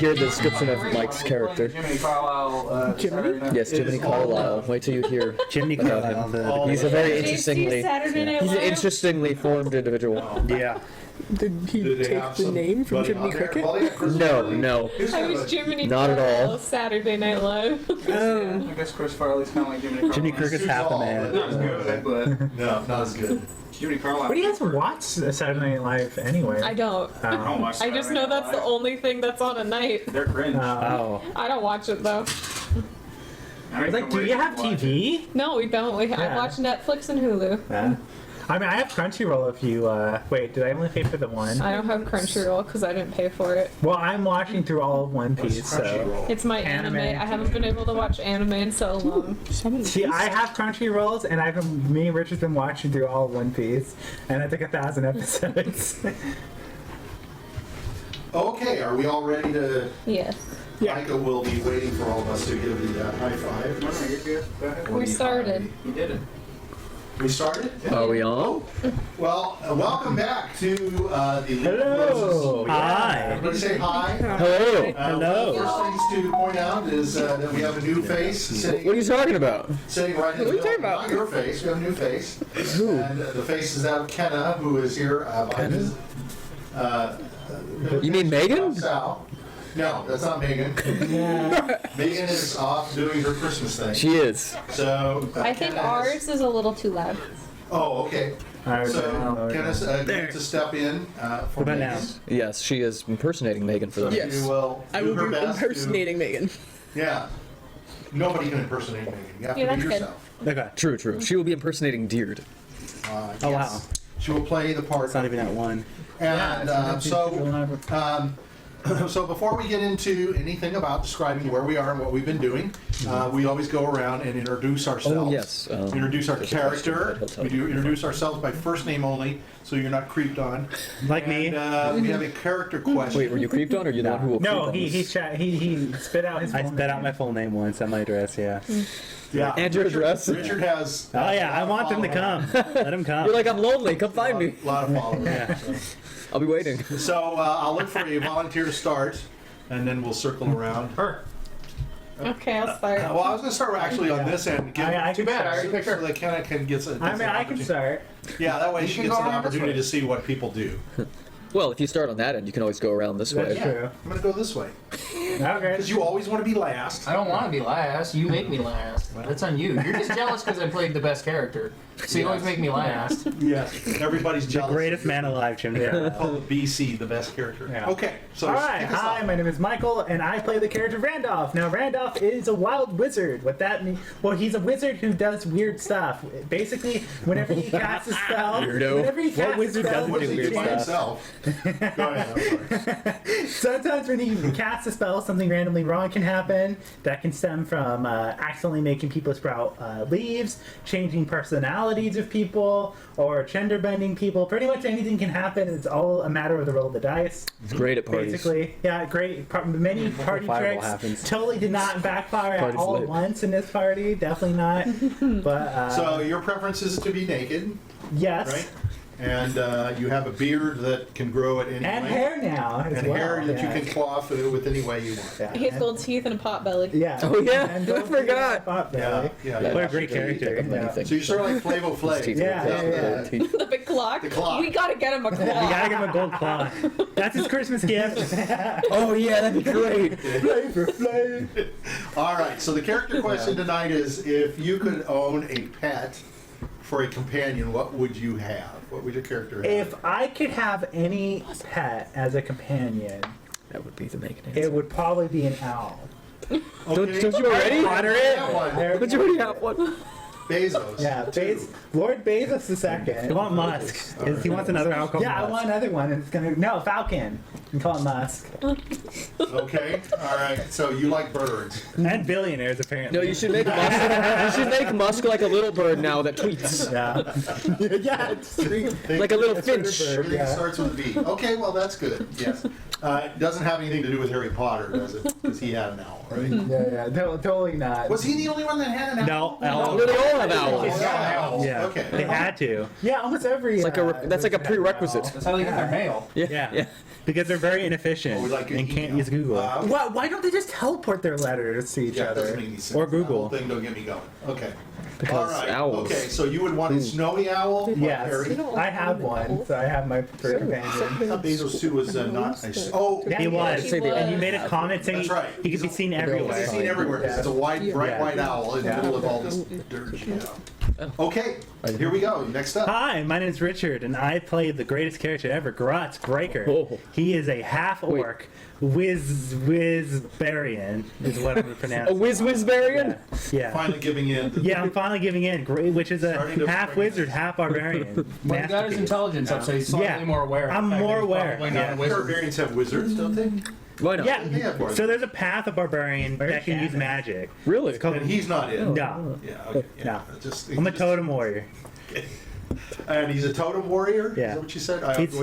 hear the description of Mike's character. Jiminy Carlyle. Jiminy? Yes, Jiminy Carlyle. Wait till you hear Jiminy about Carlyle. him. He's a very Did you see interestingly, Saturday Night he's an Live? interestingly formed individual. Yeah. Did he take the name from Jiminy Cricket? No. I was Jiminy Not at all. Carlyle, Saturday Night Live. I guess Chris Farley's kind of like Jiminy Carlyle. Jiminy Cricket's half a man. Not as good, but No, not as good. Jiminy Carlyle. What do you guys watch Saturday Night Live anyway? I don't. I don't watch I just Saturday know Night that's the Live. only thing that's on at night. They're cringe. Oh. I don't watch it though. I mean, Like, do you have TV? No, we don't. I Yeah. watch Netflix and Hulu. Yeah. I mean, I have Crunchyroll if you, wait, did I only pay for the one? I don't have Crunchyroll because I didn't pay for it. Well, I'm watching through all of One Piece, so. It's my anime. Anime. I haven't been able to watch anime in so long. See, I have Crunchyrolls, and me and Richard's been watching through all of One Piece, and it's like 1,000 episodes. Okay, are we all ready to... Yes. Micah will be waiting for all of us to give the high five. No, you're good. Go ahead. We started. You did it. We started? Are we on? Well, welcome back to the League of Hello. Roses. Hi. Everybody say hi. Hello. Hello. One of the first things to point out is that we have a new face sitting, What are you talking about? sitting right in the What are you middle. talking about? Not your face. We have a new face. And the face is that of Kenna, who is here behind his... You mean Meagan? Sal. No, that's not Meagan. Meagan is off doing her Christmas thing. She is. So I think Kenna ours is a little too loud. Oh, okay. Alright, So Kenna's going There. to step in for What about Meagan. now? Yes, she is impersonating Megan for them. Yes. You will I do will her be best to- impersonating Megan. Yeah. Nobody can impersonate Megan. You have Yeah, to be that's good. yourself. Okay. True. She will be impersonating Diurd. Oh, wow. She will play the part. It's not even at one. And so before we get into anything about describing where we are and what we've been doing, we always go around and introduce ourselves. Oh, yes. Introduce our there's a question character. that he'll tell We do you. introduce ourselves by first name only, so you're not creeped on. Like me. And we have a character question. Wait, were you creeped on, or are you the one who will No, creep on he spit out his I phone spit out name. my full name once at my address, yeah. Yeah. And your address? Richard has. Oh, yeah, I want them to come. Let them come. You're like, I'm lonely, come find me. A lot of followers. Yeah. I'll be waiting. So I'll look for a volunteer to start, and then we'll circle around. Her. Okay, I'll start. Well, I was going to start actually on this end. Give I too can bad. start. So that Kenna can get some. I mean, I can start. Yeah, that way You she can gets go an around this opportunity way. to see what people do. Well, if you start on that end, you can always go around this That's way. Yeah, true. I'm going to go this way. Okay. Because you always want to be last. I don't want to be last. You make me last. That's on you. You're just jealous because I played the best character. So you always make me last. Yes, everybody's The jealous. greatest man alive, Jimmy. Called the BC, the best character. Yeah. Okay, so Alright, kick us hi, off. my name is Michael, and I play the character Randolph. Now, Randolph is a wild wizard. What that means? Well, he's a wizard who does weird stuff. Basically, whenever he casts a spell, Weirdo. whenever he What casts a wizard spell, doesn't What do does he weird do by stuff? himself? Go ahead, I'm sorry. sometimes when he casts a spell, something randomly wrong can happen. That can stem from accidentally making people sprout leaves, changing personalities of people, or gender bending people. Pretty much anything can happen. It's all a matter of the roll of the dice. It's great at parties. Basically, yeah, great. Many party Fireball tricks happens. totally did not backfire at Party's all lit. at once in this party. Definitely not. But So your preference is to be naked, yes, right? And you have a beard that can grow at any and length. hair now as And well. hair that yeah. you can cloth with any way you want. Yeah. He has gold teeth and a pot belly. Yeah. Oh, yeah? And I don't forgot. forget about Yeah, belly. yeah. What a great character. Yeah. So you're sort of like Flavor Flav. Teeth Yeah, are yeah, yeah. teeth. The big clock. The clock. We gotta get him a You clock. gotta give him a gold claw. That's his Christmas gift. Oh, yeah, that'd be great. Flavor Flav. All right, so the character question tonight is if you could own a pet for a companion, what would you have? What would your character have? If I could have any pet as a companion, That would be the Megan it answer. would probably be an owl. Okay. Don't you already? Water it. That one. Don't you already have one? Bezos. Yeah, Two. Lord Bezos the second. You want Musk. He wants another alcohol. Yeah, I want another one. And it's gonna Falcon. You can call it Musk. Okay. All right. So you like birds. And billionaires, apparently. No, you should make Musk. You should make Musk like a little bird now that tweets. Yeah. Yeah, it's true. Like a little Everything finch. Everything Yeah. starts with a B. Okay, well that's good. Yes. It doesn't have anything to do with Harry Potter, does it? Because he had an owl, right? Yeah, totally not. Was he the only one that had an owl? No, No, they all have owls. owls. Yeah, Okay. they had to. Yeah, almost every. It's like that's like a prerequisite. That's how they get their mail. Yeah, because they're very inefficient Oh, we like and your can't email. use Google. Why don't they just teleport their letters to each Yeah, it doesn't other? make any sense. Or That Google. whole thing don't get me going. Okay. Because All right. owls. Okay, so you would want a snowy owl? like Yes, Harry? I have one, so I have my preferred companion. I thought Bezos 2 was not a... Oh, Yeah, He was, Say the- and you made a comment saying That's right. he could be seen he's everywhere. seen everywhere. It's a white, bright white owl in the middle of all this dirt. Yeah. Okay, here we go. Next up. Hi, my name is Richard, and I play the greatest character ever, Grutz Breaker. Oh. He is a half orc, barbarian is what I'm gonna pronounce. A whiz-barbarian? Yeah. Finally giving in. Yeah, I'm finally giving in, which is a Starting to half bring wizard, half barbarian. Well, he got his Masterpiece. intelligence up, so he's slightly Yeah. more aware. of I'm the fact more that he's aware, probably not yeah. a wizard. Barbarians have wizards, don't they? Why not? They Yeah, have more. so there's a path of barbarian Very that can use shabby. magic. Really? It's called And he's not in. No. Yeah, okay. Yeah. No. Just, I'm a just- totem warrior. And he's a totem warrior? Yeah. Is that what you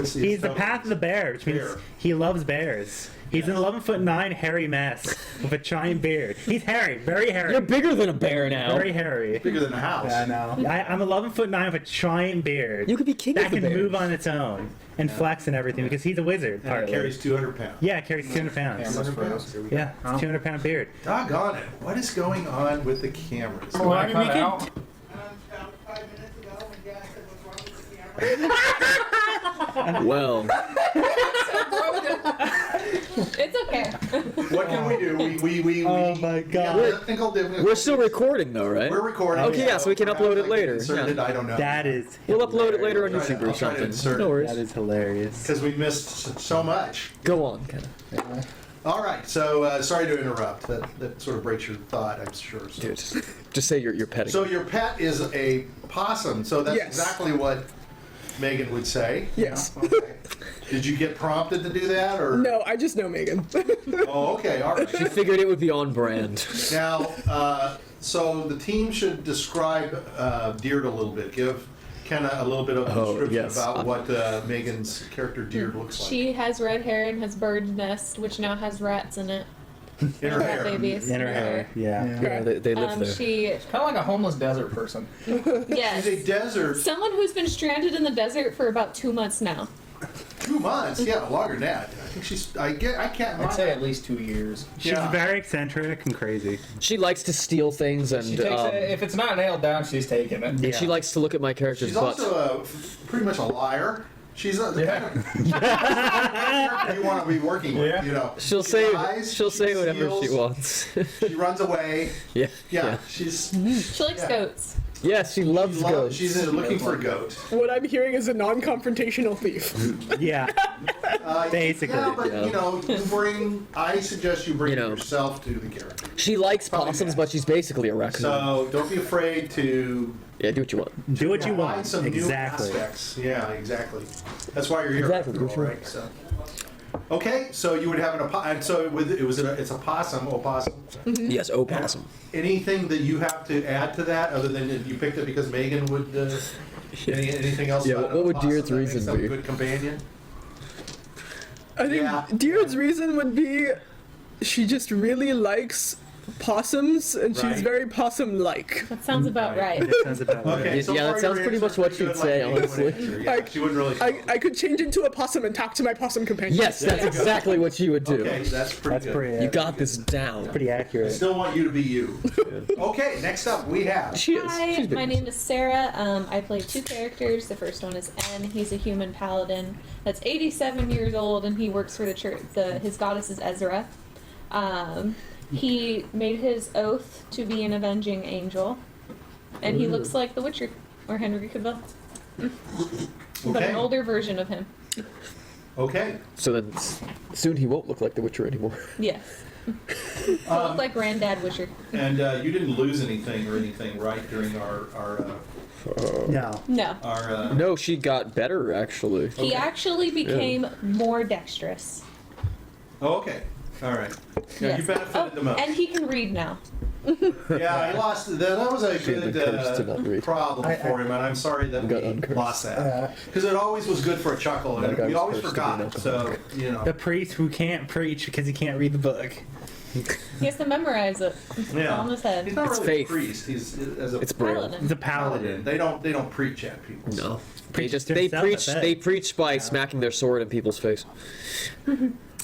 said? He's the path of the bear, which means Bear. he loves bears. He's an 11'9" hairy mess with a giant beard. He's hairy, very hairy. You're bigger than a bear now. Very hairy. Bigger than a house. Yeah, I know. I'm 11'9" with a giant beard. You could be king that of the can bears. move on its own and flex and everything because he's a wizard. And it Partly. carries 200 pounds. Yeah, it carries 200 Yeah, pounds. that's 200 fair. pounds. Here we go. Yeah, it's 200-pound beard. Doggone it. What is going on with the cameras? Well, I cut out. About 5 minutes ago when Dad said what's wrong with the camera. Well, It's okay. What can we do? We Oh my God. we're still recording though, right? We're recording. Okay, yeah, so we can perhaps upload it I can later, insert yeah. it, I don't know. That is. We'll upload it later on I'll try YouTube to- or I'll try to something. insert No it. worries. That is hilarious. Because we missed so much. Go on, Kenna. All right, so sorry to interrupt. That sort of breaks your thought, I'm sure. So, Dude, just say you're petting. so your pet is a possum. So that's Yes. exactly what Meagan would say. Yes. Okay. Did you get prompted to do that, or No, I just know Meagan. Oh, okay, all right. She figured it would be on brand. Now, so the team should describe Diurd a little bit. Give Kenna a little bit of a Oh, description yes. about what Megan's character Diurd looks like. She has red hair and has bird's nest, which now has rats in it. In her Rat hair. babies. In her hair, yeah. Yeah, they live there. She, Kind of like a homeless desert person. yes. She's a desert. Someone who's been stranded in the desert for about 2 months now. 2 months, yeah, longer than that. I think she's. I can't. I'd say at least 2 years. She's Yeah. very eccentric and crazy. She likes to steal things and She takes it, if it's not nailed down, she's taking it. Yeah. she likes to look at my character's She's butt. also pretty much a liar. She's the kind of character you want to be working with. Yeah. You know, She'll She say lies, she'll say whatever she steals, wants. She runs away. yeah. Yeah, she's. She likes Yeah. goats. Yes, she loves goats. She's looking for a goat. What I'm hearing is a non-confrontational thief. Yeah. Basically, Yeah, but yeah. you know, you bring. I suggest you bring You know. yourself to the character. She likes Probably possums, bad. but she's basically a raccoon. So don't be afraid to yeah, do what you want. do what you find want. some Exactly. new aspects. Yeah, exactly. That's why you're here. Exactly, after all, what you want. right? So. Okay, so you would have and so with it's a possum, opossum. Yes, opossum. Anything that you have to add to that, other than if you picked it because Meagan would? Anything else? Yeah, about what would opossum Diurd's that makes reason them be? A good companion. I think Yeah. Diurd's reason would be she just really likes possums and Right. she's very possum-like. That sounds about right. That sounds about right. Okay, so Yeah, that far sounds your pretty answer's much what pretty she'd good, say, like Meagan would honestly. answer. Yeah, Like, she wouldn't really. I could change into a possum and talk to my possum companion. Yes, that's exactly what you would do. Okay, that's pretty That's good. pretty. You got this down. Pretty I accurate. still want you to be you. Okay, next up we have. She is. Hi, She's big. my name is Sarah. I play 2 characters. The first one is N. He's a human paladin that's 87 years old, and he works for the church. His goddess is Ezra. He made his oath to be an avenging angel, and he looks like The Witcher or Henry Cavill, but Okay. an older version of him. Okay. So then soon he won't look like the Witcher anymore. Yes. He'll look like Granddad Witcher. And you didn't lose anything or anything, right, during our No. No. No, she got better actually. He actually became more dexterous. Oh, okay. All right. Yeah, Yes. you benefited the most. And he can read now. Yeah, he lost. That was a Should've been cursed to not good read. problem for him, and I'm sorry that Got we uncursed. lost that. Because it always was good for a chuckle, That and guy we was always cursed to be forgot an it. So, you know. The priest who can't preach because he can't read the book. He has to memorize it. It's all in his head. He's not It's really faith. a priest. He's as a It's braille. Paladin. He's a paladin. paladin. They don't preach at people. so. No. They Preach just to they himself, preach I bet. they preach by smacking their sword in people's face.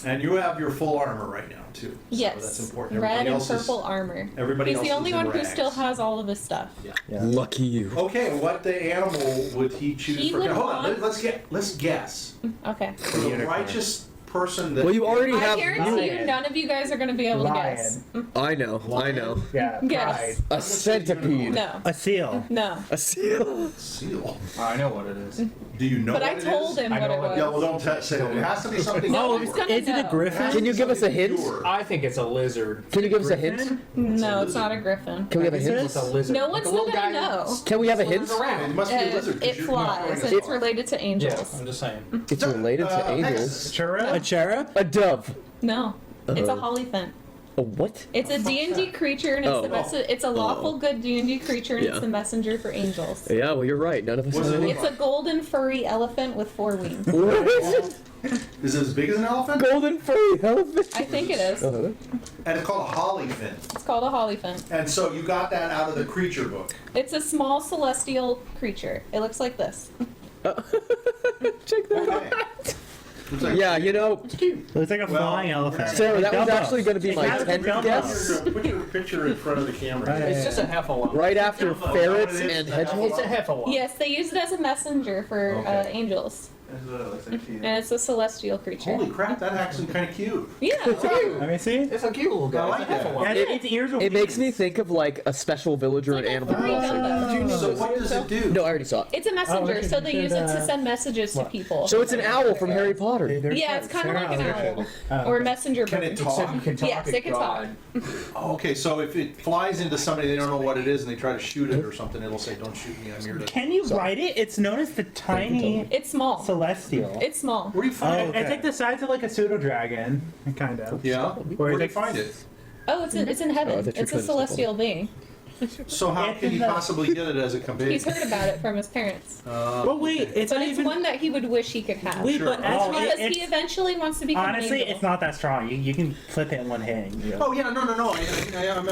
And you have your full armor right now too. Yes. So that's important. Red Everybody and else is- purple armor. Everybody He's else the only is in one who rags. still has all of his stuff. Lucky you. Okay, what the animal would he choose He for? would Hold on, want- let's guess. Okay. For the Unicorn. righteous person that. Well, you already I have. guarantee you Lion. none of you guys are going to be able to guess. I know. Yeah. Guess. A centipede. No. A seal. No. A seal. Seal. I know what it is. Do you know But what I it told is? him I what know it what was. Yeah, well, don't say it. It has to be something. No, pure. it's gonna Is it a know. griffin? Can you give us a hint? Pure. I think it's a lizard. Can you give us a hint? No, it's not a griffin. Can we have a hint? It's a lizard. No Like one's a little gonna guy know. Can we have a hint? slithers around. It must be a lizard. 'cause It you're not flies, throwing and it's a related to Yeah, angels. I'm just saying. It's related to angels. Pegasus. Chura? A chera? A dove. No, it's a hollyphant. A what? It's a D&D creature, and it's, Oh. it's a lawful good D&D creature, and Yeah. it's the messenger for angels. Yeah, well, you're right. None of us What's know. it look It's a golden furry elephant with 4 wings. What is it? Is it as big as an elephant? Golden furry elephant. I think it is. Uh-huh. And it's called a hollyfin. It's called a hollyphant. And so you got that out of the creature book. It's a small celestial creature. It looks like this. Check that out. Okay. Looks like- Yeah, you know, It looks like a Well, flying elephant. Sarah, that was Dumbo. actually going to be my It has 10th Dumbo. guess. Put your picture in front of the camera. It's just a heffalump. Right after Dumbo. ferrets Dumbo. and It's a hedgehogs. It's a heffalump. Yes, they use it as a messenger for Okay. angels. That's what it looks like to you. And it's a celestial creature. Holy crap, that actually kind of cute. Yeah, Let me see. It's a cute little guy. I like it's a that. heffalump. Yeah, It- its ears are It makes me wings. think of like a special villager in It's like a Animal furry Crossing. Dumbo. So what does it do? No, I already saw it. It's a messenger, we so should- they we use should, it to send messages to what? people. So it's an owl from Harry Potter. Yeah, it's kind of like an owl. Or a messenger Can bird. it Said talk? you can talk. Yes, it can talk. Oh, okay, so if it flies into somebody they don't know what it is and they try to shoot it or something, it'll say, "Don't shoot me, I'm here to." Can you write it? It's known as the tiny It's small. celestial. It's small. Where do you find Oh, it? it's like the size of like a pseudo dragon, kind of. Yeah. Where do you like- find it? Oh, it's in Oh, I heaven. thought you were It's a trying to say celestial being. So how It's can in he the- possibly get it as a companion? He's heard about it from his parents. But wait, it's But not it's even. one that he would wish he could have. Wait, Sure. but Oh, actually, Because it's, he eventually wants to become honestly, an angel. it's not that strong. You can flip it in one hit. And you Oh yeah, no.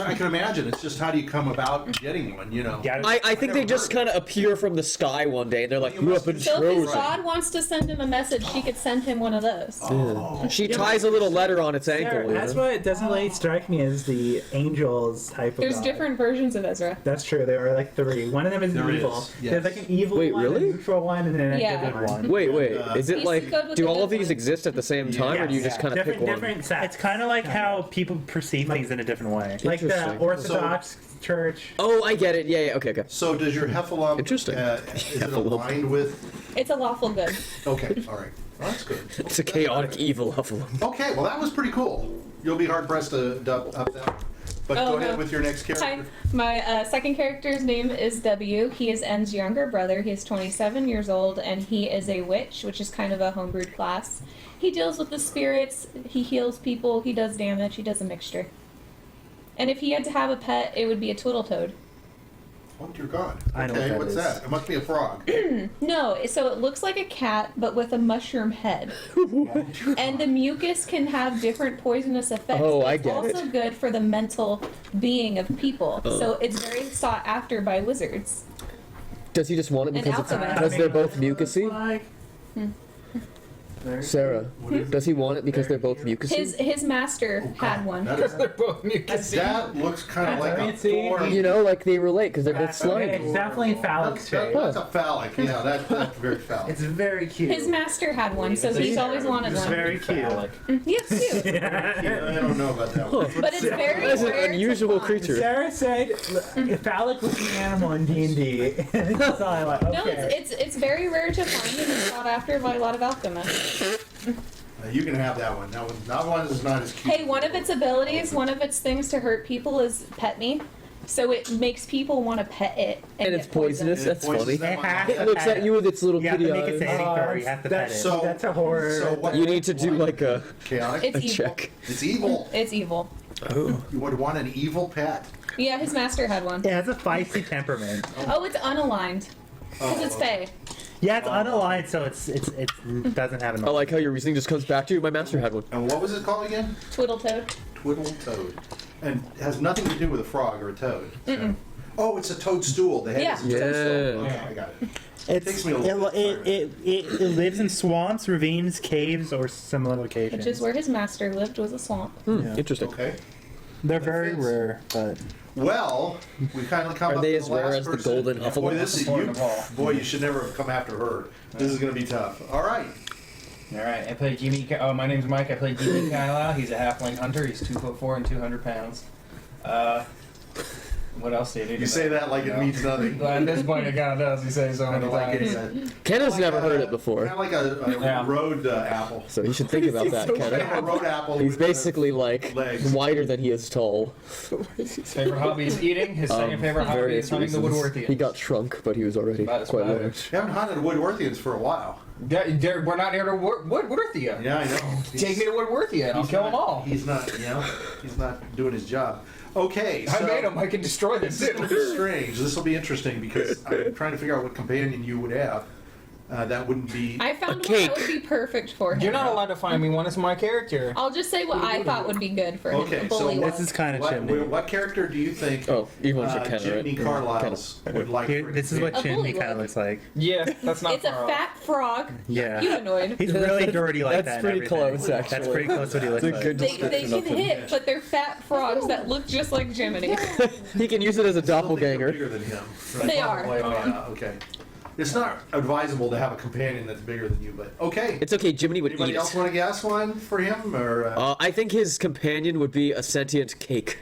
I can imagine. It's just how do you come about getting one? You know. gotta- I think they just kind of appear from the sky one day and they're like, you have been So if his chosen. god wants to send him a message, he could send him one of those. Oh. She ties a little letter on its ankle. Sarah, you that's know? what it doesn't really strike me as the angels type of There's god. different versions of Ezra. That's true. There are like 3. One of them is There evil. is, yes. There's like an evil Wait, one, really? a neutral one, and then Yeah. a good one. Wait, is it He's like, good with do the all good of these ones. exist at the same time, or do you Yes, just kind of pick different, one? different sects. It's kind of like how people perceive things in a different way. like the Interesting. Orthodox Church. Oh, I get it. Yeah, okay. So does your heffalump? Interesting. Is it Heffalump. aligned with? It's a lawful good. Okay, all right. Well, that's good. It's a chaotic evil Hufflepuff. Okay, well that was pretty cool. You'll be hard pressed to double up that. But Oh, go ahead no. with your next Hi, character. my second character's name is W. He is N's younger brother. He is 27 years old, and he is a witch, which is kind of a homebrewed class. He deals with the spirits, he heals people, he does damage, he does a mixture. And if he had to have a pet, it would be a twiddletoad. Oh dear God. I know Okay, what that what's is. that? It must be a frog. No, so it looks like a cat, but with a mushroom head. And the mucus can have different poisonous effects. Oh, I It's get also it. good for the mental being of people. So it's very sought after by wizards. Does he just want it An because it's alchemist. because they're both mucusy? Like, Sarah, does he want it because they're both mucusy? His master had one. That, is, They're both mucus. that looks kind of like a Fancy. thorn. You know, like they relate because they're both slimy. it's definitely phallic shape. That's a phallic. Yeah, that's very phallic. It's very cute. His master had one, so he's always wanted It's one. very cute. Yes, cute. I don't know about that one. But it's very That's an rare to unusual find. creature. Sarah said phallic was an animal in D&D. So I'm like, No, okay. it's very rare to find and it's sought after by a lot of alchemists. You can have that one. That one is not as cute. Hey, one of its abilities, one of its things to hurt people is pet me. So it makes people want to pet it. And get it's poisonous. And it That's poisons funny. them on has the It head. looks at you with its little You have to kitty make it eyes. saving throw. You have to pet it. So That's a horror. So what, You need to do like a chaotic. It's evil. check. It's evil. It's evil. Oh. You would want an evil pet. Yeah, his master had one. It has a feisty temperament. Oh, it's unaligned. Because it's Fae. Yeah, it's unaligned, so it doesn't have an. I like how your reasoning just comes back to you. My master had one. And what was it called again? Twiddletoad. Twiddle toad. And it has nothing to do with a frog or a toad. So. Oh, it's a toadstool. The head Yeah. is a toadstool. Yeah. Okay, I got it. It takes me a little bit it lives in swamps, ravines, caves, or similar locations. Which is where his master lived, was a swamp. Yeah. Interesting. Okay. They're That very fits. rare, but Well, we kind of come Are up they to as the rare last as the person. golden Hufflepuff? Boy, this is Important you. of all. Boy, you should never have come after her. This is going to be tough. All right. All right, I play Jiminy. My name's Mike. I play Jiminy Carlyle. He's a halfling hunter. He's 2'4" and 200 pounds. What else do you need? You say that like it means nothing. Well, at this point, it kind of does. He says so Kind many of like times. a, Ken has like never a- heard it before, Kind of like a Yeah. road apple. so you should think about that, so Kind of a Ken. road apple. He's with, basically like legs. wider than he is tall. Favorite hobby is eating. His second favorite hobby is Various hunting the reasons. Woodworthians. He got shrunk, but he was already That's quite about it. large. You haven't hunted Woodworthians for a while. We're not near to Woodworthia. Yeah, I know. Take me to Woodworthia and I'll kill them all. He's not, he's not doing his job. Okay, so I made him. I can destroy this. this will be strange. This will be interesting because I'm trying to figure out what companion you would have. That wouldn't be. I found one cake. that would be perfect for him. You're not allowed to find me one. It's my character. I'll just say what I thought would be good for him. Okay, The bully so one. this is kind of chimney. What character do you think Oh, you want your Ken, Jiminy right? Carlyle's would like? Here, for this is what A bully chimney kind of one. looks like. Yeah, that's not It's a far off. fat frog. Yeah. Humanoid. He's really dirty like That's that. and pretty everything. close, actually. That's pretty close to what he looks It's a like. good They description can of him. hit, but they're fat frogs that look just like Jiminy. He can use it as a Still think they're doppelganger. bigger than him. They are. Yeah, okay. It's not advisable to have a companion that's bigger than you, but okay. It's okay, Jiminy would Anybody eat else it. want to guess one for him, or I think his companion would be a sentient cake.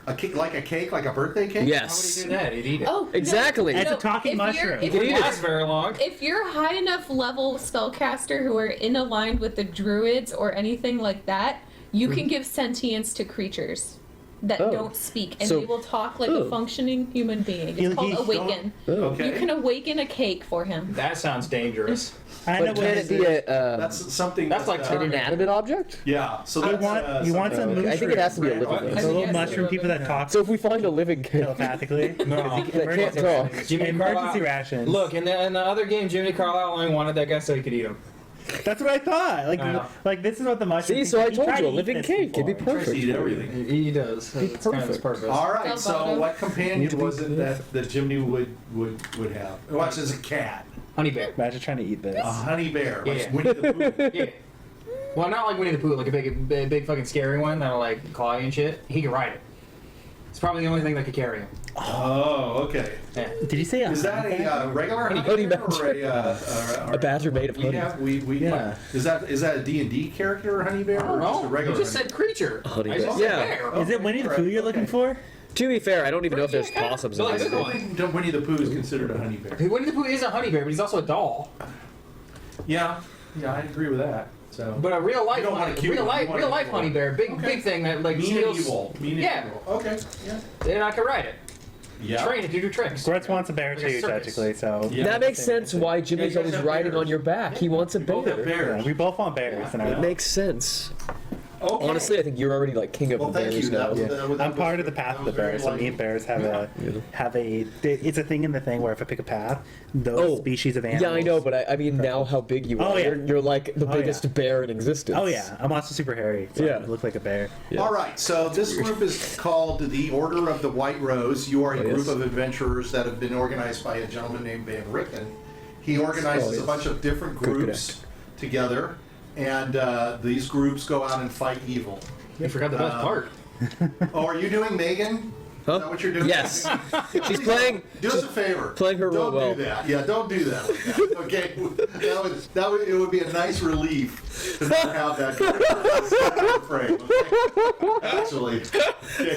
a cake, like a birthday cake? Yes. How would he do that? He'd eat it. Oh, It's Exactly. a talking if mushroom. You're, You if, can It eat you're, it. lasts very long. if you're high enough level spellcaster who are in aligned with the druids or anything like that, you can give sentience to creatures that Oh. don't speak, and So- they will talk like oh. a functioning human being. He- It's called he's awaken. Oh. Okay. You can awaken a cake for him. That sounds dangerous. I know But what can it it be is. That's something. That's like an inanimate object? Yeah. So You that's, want- you want something- some Okay, I think it has to be a living What? thing. The little Yes, mushroom it's people that talk So if we find a living cake, telepathically. No. that can't talk. Jiminy Emergency Carlyle- rations. Look, in the other game, Jiminy Carlyle only wanted that guy so he could eat him. That's what I thought. Yeah. Like this is what the mushroom. See, so I he told tried you, to a eat living this cake. It'd be before. Tries to eat perfect. everything. He does. It's kind of his purpose. All right. So Bottom. what companion was it that Jiminy would have? Watch, as a cat, Honey bear. Imagine trying to eat this. a honey bear, like Yeah. Winnie the Pooh. Yeah. Well, not like Winnie the Pooh, like a big fucking scary one that'll like claw you and shit. He can ride it. It's probably the only thing that could carry him. Oh, okay. Yeah. Did you say Is that a regular honey Honey bear or badger. A badger made of we honey. have we Yeah. Is that a D&D character or honey bear I or don't just a know. regular? You just said creature. Honey I bear. just said Yeah. bear. Is it Winnie the Pooh you're looking for? To be fair, I don't even know if there's possums in Billy, this. good I one. think Winnie the Pooh is considered a honey bear. Winnie the Pooh is a honey bear, but he's also a doll. Yeah, I agree with that. So, But a real life, You don't want a honey, cute real one, you life, want real a life cute honey one. bear, big Okay. thing that like mean and steals. evil. Mean and Yeah. evil. Okay. Yeah. And I can ride it. Yeah. Train it to do tricks. Grutz wants a bear Like a too, circus. technically. So Yeah. That makes sense why Jimmy's Yeah, you guys always have riding bears. on your back. He wants a We both have bear. bears. Yeah, we both want bears in our It life. makes sense. Okay. Honestly, I think you're already like king of Well, the thank bears you. now. That was I'm part of the path of the bears. So me and bears have a. It's a thing in the thing where if I pick a path, those species of animals. Yeah, I know, but I mean now how big you are. Oh, yeah. You're like the Oh, biggest yeah. bear in existence. Oh yeah, I'm also super hairy. So Yeah. I look like a bear. Yeah. All right, so this group is called the Order of the White Rose. You are a Oh, group yes. of adventurers that have been organized by a gentleman named Van Ricken. He organizes Oh, yes. a bunch of different Good groups together, and these groups go out and fight evil. You forgot the best part. Oh, are you doing Meagan? Huh? Is that what you're doing? Yes. She's playing. Do us a favor. playing her role Don't well. do that. Yeah, don't do that. Like that. Okay, it would be a nice relief to not have that kind of frame. Okay? Actually, okay.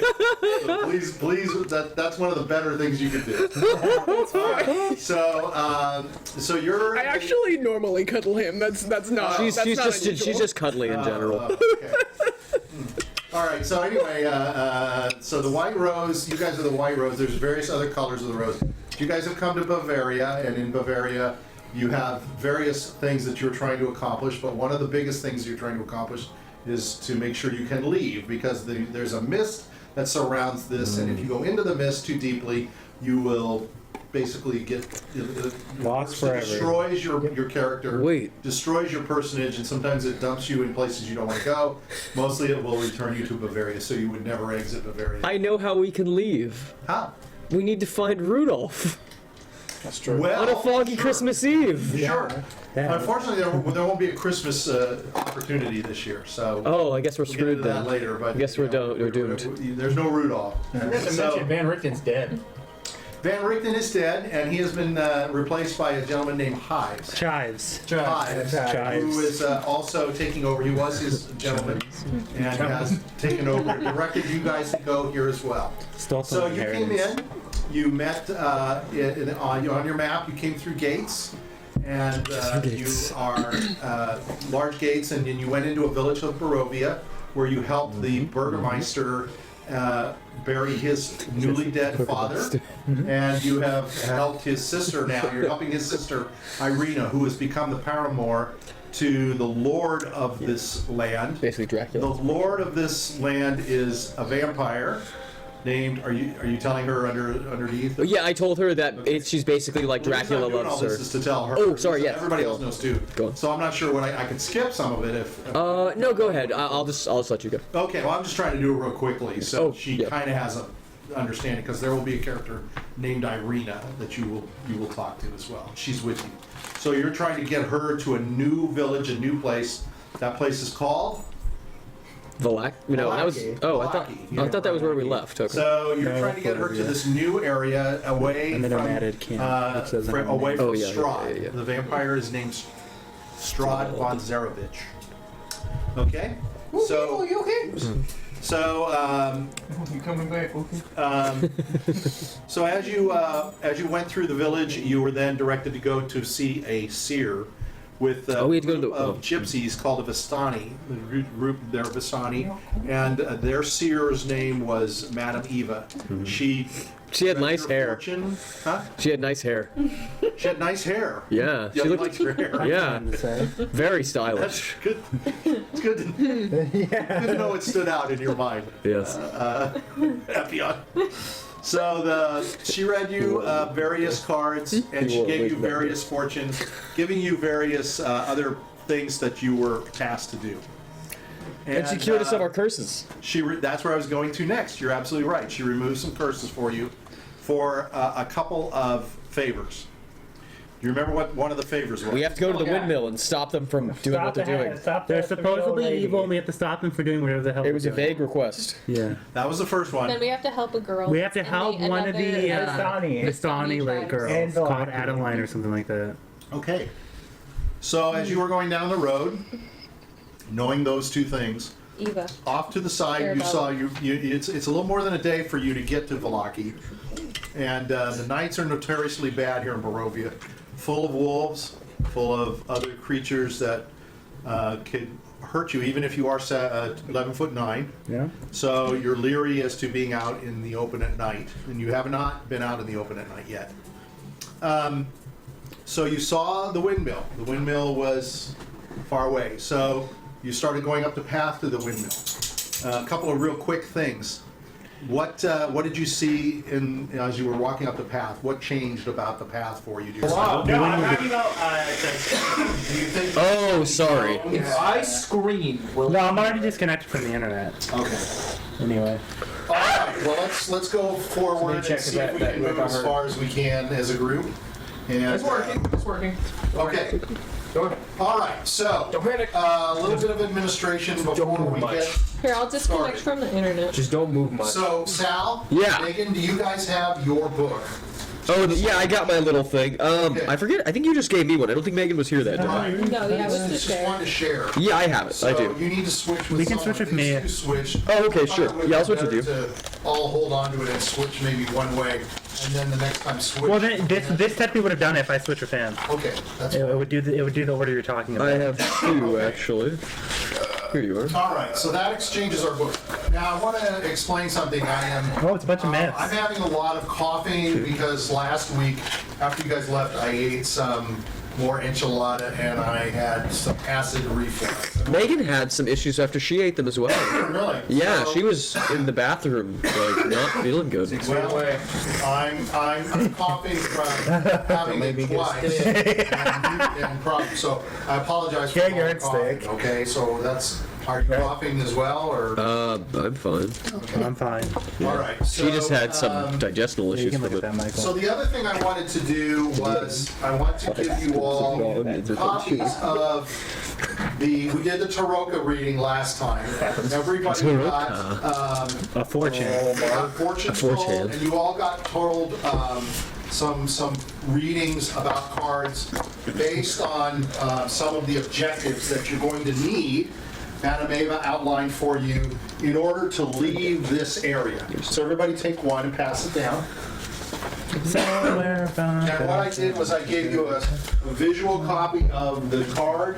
So please, that's one of the better things you could do. All right. So you're. I actually normally cuddle him. That's not. She's that's not just unusual. she's just cuddly in general. Okay. All right. So anyway, so the White Rose. You guys are the White Rose. There's various other colors of the rose. You guys have come to Bavaria, and in Bavaria, you have various things that you're trying to accomplish. But one of the biggest things you're trying to accomplish is to make sure you can leave, because there's a mist that surrounds this, and if you go into the mist too deeply, you will basically get Lost it forever. destroys your character, Wait. destroys your personage, and sometimes it dumps you in places you don't want to go. Mostly it will return you to Bavaria, so you would never exit Bavaria. I know how we can leave. How? We need to find Rudolph That's true. Well, on a foggy Christmas Eve. Sure. Yeah. Unfortunately, there won't be a Christmas opportunity this year, so Oh, I guess we're we'll get screwed into that then. later. But I guess you we're know, doomed. There's no Rudolph. Not to So- mention Van Richten's dead. Van Richten is dead, and he has been replaced by a gentleman named Hives. Chives. Hives, Chives. who is also taking over. He was his gentleman, and has taken over. Directed you guys to go here as well. Still some So you came inheritance. in, you met on your map, you came through gates, and you are large gates, and then you went into a village of Barovia, where you helped the Burgermeister bury his newly dead father, and you have helped his sister now. You're helping his sister, Irina, who has become the paramour to the lord of this land. Basically The Dracula. lord of this land is a vampire named. Are you telling her underneath? Oh, yeah, I told her that she's basically like The reason Dracula I'm doing all loves this her. is to tell her. Oh, sorry, yes. Everybody Go else on. knows too. Go on. So I'm not sure I can skip some of it if. No, go ahead. I'll just let you go. Okay, well I'm just trying to do it real quickly, so Oh, she yeah. kind of has a understanding, because there will be a character named Irina that you will talk to as well. She's with you. So you're trying to get her to a new village, a new place. That place is called. Valak? No, that was. Valaki. Oh, Valaki, I thought that was where we left. Okay. So you're No, trying to get her to yeah. this new area away And the from nomaded camp, which says on the away name. from Oh, yeah, Strahd. yeah. The vampire is named Strahd von Zarevich. Okay. So you okay? so You coming back? Okay. so as you went through the village, you were then directed to go to see a seer with a we had to go to group the- of gypsies called a Vistani. The group, they're Vistani, and their seer's name was Madame Eva. She She had read nice your hair. fortune. Huh? She had nice hair. She had nice hair. Yeah, Yeah, she you looked liked her hair. yeah, To say. very That's stylish. good. It's good to know it stood out in your mind. Yes. Epion. So she read you various cards, and she will gave you wait for that. various fortunes, giving you various other things that you were tasked to do. And she cured us of our curses. That's where I was going to next. You're absolutely right. She removed some curses for you for a couple of favors. Do you remember what one of the favors was? We have to go to the Oh, yeah. windmill and stop them from doing what they're doing. They're supposedly evil, and we have to stop them from doing whatever the hell It was a they're doing. vague request. Yeah. That was the first one. Then we have to help a girl. We have to in help the- one of the another- Vistani. Vistani like tribes. girls And called Valaki. Adeline or something like that. Okay. So as you were going down the road, knowing those two things, Eva. off to the side, you Arabella. saw it's a little more than a day for you to get to Valaki, and the nights are notoriously bad here in Barovia, full of wolves, full of other creatures that could hurt you, even if you are 11'9". Yeah. So you're leery as to being out in the open at night, and you have not been out in the open at night yet. So you saw the windmill. The windmill was far away. So you started going up the path to the windmill. A couple of real quick things. What did you see as you were walking up the path? What changed about the path for you? Do you Wow. No, I'm talking about. do you think? Oh, sorry. If I scream, will No, I'm already disconnected from the internet. Okay. Anyway. All right. Well, let's go forward and check see that- if we that can rip move I as heard. far as we can as a group. And It's working. It's working. Okay. Go ahead. All right. So Don't panic. a little bit of administration before move we much. get. Here, I'll disconnect Sorry. from the internet. Just don't move much. So Sal, Yeah. Meagan, do you guys have your book? Oh, yeah, I got my little thing. Okay. I forget. I think you just gave me one. I don't think Megan was here that day. Right. No, yeah, This with is the just one to share. Yeah, I have it. So I do. you need to switch with We can someone. switch with me. These two switch. Oh, okay, I sure. thought it would Yeah, I'll be switch with better to all hold on to it and switch maybe one way, and then the next time switch. Well, then, this step we would have done it if I switched with him. Okay, that's It would do the order you're talking about. I have two, actually. Here you are. all right. So that exchanges our book. Now I want to explain something. Oh, it's a bunch of myths. I'm having a lot of coughing because last week, after you guys left, I ate some more enchilada, and I had some acid reflux. Meagan had some issues after she ate them as well. Really? Yeah, So- she was in the bathroom, like, not feeling good. Well, I'm coughing from having it twice. So I apologize for Yeah, all you're the at coughing, stake. okay? So that's, are you coughing as well, or? I'm fine. I'm fine. All right. She just so, had some digestional You issues can look from at it. that, Michael. So the other thing I wanted to do was I want to give you all copies of we did the Taroka reading last time. Everybody got A fortune. fortune A told, fortune. and you all got told some readings about cards based on some of the objectives that you're going to need. Madam Ava outlined for you in order to leave this area. So everybody take one and pass it down. Somewhere And what I did was I gave you a visual copy of the card,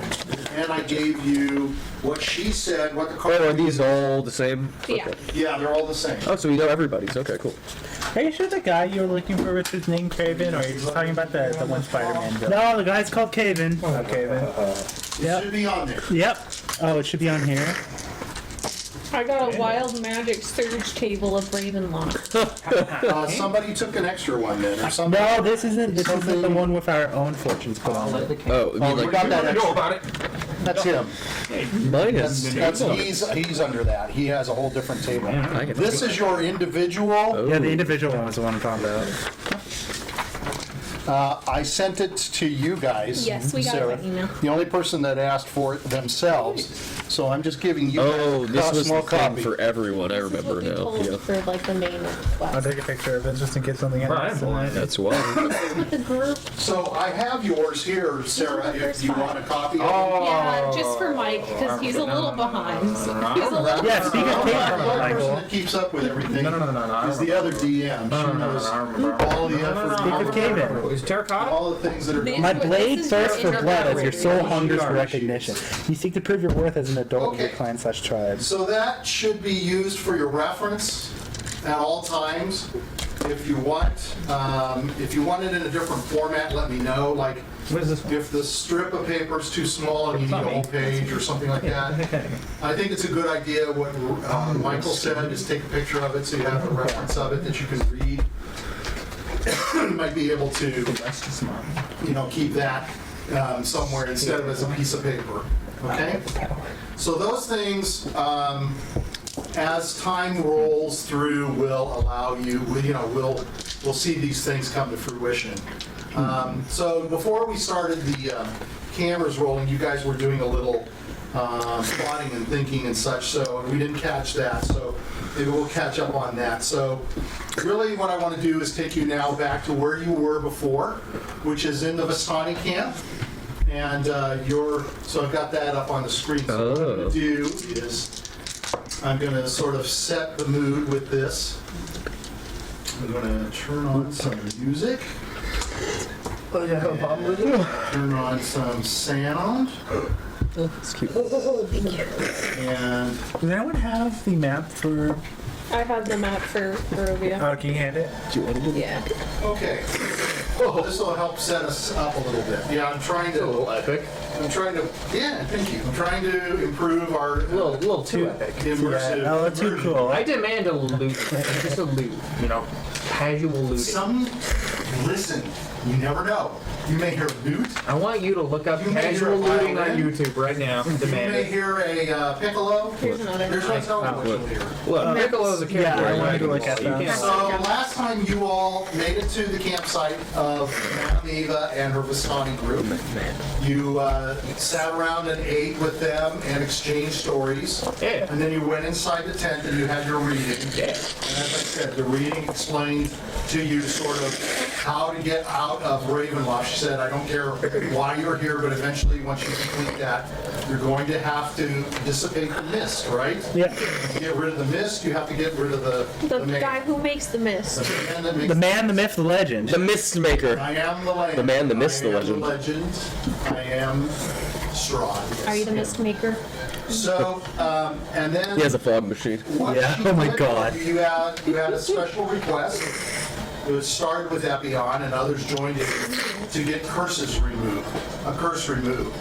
and I gave you what she said, what the card. Oh, are these all the same? Yeah. Okay. Yeah, they're all the same. Oh, so we know everybody's. Okay, cool. Are you sure the guy you were looking for was his name Craven, or are you just talking about the one Spider-Man villain? No, the guy's called Caven. Oh, Craven. It should be on there. Yep. Oh, it should be on here. I got a wild magic surge table of Ravenloft. Somebody took an extra one then, or something. No, this isn't the one with our own fortunes put on it. Oh, you mean we like got that extra. about it. That's him. mine is. He's under that. He has a whole different table. I can This is your individual. Oh. Yeah, the individual one was the one I'm talking about. I sent it to you guys. Yes, we got it Sarah. by email. The only person that asked for it themselves. So I'm just giving you Oh, guys this a was the small thing copy. for everyone. I This is remember what we now. told Yeah. for like the main I'll quest. take a picture of it just in case something happens. That's why. With the group. So I have yours here, Sarah, if you want a copy of it. Yeah, just for Mike, because he's a little behind. He's a little Yeah, speak of The Caven, only person Michael. that keeps up with everything No. is the other DM. She knows all the effort, Speak of Caven. Is terracotta? all the things that are going My This blade is thirsts your for blood as your soul inner hungers for Diurd. recognition. You seek to prove your worth as an adult of your Okay. clan/tribe. So that should be used for your reference at all times. If you want it in a different format, let me know. Like What is this? if the strip of paper is too small and you need a whole page or something like that. I think it's a good idea. What Michael said is take a picture of it so you have a reference of it that you can read. You might be able to, keep that somewhere instead of as a piece of paper. Okay? So those things, as time rolls through, will allow you, we'll see these things come to fruition. So before we started the cameras rolling, you guys were doing a little plotting and thinking and such, so we didn't catch that, so maybe we'll catch up on that. So really what I want to do is take you now back to where you were before, which is in the Vistani camp. And so I've got that up on the screen. So what I'm going to do is I'm going to sort of set the mood with this. I'm going to turn on some music. Turn on some sound. That's cute. And Does anyone have the map for? I have the map for Barovia. Oh, can you hand it? Yeah. okay. This will help set us up a little bit. Yeah, I'm trying to. Epic. Yeah, thank you. I'm trying to improve our Little too epic. immersive. Oh, that's too immersion. cool. I demand a loot. Just a loot. Casual looting. Listen, you never know. You may hear loot. I want you to look up You may hear casual a looting on violin. YouTube right now. You Demand may it. hear a piccolo. Here's another. There's no telling what you'll hear. Look, Piccolo's a character. Yeah, I in wanted to Dragon look Ball. at You that. can't- So last time you all made it to the campsite of Madame Eva and her Vistani group. You sat around and ate with them and exchanged stories. Yeah. And then you went inside the tent and you had your reading. Yeah. And as I said, the reading explained to you sort of how to get out of Ravenloft. She said, I don't care why you're here, but eventually once you complete that, you're going to have to dissipate the mist, right? Yeah. To get rid of the mist, you have to get rid of The man. guy who makes the mist. The man that makes The man, the myth, the legend. The mist maker. I am the legend. The man, the myth, the I am legend. the legend. I am Strahd. Yes. Are you the mist maker? So, and then He has a fog machine. what Yeah, she oh my did, God. You had a special request, It was started with Epion, and others joined it to get curses removed, a curse removed.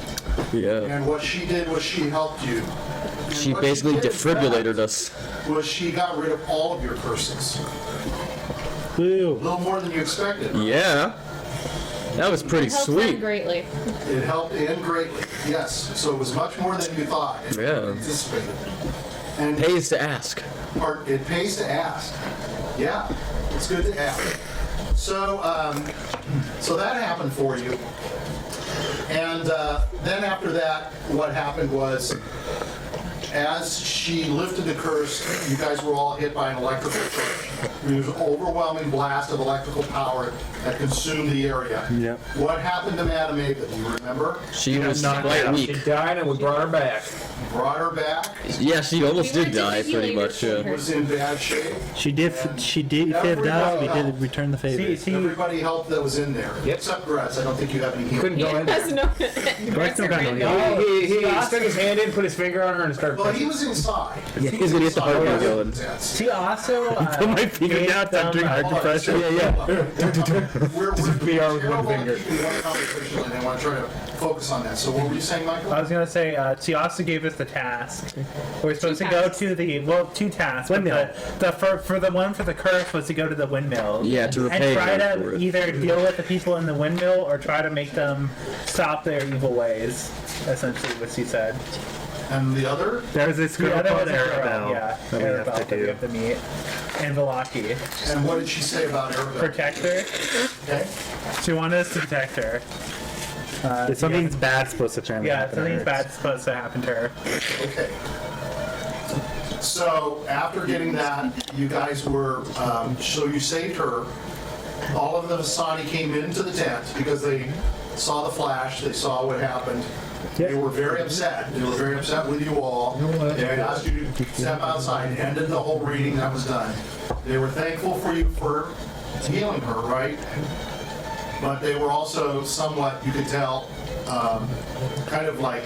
Yeah. And what she did was she helped you. And She what basically did, in defibrillated fact, us. Was she got rid of all of your curses. A Woo. little more than you expected. Yeah. That was pretty Helps them sweet. greatly. It helped in greatly, yes. So it was much more than you thought. And Yeah. anticipated. And Pays to ask. it pays to ask. Yeah, it's good to ask. So, so that happened for you. And then after that, what happened was, as she lifted the curse, you guys were all hit by an electrical charge. There was an overwhelming blast of electrical power that consumed the area. Yep. What happened to Madame Meagan, do you remember? She was knocked quite out. She weak. died and we brought her back. Brought her back. Yeah, she almost We did went to die the pretty healer much. for her. Was in bad shape. She did fibbed us. We did return the favor. Everybody helped that was in there. Yep. Except Grutz. I don't think you have any healing. Couldn't He go in has there. no. Grutz don't got no healing. Oh, he stuck his hand in, put his finger on her, and started. Well, he was inside. Yeah, he's gonna get the heartbeat going. She also Put my finger gave down, stop doing them, heart compression. We're VR with one terrible at finger. keeping one conversation, and I want to try to focus on that. So what were you saying, Michael? I was gonna say she also gave us the task. We're supposed to go tasks. to the two tasks. but Windmill. For the one for the curse was to go to the windmill. Yeah, to repay and try them for to it. either deal with the people in the windmill or try to make them stop their evil ways. Essentially, what she said. And the other? There's this girl The other called was a girl, Arabelle yeah, that we Arabelle have that to we do. have to meet. And Velaki. And what did she say about Arabelle? Protect her. Okay. She wanted us to protect her. Something's bad supposed to turn. Yeah, something's bad supposed to happen to her. Okay. So after getting that, you guys were, so you saved her. All of the Vasani came into the tent because they saw the flash, they saw what happened. They were very upset. They were very upset with you all. They asked you to step outside, ended the whole reading that was done. They were thankful for you for healing her, right? But they were also somewhat, you could tell, kind of like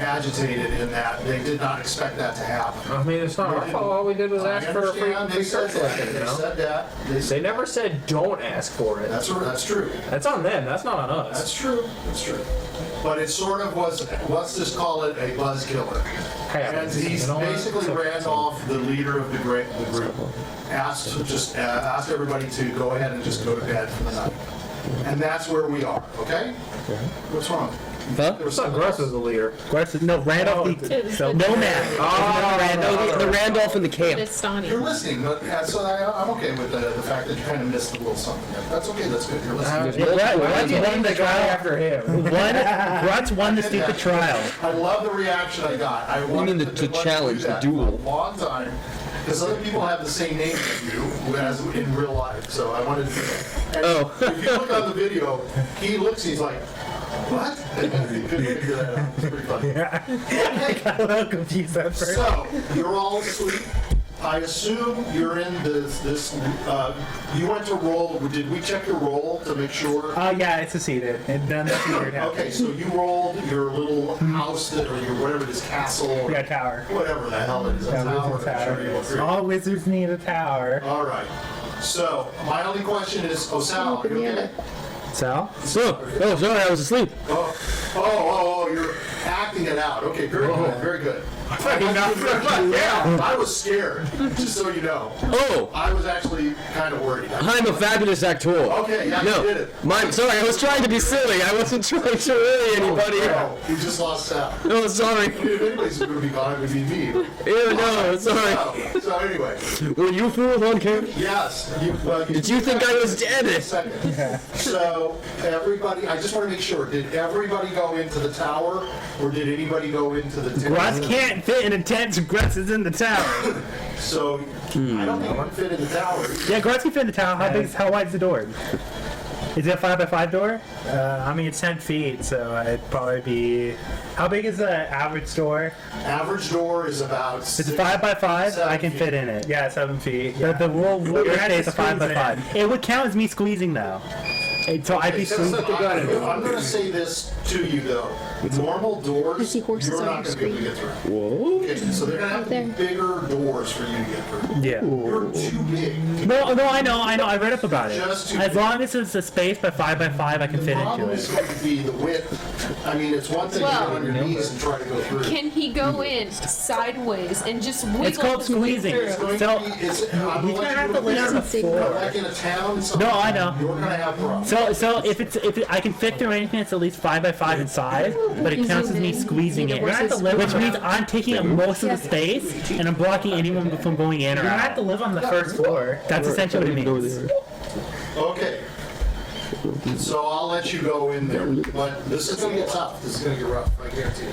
agitated in that they did not expect that to happen. I mean, it's not our fault. All we did was I ask for a free understand they said search that. license, you They know? said that. They never said don't ask for it. That's true. That's on them. That's not on us. That's true. That's true. But it sort of was, let's just call it a buzz killer. And Happens, he's you know what? basically Randolph, the leader of the group, asked everybody to go ahead and just go to bed for the night. And that's where we are, okay? What's wrong? Huh? There was I thought something Grutz else. was the leader. No, Randolph. It's the Nomad. The Randolph in the camp. It's Stani. You're listening, but so I'm okay with the fact that you kind of missed a little something there. That's okay, that's good. You're listening. Grutz won the guy trial. after him. Grutz won the stupid trial. I love the reaction I got. I wanted mean to challenge the duel? For a long time. Because other people have the same name as you, as in real life. So I wanted to. And Oh. If you look on the video, he looks, he's like, what? And he couldn't figure that out. It's pretty funny. Okay. I'm a little confused at first. So, you're all asleep. I assume you're in this you went to roll. Did we check your roll to make sure? Yeah, it's succeeded. And then nothing weird happened. Okay, so you rolled your little house that, or your whatever it is, castle, or Yeah, tower. whatever the hell it is. A Yeah, tower. wizard tower. Sure you agree. All wizards need a tower. All right. So, my only question is, Sal, are you okay? Sal? Oh, sorry, I was asleep. Oh, you're acting it out. Okay, very good, very good. Yeah, I was scared, just so you know. Oh, I was actually kind of worried. I'm a fabulous actor. Okay, yeah, No, you did it. sorry, I was trying to be silly. I wasn't trying to worry anybody. Oh, you just lost Sal. Oh, sorry. If anybody's going to be gone, it would be me. Ew, no, sorry. So anyway, Were you fools on camp? yes. Did you think I was dead? Second. So everybody, I just want to make sure, did everybody go into the tower, or did anybody go into the tent? Grutz can't fit in a tent, so Grutz is in the tower. So I don't think you can fit in the tower. Yeah, Grutz can fit in the tower. How wide's the door? Is it a 5x5 door? I mean, it's 10 feet, so it'd probably be... How big is the average door? Average door is about It's a 5x5. I can fit in it. Yeah, 7 feet. The rule would You're say it's a squeezing 5x5. It would count as me squeezing though. So I'd be So sleeping. I'm going to say this to you though. Normal doors, I see horses you're on not your going to be able to get through. Whoa. Okay, so they're going to have to be bigger doors for you to get through. Yeah. You're too big. No, I know. I read up about it. Just too As big. long as it's a space by 5 by 5, I can The fit into problem is it. going to be the width. I mean, it's one thing to get on your knees and try to go through. Can he go in sideways and just wiggle It's called his way squeezing. through? It's going So- to be, I'm He's gonna gonna let have you to live on the but floor. like in a town, No, I know. you're going to have problems. So if I can fit through anything that's at least 5 by 5 in size, but it counts as me squeezing it, which means I'm taking up most of the space and I'm blocking anyone from going in or You don't have out. to live on the first floor. That's essentially what it means. Okay. So I'll let you go in there, but this is going to get tough. This is going to get rough, I guarantee you.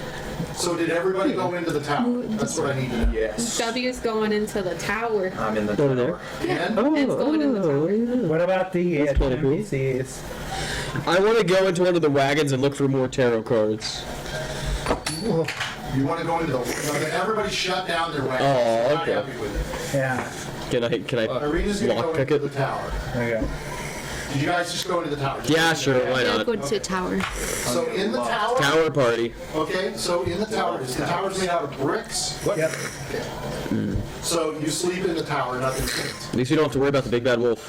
So did everybody go into the tower? That's what I need to know. Yes. W's going into the tower. I'm in the Over there. tower. And It's going in the tower. What about the kinda cool. NPCs? I want to go into one of the wagons and look for more tarot cards. you want to go into the... no, everybody shut down their wagon. Oh, I'm not okay. happy with it. Yeah. Can I Irina's going to go lockpick into the it? tower. Okay. Did you guys just go into the tower? Yeah, sure. Why Yeah, not? go to the tower. So in the tower... Tower party. Okay, so in the tower, is the tower's made out of bricks? Yep. So you sleep in the tower, nothing changes. At least you don't have to worry about the big bad wolf.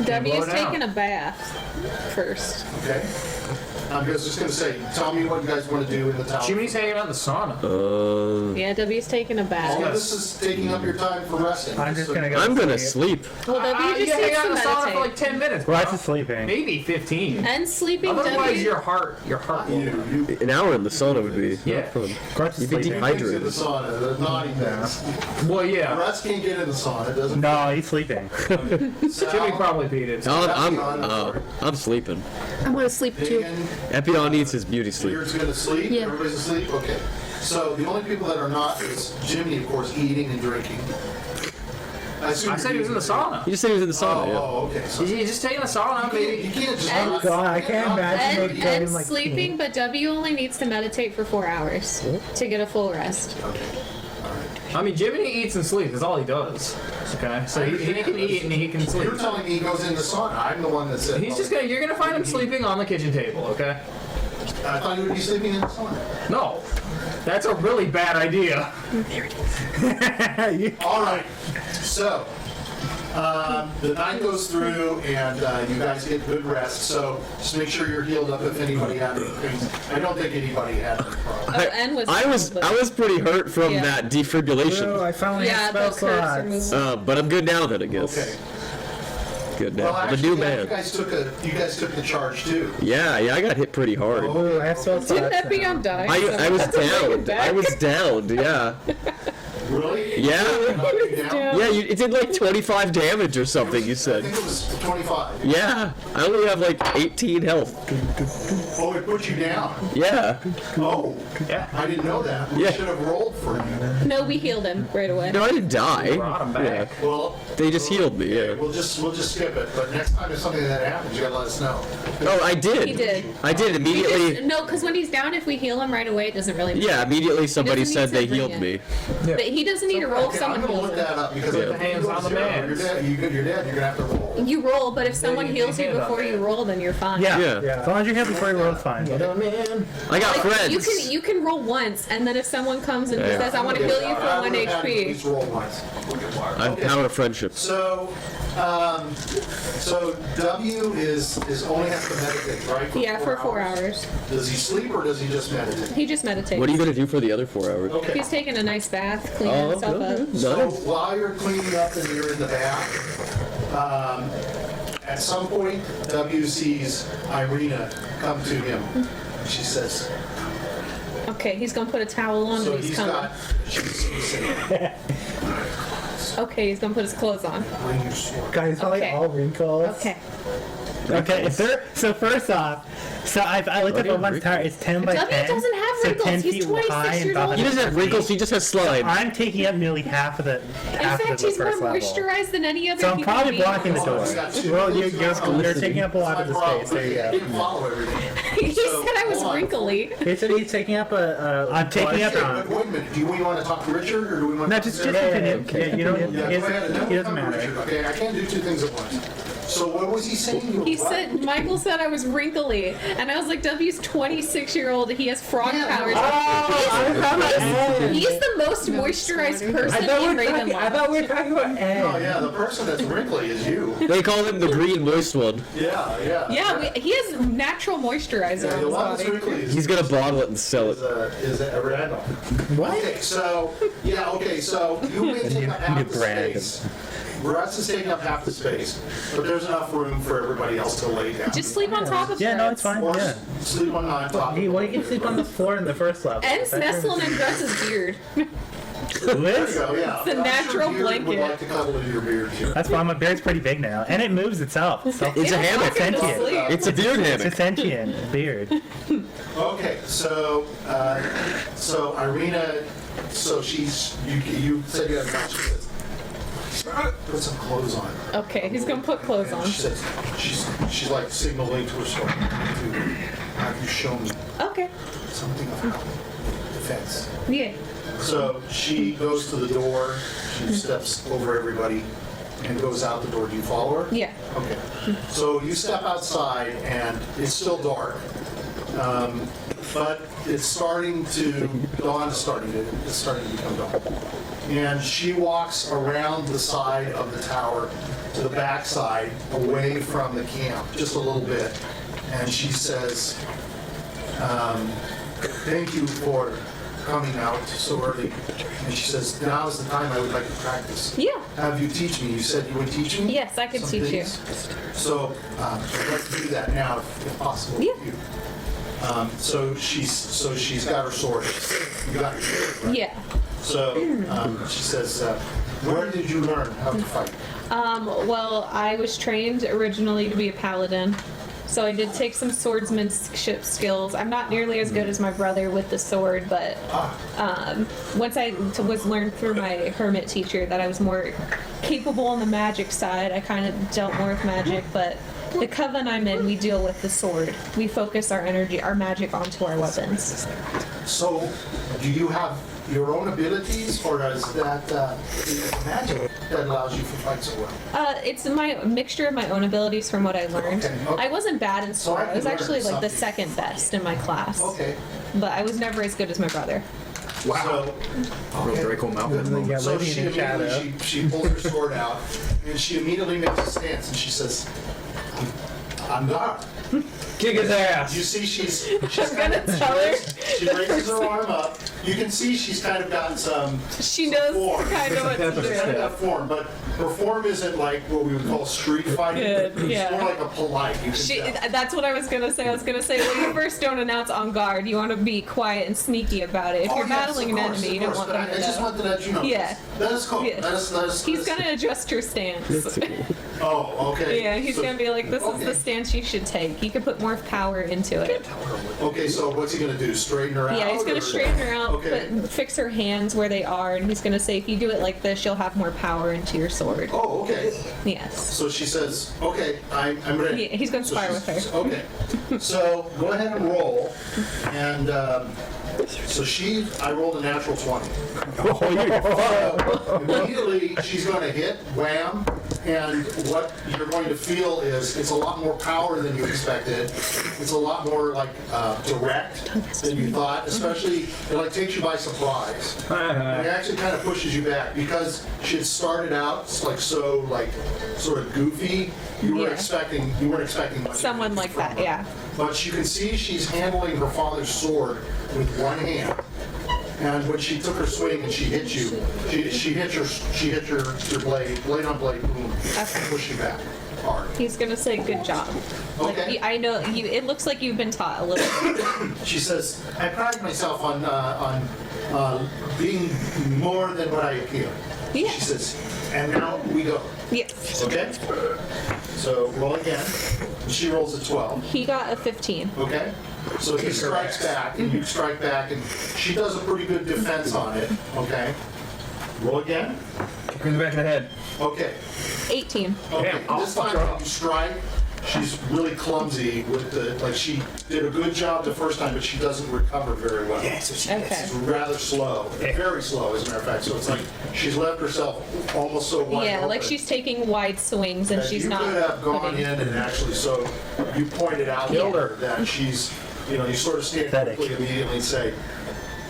W's it down. taking a bath first. Okay? I'm just going to say, tell me what you guys want to do in the tower. Jimmy's hanging out in the sauna. Yeah, W's taking a All bath. of this is taking up your time for resting. I'm just gonna go. I'm gonna sleep. Well, W You just hang takes out to in the sauna for like meditate. 10 minutes. Well, bro. that's just sleeping. Maybe 15. And sleeping Otherwise, W. your heart will. You An hour in the sauna would be Yeah. not fun. Grutz is You'd be sleeping. things in the dehydrated. sauna, the naughty things. Well, yeah. Russ can't get in the sauna, doesn't No, he's sleeping. Sal, Jimmy probably peed it. I'm sleeping. I'm gonna sleep too. Meagan, Epion needs his beauty sleep. Diurd's going to sleep? Yeah. Everybody's asleep? Okay. So the only people that are not is Jiminy, of course, eating and drinking. I said he was in the sauna. You just said he was in the sauna. Yeah. Oh, okay. So He's just taking a sauna, you baby. can't just And- not- God, I can't imagine And, it going and like sleeping, but W only needs to meditate for 4 hours to get a full rest. I mean, Jiminy eats and sleeps. That's all he does. Okay, so he can eat and he can sleep. You're telling me he goes in the sauna. I'm the one that said. He's just gonna. You're gonna find him sleeping on the kitchen table. Okay. I thought you would be sleeping in the sauna. No, that's a really bad idea. All right. So, the night goes through, and you guys get good rest. So, just make sure you're healed up if anybody had anything. I don't think anybody had any problem. Oh, N was. I was pretty hurt from Yeah. that Oh, defibrillation. I finally Yeah, have the spell curse are slots. moving. But I'm good now then, I guess. Okay. Good now. Well, I'm a actually, new yeah, man. you guys took the charge too. Yeah, I got hit pretty hard. Ooh, I have spell slots. Didn't now. Epion die? I was That's a big downed. back. I was downed. Yeah. Really? Yeah. Knocked you down? Yeah. It did like 25 damage or something. You I said. think it was 25. Yeah. I only have like 18 health. Oh, it put you down. Yeah. Oh, Yeah. I didn't know that. We Yeah. should have rolled for you. No, we healed him right away. No, I didn't die. Brought him back. Well, They just healed me. Yeah. we'll just skip it. But next time if something like that happens, you gotta let us know. Oh, I did. He did. I did immediately. No, because when he's down, if we heal him right away, it doesn't really matter. Yeah, immediately somebody doesn't said need they to bring healed me. But he doesn't need to roll if Okay, I'm someone gonna heals look him. that up because Yeah. if The hands you go on the zero, man. You're dead. You're dead. You're gonna have to roll. You roll, but if someone you heals you hand on before it. you roll, then you're fine. Yeah, Yeah. yeah. As long as you're here before you roll, it's fine. Man. I got Like, friends. you can roll once, and then if someone comes and Yeah. says, "I want to heal you for I 1 would've had to at HP," least roll once. I have power of friendship. So, so W is only has to meditate, right? yeah, for 4 hours. Does he sleep or does he just meditate? He just meditates. What are you gonna do for the other 4 hours? Okay. He's taking a nice bath, cleaning Oh, himself okay. up. So Nice. while you're cleaning up and you're in the bath, at some point W sees Irina come to him. She says, Okay, he's gonna put a towel on so and he's he's coming. got, she's saying, Okay, he's gonna put his clothes on. bring your sword. God, he's probably Okay. all wrinkles. Okay. Okay, so first off, so I looked up one's tower. It's 10 by 10. W doesn't have so wrinkles. 10 He's feet 26 high and years about old. He doesn't have wrinkles. He just has slime. I'm taking up nearly half of the In fact, the he's more first level. moisturized than any other So I'm human probably being. blocking the door. He's got two Well, things you're going on. taking up a lot of the space. There you He go. didn't follow everything. He said I was hold on. wrinkly. He said he's taking up I'm taking up. Wait a minute. Do we want to talk to Richard or do we want No, to just talk to continue. Yeah, you don't. Yeah, It go ahead. And then doesn't we'll come to matter. Richard. Okay, I can't do two things at once. So what was he saying? You were He what? said, Michael said I was wrinkly, and I was like, W's 26-year-old. He has frog powers. He's the most moisturized person in Ravenloft. I thought we were talking about Ed. Oh yeah, the person that's wrinkly is you. They call him the green moist one. Yeah, yeah. Yeah, he has natural moisturizer Yeah, on the his one that's body. wrinkly is He's gonna bottle it and sell it. is a Randolph. What? Okay, so you may take up half the brand. space. Grutz is taking up half the space, but there's enough room for everybody else to lay down. Just sleep on top of Yeah, no, Grutz. it's fine. Or Yeah. sleep on top. Hey, why do you can sleep on the floor in the first level? And nestling in Grutz's beard. Who There you is? go, yeah. It's a natural I'm sure Diurd would blanket. like to cuddle into your beard too. That's why my beard's pretty big now, and it moves itself. It's It's a hammock. It's Sentient. asleep. It's a Diurd It's a hammock. sentient beard. Okay, so Irina, so she's you said you had a match. She says, put some clothes on. Okay, he's gonna put clothes on. She says she's like signaling to her son to have you show me Okay. something about defense. Yeah. So she goes to the door, she steps over everybody and goes out the door. Do you follow her? Yeah. Okay. So you step outside and it's still dark, but it's starting to dawn. It's starting to become dawn. And she walks around the side of the tower to the back side, away from the camp, just a little bit. And she says, "Thank you for coming out so early." And she says, "Now is the time I would like to practice. Yeah. Have you teach me? You said you would teach me?" Yes, I can some teach you. things. So I'd like to do that now, if possible. Yeah. With you. So she's got her sword. You got your sword, right? Yeah. So she says, "Where did you learn how to fight?" Well, I was trained originally to be a paladin, so I did take some swordsmanship skills. I'm not nearly as good as my brother with the sword, but once I was learned through my hermit teacher that I was more capable on the magic side, I kind of dealt more with magic, but the coven I'm in, we deal with the sword. We focus our energy, our magic onto our weapons. So, do you have your own abilities, or is that magic that allows you to fight so well? It's my mixture of my own abilities from what I learned. Okay. I wasn't bad in sword. I I was can actually learn like the something. second best in my class. Okay. But I was never as good as my brother. Wow. Real Draco Malcolm. Yeah, So living she in the shadow. immediately she pulls her sword out, and she immediately makes a stance, and she says, "I'm guard." Kick his ass. You see, she's gonna tell her She raises her arm up. You can see she's kind of got some. She knows form. kind of what to She's kind of do. got form, but her form isn't like what we would call street fighting. Good, It's yeah. more like a polite. You can tell. That's what I was gonna say. I was gonna say, when you first don't announce on guard, you want to be quiet and sneaky about it. If Oh, you're yes, battling of an course, enemy, you of don't course, want but them to I just know. wanted to let you know. Yeah. That is cool. Yeah. That is. He's gonna adjust her stance. Oh, okay. Yeah, he's So- gonna be like, this is okay. the stance you should take. You can put more power into it. Okay, so what's he gonna do? Straighten her out? Yeah, he's gonna or- straighten her out, Okay. but fix her hands where they are, and he's gonna say, if you do it like this, you'll have more power into your sword. Oh, okay. Yes. So she says, "Okay, I'm ready." Yeah, he's gonna So spar she's- with her. Okay. So go ahead and roll, and so I rolled a natural 20. Immediately, she's going to hit, wham, and what you're going to feel is it's a lot more power than you expected. It's a lot more like direct than you thought, especially it like takes you by surprise. And it actually kind of pushes you back because she had started out like so like sort of goofy. You weren't Yeah. expecting much. Someone like that, yeah. But you can see she's handling her father's sword with one hand. And when she took her swing and she hit you, she hit your blade on blade, boom, pushed you back hard. He's gonna say, good job. Like, Okay. I know, it looks like you've been taught a little bit. She says, "I pride myself on being more than what I appear." Yeah. She says, "And now we go." Yes. Okay? So roll again. She rolls a 12. He got a 15. Okay? So he strikes back, and you strike back, and she does a pretty good defense on it. Okay? Roll again. Kick her in the back of the head. Okay. 18. Okay. Damn, This time you strike, she's really clumsy with the, like, she did a good job the first time, but she doesn't recover very well. Okay. It's rather slow, very slow, as a matter of fact. So it's like she's left herself almost so wide Yeah, open. like she's taking wide swings and that she's you not. could have gone putting- in and actually, so you pointed out to her that she's, you know, you sort of stand Pathetic. quickly immediately and say,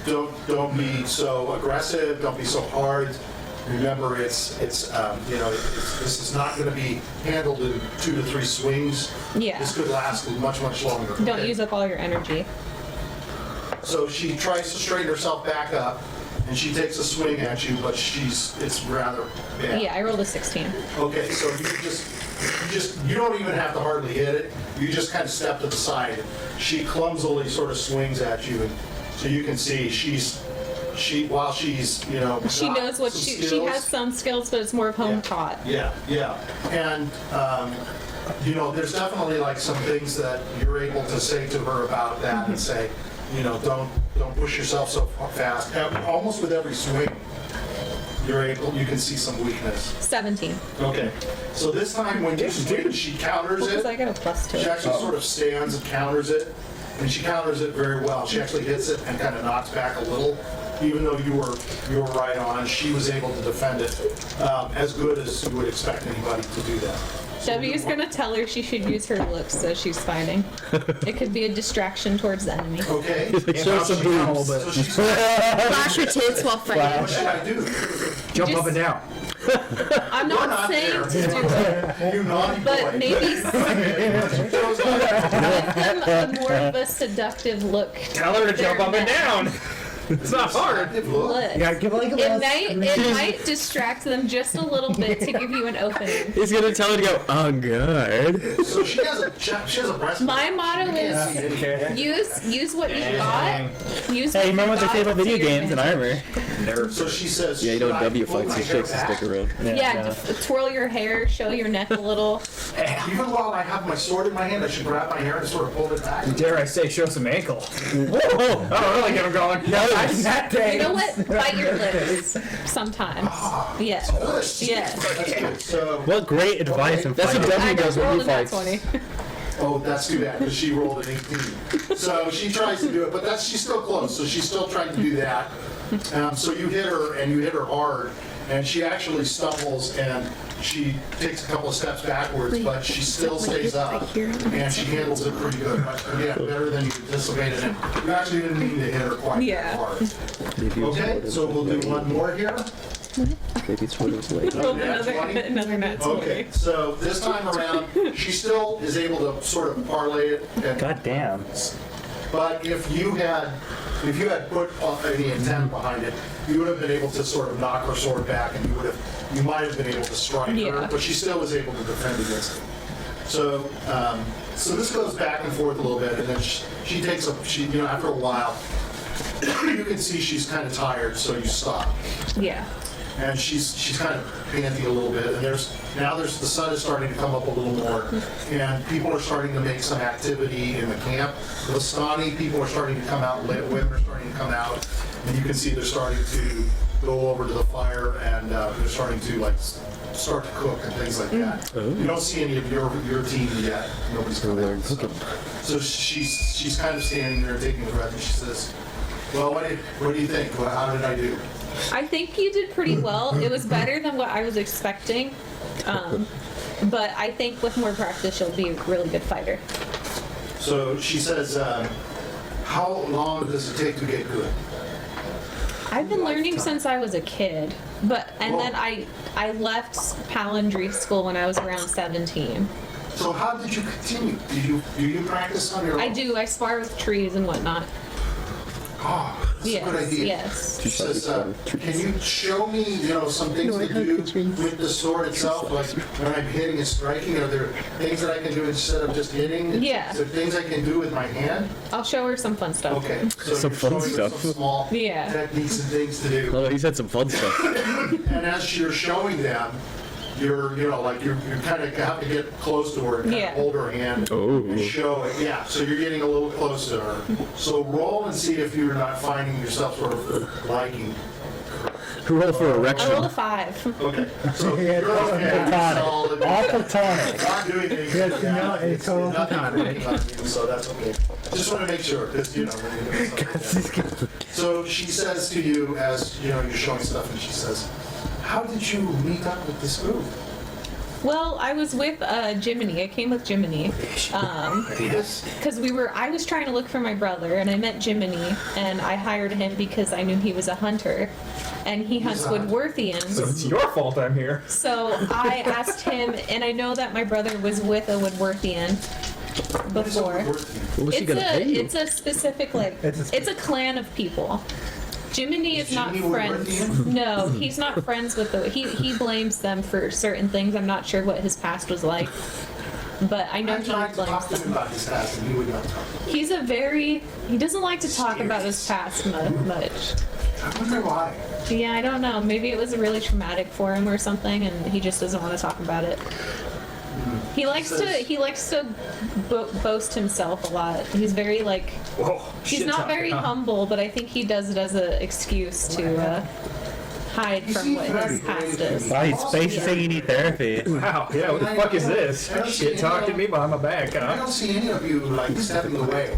don't be so aggressive, don't be so hard. Remember, this is not going to be handled in 2 to 3 swings. Yeah. This could last much, much longer. Don't okay? use up all your energy. So she tries to straighten herself back up, and she takes a swing at you, but it's rather bad. Yeah, I rolled a 16. Okay, so you don't even have to hardly hit it. You just kind of step to the side. She clumsily sort of swings at you, and so you can see while she's, you know, She got knows what some she skills. has some skills, but it's more of home taught. Yeah, and you know, there's definitely like some things that you're able to say to her about that and say, you know, don't push yourself so fast. Almost with every swing, you can see some weakness. 17. Okay, so this time when you swing, she counters Because it. I got a plus to She it. actually sort of stands and counters it, and she counters it very well. She actually hits it and kind of knocks back a little. Even though you were right on, she was able to defend it as good as you would expect anybody to do that. W's gonna tell her she should use her looks as she's fighting. It could be a distraction towards the enemy. Okay. Show some boobs. So she said, Flash your tits while what fighting. should I do? Jump Just- up and down. I'm You're not not saying there. to do it, You naughty boy. but maybe She goes on. give them a more of a seductive look. Tell her to jump up and down. It's not hard. Look. Yeah, give like a little. It might distract them just a little bit to give you an opening. He's gonna tell her to go, oh, good. So she has a breast. My motto is use what you've got. Use Hey, what remember you've they got say about to video your games and advantage. armor? So she says, Yeah, you should know I W pull flex, my he hair shakes his back? stick around. Yeah, twirl your hair, show your neck a little. Even while I have my sword in my hand, I should grab my hair and sort of pull it back. Dare I say, show some ankle. Whoa! Oh, really get him going. That day. You know what? Bite your lips sometimes. Yes. Yes. That's good. So, What great advice in That's what fighting. W does when rolled he a nat fights. 20. oh, that's too bad because she rolled an 18. So she tries to do it, but she's still close. So she's still trying to do that. So you hit her, and you hit her hard, and she actually stumbles and she takes a couple of steps backwards, but she still stays up, and she handles it pretty good. Again, better than you anticipated. And you actually didn't mean to hit her quite that hard. Okay, so we'll do one more here. Maybe it's one of those late. Rolled Nat another 20? another nat 20. Okay, so this time around, she still is able to sort of parlay it. And, God damn. but if you had put any intent behind it, you would have been able to sort of knock her sword back, and you might have been able to strike her, Yeah. but she still was able to defend against it. So, so this goes back and forth a little bit, and then she takes after a while, you can see she's kind of tired, so you stop. Yeah. And she's kind of panting a little bit, and the sun is starting to come up a little more, and people are starting to make some activity in the camp. The Stani people are starting to come out, women are starting to come out, and you can see they're starting to go over to the fire, and they're starting to start to cook and things like that. You don't see any of your team yet. Nobody's coming out. So she's kind of standing there taking a breath, and she says, "Well, what do you think? How did I do?" I think you did pretty well. It was better than what I was expecting. But I think with more practice, you'll be a really good fighter. So she says, how long does it take to get good? I've been learning since I was a kid. Then I left palindry school when I was around 17. So how did you continue? Do you practice on your own? I do. I spar with trees and whatnot. Oh, that's a good idea. Yes. She says, can you show me, some things to do with the sword itself? Like when I'm hitting and striking, are there things that I can do instead of just hitting? Yeah. Is there things I can do with my hand? I'll show her some fun stuff. Okay. So Some you're fun showing her stuff. some small Yeah. techniques and things to do. Oh, he said some fun stuff. And as you're showing them, you're kind of have to get close to her and kind Yeah. of hold her hand and show it. Yeah, so you're getting a little close to her. So roll and see if you're not finding yourself sort of liking her. Who rolled for I erection? rolled a 5. Okay. So Yeah, you're okay. platonic. Solid. All platonic. Not doing anything. Yes, no, it's all nothing platonic. on you, so that's okay. Just want to make sure, because when you're doing something like that. So she says to you, as you're showing stuff, and she says, "How did you meet up with this group?" Well, I was with Jiminy. I came with Jiminy. Yes. Because I was trying to look for my brother, and I met Jiminy, and I hired him because I knew he was a hunter, and he hunts a hunter. Woodworthians. It's your fault I'm here. So I asked him, and I know that my brother was with a Woodworthian before. What was she gonna pay you? It's a specific it's a clan of people. Jiminy is not Jiminy friends. Woodworthian? No, he's not friends with he blames them for certain things. I'm not sure what his past was like, but I know I he tried to blames talk to him them. about his past, and he would not talk. He's he doesn't like to talk about his past much. I wonder why. Yeah, I don't know. Maybe it was really traumatic for him or something, and he just doesn't want to talk about it. He likes to boast himself a lot. He's very Whoa. he's not very humble, but I think he does it as an excuse to hide from what his past is. Wow, he's basically saying you need therapy. Wow, yeah, what the fuck is this? Shit talking me behind my back, I huh? don't see any of you stepping away.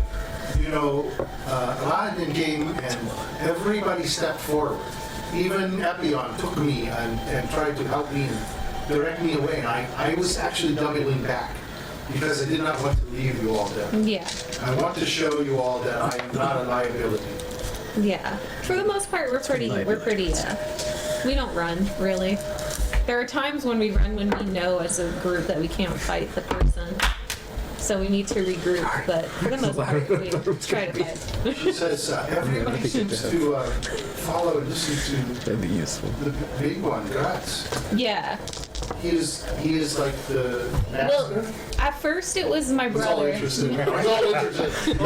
Paladin came and everybody stepped forward. Even Epion took me and tried to help me and direct me away. And I was actually doubling back because I did not want to leave you all there. Yeah, I want to show you all that I am not a liability. yeah. For the most part, we're pretty. We don't run really. There are times when we run when we know as a group that we can't fight the person, so we need to regroup. But for the most part, we try to fight. She says everybody seems to follow and listen to That'd be useful. the big one, Grutz. Yeah. He is like the Well, master. at first it was my He's all brother. interested. He's all interested.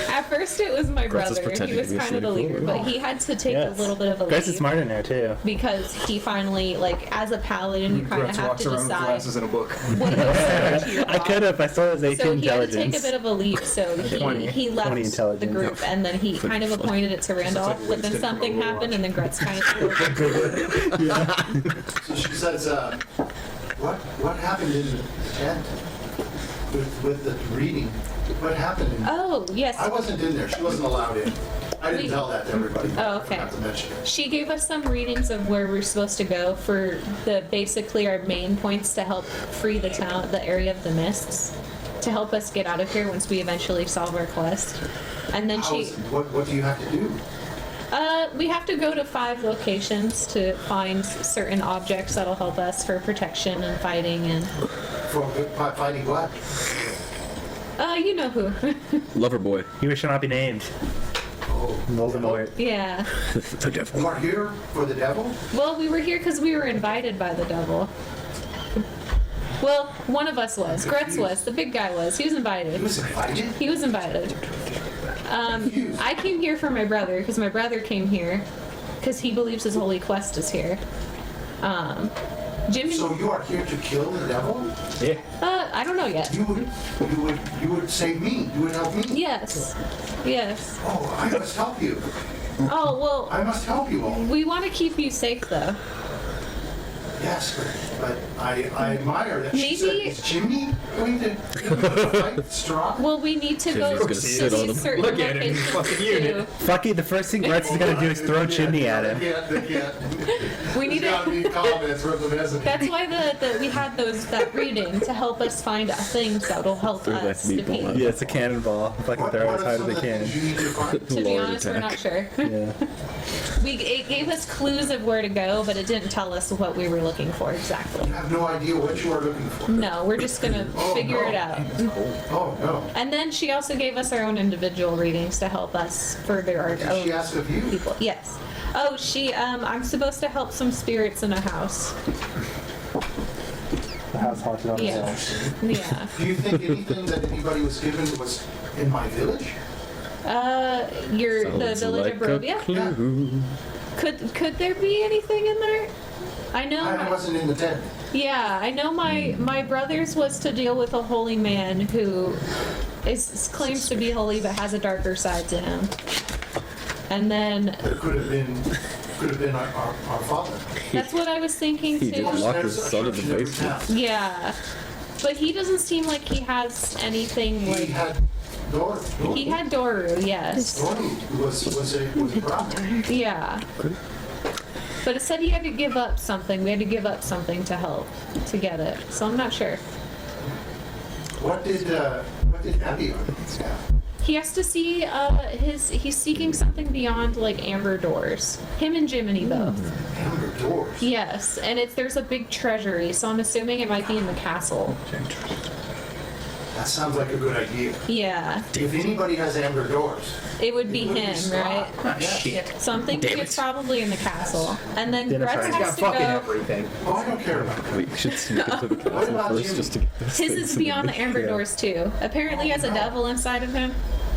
At first it was my Grutz is brother. He pretending was to be kind of the asleep. leader, but he had to take Yes. a little bit of a Grace is lead smart in there too. because he finally, as a paladin, you kind of Grutz have walks to around with decide glasses and a book. what goes to your I could have. I saw his 18 So he had to intelligence. take a bit of a leap, so 20 he left 20 the intelligence. group, and then he kind of appointed it to Randolph, but then something happened, and then Grutz kind of took over. So she says, what happened in the tent with the reading? What happened? Oh, yes. I wasn't in there. She wasn't allowed in. I didn't tell that to everybody. Oh, okay. I forgot to mention it. She gave us some readings of where we're supposed to go for basically our main points to help free the town, the area of the mists, to help us get out of here once we eventually solve our quest. And then What do you have to do? we have to go to 5 locations to find certain objects that'll help us for protection and fighting and, For fighting what? you know who. Lover boy. You shall not be named. Oh, Voldemort. Yeah. The devil. you are here for the devil? Well, we were here because we were invited by the devil. Well, one of us was. Grutz was. The big guy was. He was invited. He was invited? He was invited. I came here for my brother because my brother came here because he believes his holy quest is here. Jimmy. So you are here to kill the devil? Yeah. I don't know yet. You would save me. You would help me. Yes. Yes. Oh, I must help you. Oh well. I must help you all. We want to keep you safe though. Yes, but I admire that. She said, Maybe- is Jimmy going to fight Strahd? Well, we need to go Jimmy's gonna to sit on him. these certain Look at him, locations fucking unit. Fuck it. The first thing Grutz is gonna do is throw chimney at him. They can't. We need There's gotta to. be comments from the message. That's why we had that reading to help us find things that will help Throw that us meatball defeat. at Yeah, it's a cannonball. Fucking throw it as hard as they can. You need to find? To be Lord honest, we're attack. not sure. Yeah. It gave us clues of where to go, but it didn't tell us what we were looking for exactly. You have no idea what you are looking for. No, we're just gonna figure it out. Oh, no. And then she also gave us our own individual readings to help us further our Did own she ask of you? people. Yes. Oh, I'm supposed to help some spirits in a house. The house haunted on the Yeah. hill. Yeah. Do you think anything that anybody was given was in my village? The Sounds village like of a Barovia? clue. Could there be anything in there? I know. I wasn't in the tent. Yeah, I know my brother's was to deal with a holy man who claims to be holy but has a darker side to him. And then It could have been our father. that's what I was thinking He too. did lock his son in the basement. Yeah. But he doesn't seem like he has anything He like. had Doru. He had Doru, yes. Doru was a problem. Yeah. But it said he had to give up something. We had to give up something to help to get it. So I'm not sure. What did Epion have? He has to see he's seeking something beyond like amber doors. Him and Jiminy both. Amber doors. Yes, and there's a big treasury, so I'm assuming it might be in the castle. That sounds like a good idea. Yeah, If anybody has amber doors, it would be it would him, Strahd. right? Yes. So I'm thinking it's probably in the castle. And then Dinner Grutz party. He's got has to fucking go. everything. Oh, I don't care about that. We should sneak into the What castle about first Jimmy? just to get this. His is beyond the amber doors too. Apparently he has a devil inside of him.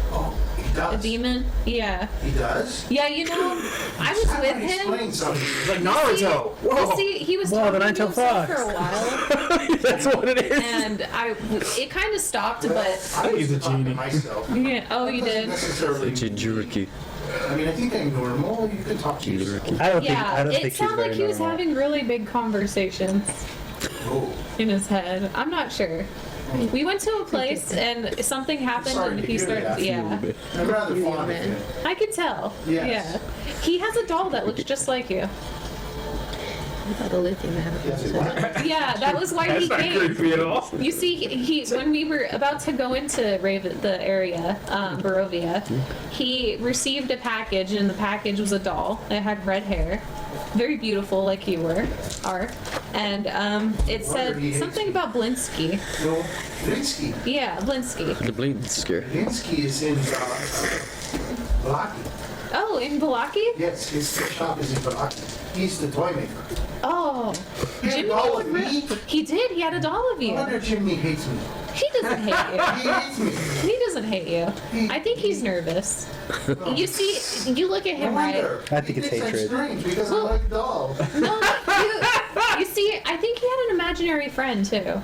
Oh, he A does. demon. Yeah. He does? Yeah, you know, I was How with about him. explain something? It's like Naruto. You Whoa. see, he was Whoa, talking then I to tell himself Fox. for a while, That's what it is. and it kind of stopped, but I He's was a talking to genie. myself. yeah. Oh, you That doesn't did. necessarily. Jinjuriki. I mean, I think I'm normal. You can talk to yourself. Jinjuriki. I don't Yeah, think it he's sounded very like he was normal. having really big conversations Oh, in his head. I'm not sure. We went to a place and something happened Sorry and to he hear started. that. Yeah, I'm rather fond of him. I could tell. Yes. Yeah, he has a doll that looks just like you. Yes, it was. Yeah, that was why he That's not came. creepy at all. You see, he when we were about to go into the area, Barovia, he received a package, and the package was a doll. It had red hair, very beautiful, like you are, and it said he hates something me. about Blinsky. No, Blinsky. Yeah, Blinsky. The Blinsker. Blinsky is in Balaki. Oh, in Balaki? Yes, his shop is in Balaki. He's the toy maker. Oh, He had a Jiminy doll would of me. he did. He had a doll of No you. wonder Jimmy hates me. He doesn't hate you. He hates me. He doesn't hate you. I think he's nervous. You see, you look at No him, right? wonder. I think He it's thinks I'm hatred. strange because Well- I like dolls. No, you see, I think he had an imaginary friend too.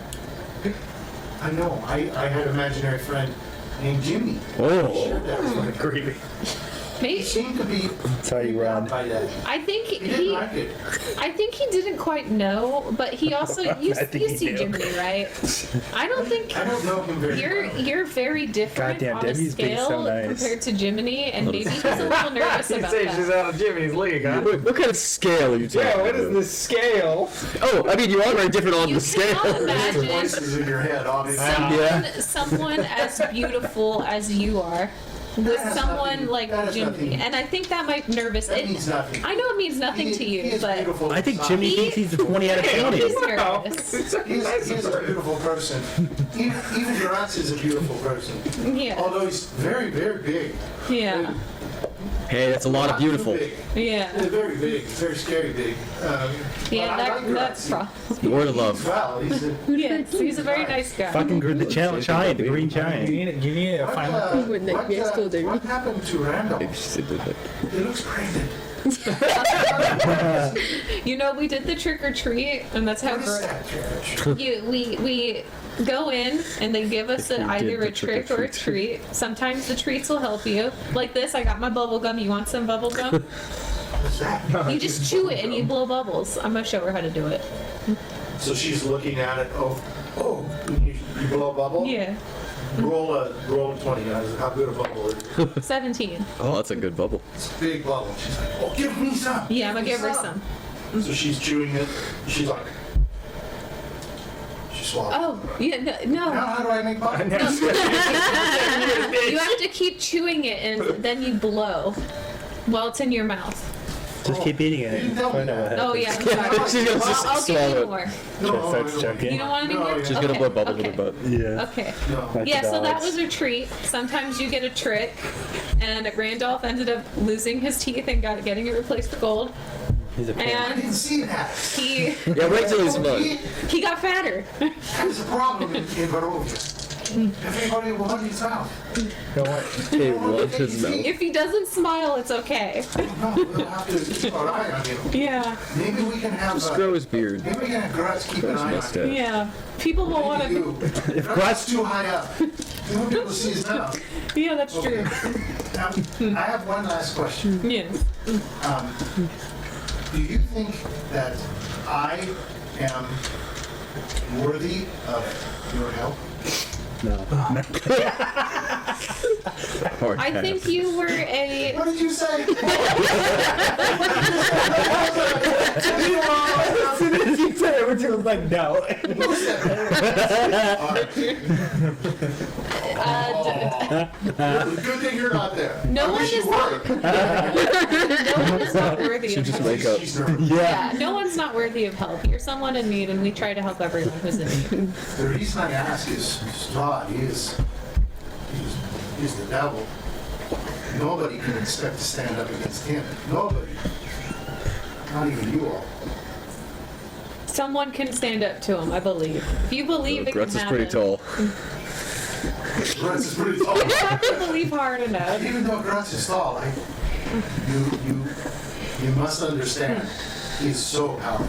I know. I had an imaginary friend named Jimmy. Oh. Shared that with him. Creepy. He Maybe, seemed to be That's how you freaked out run. by that. I think He didn't like it. I think he didn't quite know, but he also you, I think you he see knew. Jiminy, right? I don't think I don't know him very well. you're very different Goddamn, on a Debbie's being so scale nice. compared to Jiminy, and maybe he's a little nervous You about say she's that. out of Jimmy's league, huh? What kind of scale are you talking Yeah, what is about? this scale? Oh, I mean, you are very different on You the scale. cannot imagine Voices in your head, obviously. someone as beautiful as you are with That has someone nothing- like that has Jiminy, nothing- and I think that might nervous. That means nothing. I know it means nothing to He you, is but beautiful I think inside. Jimmy thinks he's a 20 out of 20. he's Wow. nervous. He's a beautiful person. Even Grutz is a beautiful person. Yeah, Although he's very, very big. yeah, Hey, that's a lot of Not too beautiful. big. yeah. He's very big, very scary big. Yeah, but I like that's Grutz. More to love. Well, he's a, Yes, he's a very nice guy. Fucking the giant, the green giant. You need to find out. what happened to Randolph? Maybe she did that. He looks pregnant. You know, we did the trick or treat, and that's how What is that? we go in, and they give us If we either did a the trick or a trick-or-treat. treat. Sometimes the treats will help you, like this. I got my bubble gum. You want some bubble gum? What's that? You just chew it and you blow bubbles. I'm gonna show her how to do it. So she's looking at it. Oh, you blow a bubble? Yeah, Roll a 20, guys. How good a bubble is it? 17. Oh, that's a good bubble. It's a big bubble. She's like, oh, give me some. Yeah, I'm gonna me give her some. So she's chewing it. She's like, she swallows. Oh, yeah, Now no. how do I make bubble? You have to keep chewing it and then you blow while it's in your mouth. Just keep eating You it. didn't tell me Find out what that. Oh happens. yeah, I'm sorry. She's gonna just I'll give swallow you it. more. No, Starts no, choking. You don't want any No, more? yeah. She's Okay, gonna blow bubbles okay. in her butt. Yeah. Okay. no. Like Yeah, the so that dogs. was a treat. Sometimes you get a trick, and Randolph ended up losing his teeth and getting it replaced with gold. He's a I And didn't see that. he Yeah, wait till he's mud. he got fatter. That is a problem in Barovia. Everybody will want his mouth. Hey, want his mouth. If he doesn't smile, it's okay. No, we'll have to keep our eye on him. Yeah, Maybe we can have Just grow his beard. maybe we can have Grutz keep an eye on him. Mustache. yeah. People will want to. If Grutz too high up, we won't be able to see his mouth. Yeah, that's true. Now I have one last question. Yes. Do you think that I am worthy of your help? I think you were a. What did you say? As soon as you said it, we're just like, no. Good thing you're not there. No I one wish is you were. No one is not worthy of help. Wake up. She's nervous. Yeah, no one's not worthy of help. You're someone in need, and we try to help everyone who's in need. The reason I ask is Strahd. He's the devil. Nobody can expect to stand up against him. Nobody. Not even you all. Someone can stand up to him, I believe. If you believe it can Grutz is happen. pretty tall. Grutz is pretty tall. You have to believe hard enough. Even though Grutz is tall, you must understand, he's so powerful.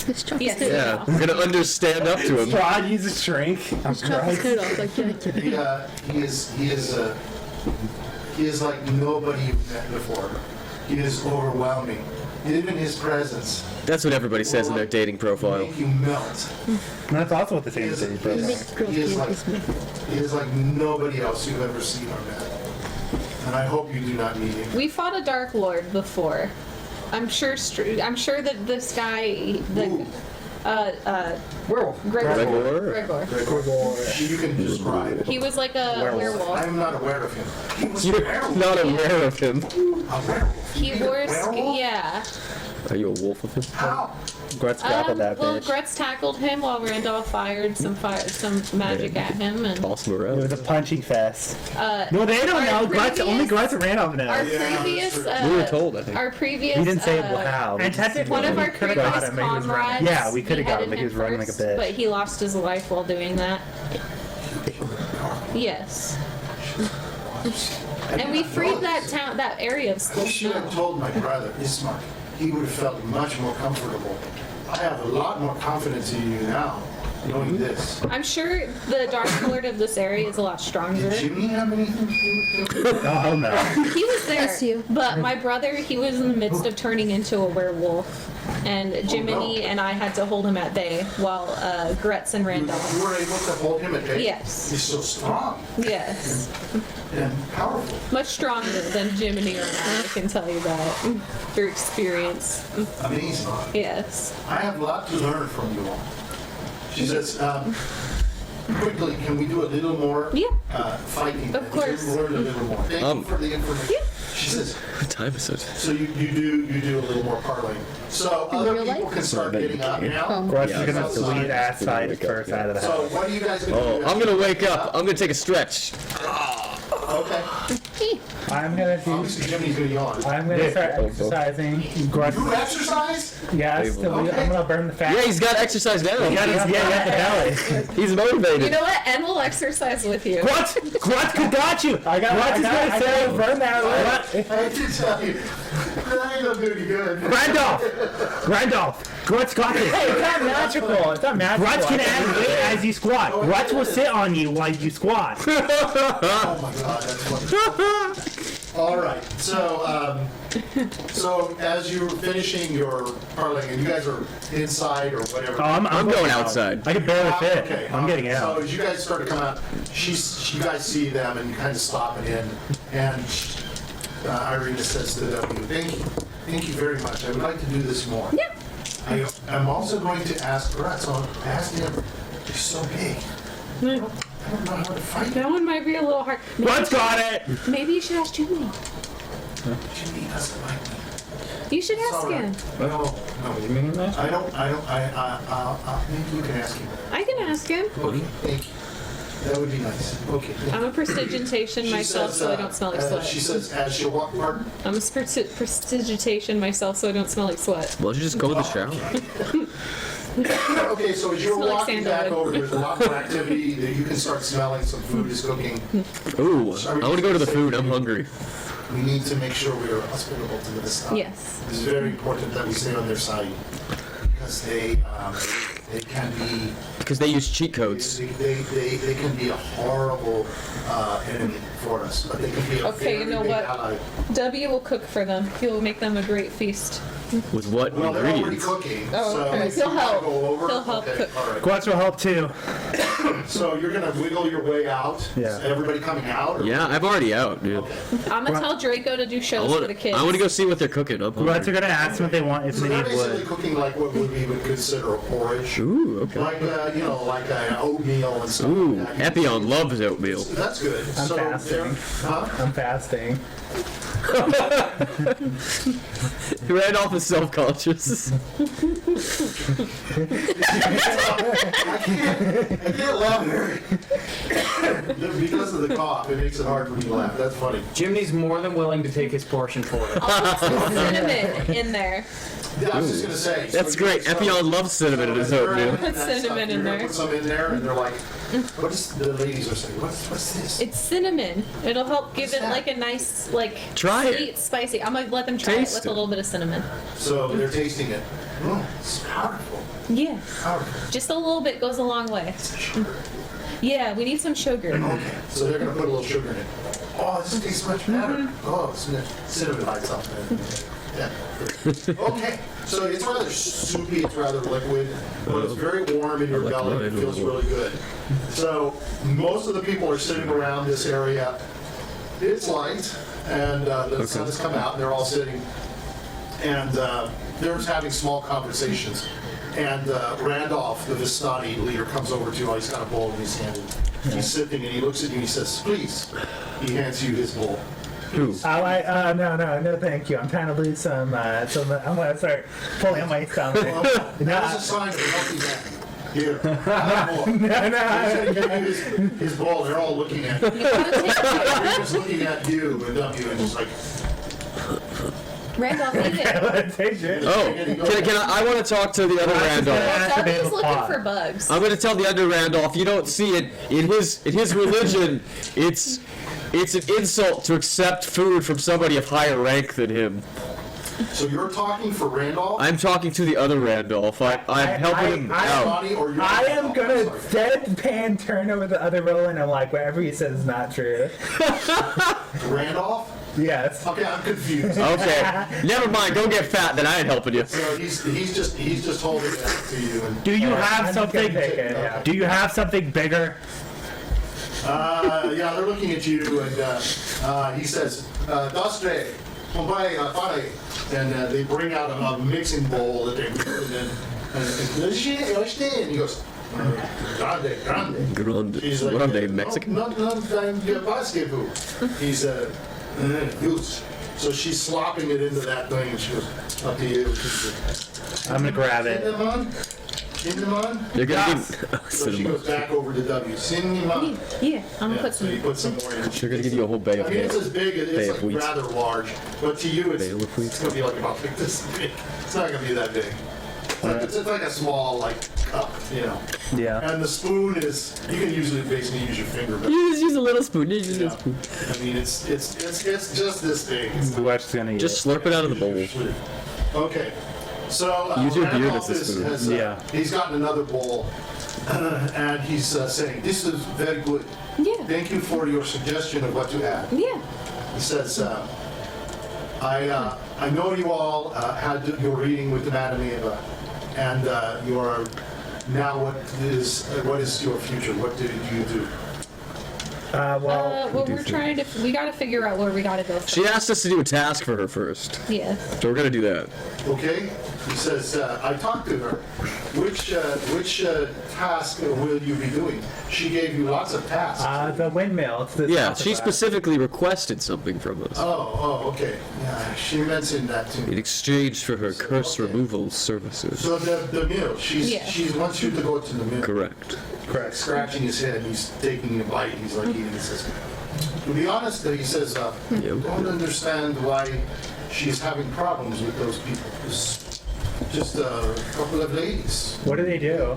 Just chop Yes. his head Yeah, off. we're gonna understand up to him. Strahd uses shrink. Just chop his head off like that. He is like nobody you've met before. He is overwhelming. Even his presence That's what everybody says in their dating profile. make you melt. And that's also what the He same is, thing he is. is, he is like, he is like nobody else you've ever seen or met. And I hope you do not meet him. We fought a Dark Lord before. I'm sure that this guy, Ooh. Werewolf. Gregor. You can describe it. He was like a werewolf. I am not aware of him. He was a You're werewolf. not aware of him. A werewolf. He He's a wore, werewolf? yeah. Are you a wolf of him? How? Grutz grappled that Well, bitch. Grutz tackled him while Randolph fired some magic at him, and Toss him It was around. a punching fest. uh, No, they don't our know. Grutz, only previous- Grutz and Randolph know. our Yeah, previous, that's We were told, I think. our previous, He didn't say uh, how. And technically, one of our we could have previous got him, but he was running. comrades. Yeah, we could have got him, beheaded but he was running like a first, bitch. But he lost his life while doing that. Yes. And we freed that town, that area of I Skull should have Snow. told my brother, Ismark. He would have felt much more comfortable. I have a lot more confidence in you now, knowing this. I'm sure the Dark Lord of this area is a lot stronger. Did Jimmy have anything to do with it? Oh no. He was there, Bless you. but my brother, he was in the midst of turning into a werewolf, and Jiminy and I had to hold him at bay while Grutz and You Randolph. were able to hold him at bay? Yes. He's so strong Yes, and powerful. much stronger than Jiminy or I can tell you that through experience. Amazing. Yes. I have a lot to learn from you all. She says, quickly, can we do a little more Yeah. fighting? Of course. Learn a little more. Thank you for the information. Yeah. She says, What time is it? so you do a little more parlaying. So other real people life? can start getting up now. Grutz Yeah, is gonna that's lead fine. ass side first out of the So house. what are you guys gonna Oh, do? I'm gonna wake up. I'm gonna take a stretch. Okay. I'm gonna do. Obviously, Jimmy's gonna yawn. I'm gonna start exercising. Grutz. You exercise? Yes, I'm gonna burn the fat. Yeah, he's got exercise now. Yeah, he got the belly. He's motivated. You know what? And we'll exercise with you. Grutz got you. Grutz is gonna say burn that. I did tell you. That ain't gonna do any good. Randolph. Grutz got this. Hey, it's not magical. It's not magical. Grutz can add weight as you squat. Grutz will sit on you while you squat. Oh my god, that's wonderful. All right, so as you're finishing your parlaying, and you guys are inside or whatever. I'm going outside. I can barely fit. Okay, I'm getting So out. as you guys start to come out, you guys see them and you kind of stop it in, and Irina says to W, thank you very much. I would like to do this more. Yeah. I'm also going to ask Grutz. I'll ask him. He's so big. I don't know how to fight. That one might be a little hard. Grutz got it. Maybe you should ask Jiminy. Jimmy doesn't like me. You should It's ask all right. him. No, I don't, maybe you can ask him. I can ask him. Okay, thank you. That would be nice. Okay. I'm a prestidigitation She myself, says, so I don't smell like sweat. She says, as she'll walk, pardon? I'm a prestidigitation myself, so I don't smell like sweat. Well, you just go to the shower. Okay, so as you're Smell like walking back sandalwood. over, there's a lot more activity that you can start smelling. Some food is cooking. Ooh, I want to go to the food. I'm hungry. We need to make sure we are hospitable to this stuff. Yes. It's very important that we stay on their side because they They can be. Because they use cheat codes. They can be a horrible enemy for us, but they can be a Okay, you very know big what? ally. W will cook for them. He will make them a great feast. With what Well, they're already ingredients? cooking, Oh, so okay. if He'll you wanna help. go over, He'll help okay, cook. all right. Grutz will help too. So you're gonna wiggle your way out. Yeah. Is everybody coming out? Or? Yeah, I'm already out, dude. I'm gonna tell Draco to do I shows for the kids. want to go see what they're cooking up. Grutz are gonna ask them if they want, if So they they're need basically wood. cooking like what we would consider a porridge. Ooh, okay. Like, like an oatmeal and stuff Ooh, like that. Epion loves oatmeal. That's good. I'm so fasting. Huh? I'm fasting. Randolph is self-conscious. I can't laugh because of the cough. It makes it hard for me to laugh. That's funny. Jiminy's more than willing to take his portion for it. I'll put some cinnamon in there. Yeah, I was just gonna say. That's great. Epion loves cinnamon in his oatmeal. Put cinnamon in there. Put some in there, and they're like, "What is?" The ladies are saying, "What's this?" It's cinnamon. It'll help give it like a nice, like, Try it. sweet, spicy. I'm gonna let them try Taste it with it. a little bit of cinnamon. So they're tasting it. Oh, it's powerful. Yeah, Powerful. just a little bit goes a long way. Yeah, we need some sugar. Okay, so they're gonna put a little sugar in it. Oh, this tastes much better. Oh, cinnamon lights up. Yeah. Okay, so it's rather soupy, it's rather liquid, but it's very warm in your like belly. It mine a feels little. really good. So most of the people are sitting around this area. It's light, and the sun has come out, and they're all sitting, and they're just having small conversations. And Randolph, the Vistani leader, comes over to you. He's got a bowl in his hand. And he's sipping, and he looks at you and he says, "Please." He hands you his bowl. Who? No, thank you. I'm trying to lose some. I'm gonna start pulling on my stomach. Well, that was a sign of a healthy man. Here, have more. No. He's gonna give you his bowl. They're all looking at you. They're just looking at you and just like. Randolph, eat it. Take it. Oh, can I want to talk to the other Randolph. That's a bit He's of a looking plot. for bugs. I'm going to tell the other Randolph, you don't see it in his religion. It's an insult to accept food from somebody of higher rank than him. So you're talking for Randolph? I'm talking to the other Randolph. I'm helping him out. Bonnie, or you're I am gonna Randolph? Sorry. deadpan turn over the other roll and I'm like, whatever he says is not true. Randolph? Yes. Okay, I'm confused. Okay, never mind. Go get fat. Then I ain't helping you. So he's just holding that to you. And, Do you I'm have just gonna something? take it, yeah. Do you have something bigger? yeah, they're looking at you, and he says, "Dostre, pombai fare," and they bring out a mixing bowl that they and he goes, "Grande." Grande. He's like, Grande Mexican. Not basketball. He's huge. So she's slopping it into that thing, and she goes, "Up to you." I'm gonna grab it. Cinnamon. You're gonna So give she cinnamon. goes back over to W. Cinnamon. Yeah, I'm gonna Yeah, put so some. you put some more in. They're gonna give you a whole bay of I mean, it's wheat. as big, Bay it's of like wheat. rather large, but to you, Bay of wheat. it's gonna be like about like this big. It's not gonna be that big. It's like a small like cup, you know. Yeah. And the spoon is, you can usually basically use your finger, but You just use a little spoon. You just use a yeah. spoon. I mean, it's just this big. It's not- Grutz gonna eat Just it. slurp it out of the bowl. Okay. So Use your beard Randolph as a spoon. Yeah. He's gotten another bowl, and he's saying, "This is very good. Yeah, Thank you for your suggestion of what to add." yeah. He says, I know you all had your reading with the Madam Eva, and you are now, what is your future? What do you do? Well, we're trying to. We gotta figure out where we gotta go. First. She asked us to do a task for her first, Yeah. so we're gonna do that. Okay? He says, I talked to her. Which task will you be doing? She gave you lots of tasks. The windmill. It's the Yeah, top of she that. specifically requested something from us Okay. Yeah, she mentioned that to in me. exchange for her curse removal services. So the mill, she wants you to go to the mill. Correct. Correct. Scratching his head, he's taking a bite, he's like eating. He says, to be honest, he says, don't understand why she's having problems with those people. It's just a couple of ladies. What do they do?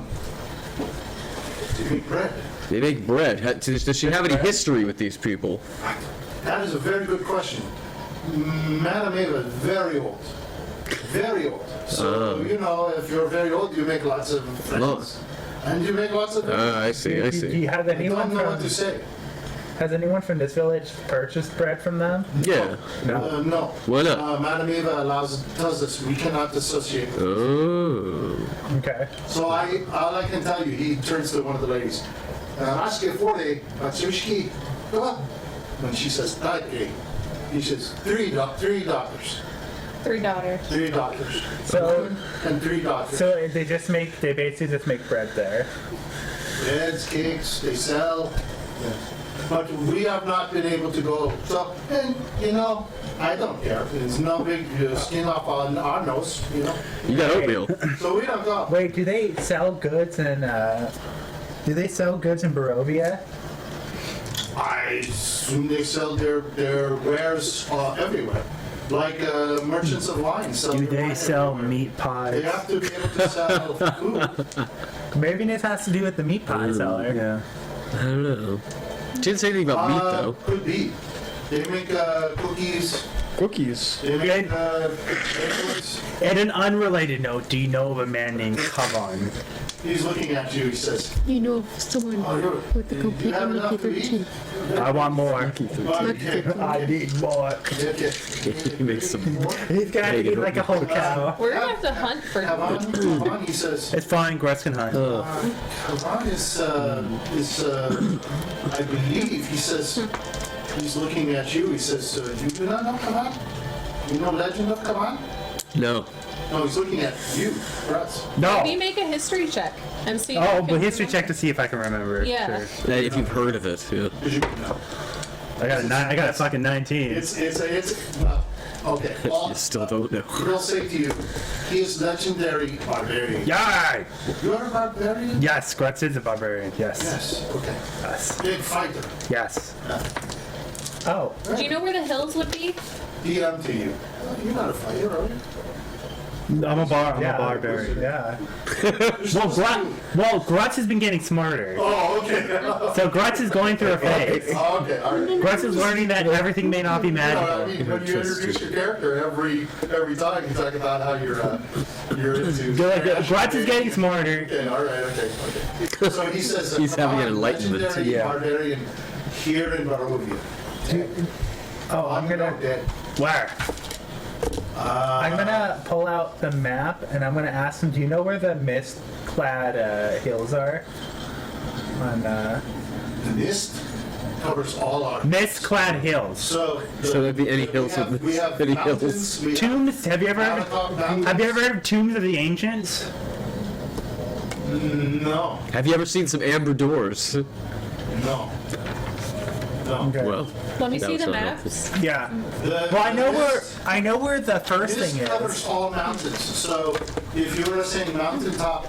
To make bread. They make bread. Does she have any history with these people? That is a very good question. Madam Eva is very old. Very old. So, you know, if you're very old, you make lots of friends. And you make lots of friends. I see. I Do see. you have I anyone don't know what from? to say. Has anyone from this village purchased bread from them? Yeah. No. Why not? Madam Eva tells us we cannot associate. Oh. Okay. So all I can tell you, he turns to one of the ladies. Ask you for the Matsushki. When she says Taike, he says three doctors. 3 daughters. 3 doctors. So- And 3 doctors. So they basically just make bread there. Breads, cakes, they sell. But we have not been able to go. So, and you know, I don't care. It's no big skin off on our nose, you know. You got oatmeal. So we don't go. Wait, do they sell goods in Barovia? I assume they sell their wares everywhere. Like merchants of wine sell Do their they wine sell everywhere. meat They pies? have to be able to sell food. Maybe this has to do with the meat pie seller. Yeah. I don't know. Didn't say anything about meat though. Could be. They make cookies. Cookies. They make Yeah. bagels. And an unrelated note, do you know of a man named Kavan? He's looking at you. He says, You know of someone "Oh, you're. with the You complete have enough to unlucky eat? 13. I want more. Okay. I need more. Okay. He makes some. He's gonna have to eat like a whole cow. We're gonna have to hunt for Come on, he says. It's fine, Grutz can hunt. Kavan is, I believe, he says, he's looking at you, he says, you do not know Kavan? You know Legend of Kavan? No. No, he's looking at you, Grutz. No. Maybe make a history check and see. if Oh, you but can history remember. check to see if I can remember it. Yeah. Sure. If you've heard of it, yeah. Did you know? I got a fucking 19. It's, okay, well, You still don't know. he'll say to you, he is legendary barbarian. Yay! You're a barbarian? Yes, Grutz is a barbarian. Yes. Yes, okay. Yes. Big fighter. Yes. Oh, Do you know where the hills would be? DM to you. You're not a fighter, are you? I'm a yeah, barbarian. Yeah. Well, Grutz has been getting smarter. Oh, okay. So Grutz is going through a phase. Oh, okay, all right. Grutz is learning that everything may not be No, I magical. mean, when you introduce your character, every time you talk about how you're into. Grutz is getting smarter. Okay, all right, okay. So he says He's having an enlightenment, legendary yeah. barbarian here in Barovia. Oh, I'm gonna Where? pull out the map and I'm gonna ask him. Do you know where the mist-clad hills are? On The mist covers all our. Mist-clad hills. So there'd be any hills with we have any mountains, we have Tombs. Have you ever heard? mountains. Have you ever heard of Tombs of the Ancients? No, Have you ever seen some amber doors? no. Okay. Well, Let me That see was the not maps. Yeah. Well, I know where the first This thing covers is. all mountains. So if you were to say mountaintop,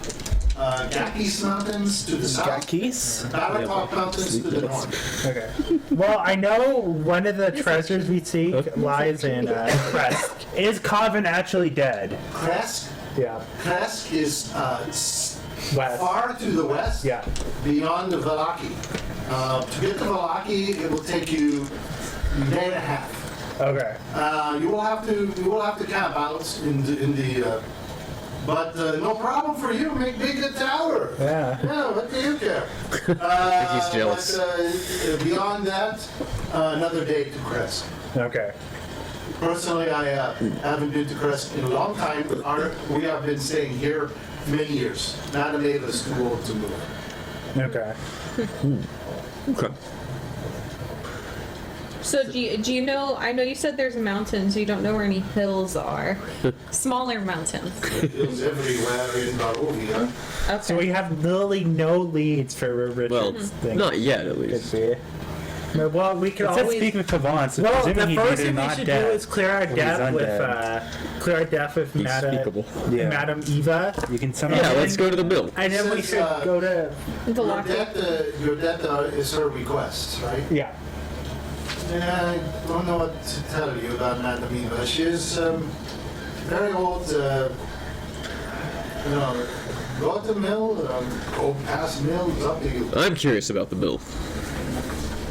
Gakis Mountains to the south, Gakis? Balatop Mountains to the north. Okay. Well, I know one of the treasures we seek lies in Crest. Is Coven actually dead? Kresk, Yeah. Kresk is West. far to the west, Yeah. beyond the Valaki. To get to Valaki, it will take you a day and a half. Okay. You will have to camp out in the. But no problem for you. Make big a tower. Yeah. Yeah, what do you care? he's jealous. But, beyond that, another day to Crest. Okay. Personally, I haven't been to Crest in a long time. We have been staying here many years. Madam Ava is too old to move. Okay. okay. So do you know? I know you said there's mountains. You don't know where any hills are. Smaller mountains. Hills everywhere in Barovia. Okay. So we have literally no leads for Richard's Well, thing. not yet at Could least. be. Well, we could It says always. speak with Kavan, so Well, the presuming first he's thing we not should dead. do is clear our he's death with He's speakable. Yeah. Madam Eva, You can summon Yeah, him. let's go to the mill. and then we Since, should go to Your debt is her request, right? yeah. Yeah, I don't know what to tell you about Madam Eva. She is very old. Go to the mill, go past the mill. It's up to you. I'm curious about the mill.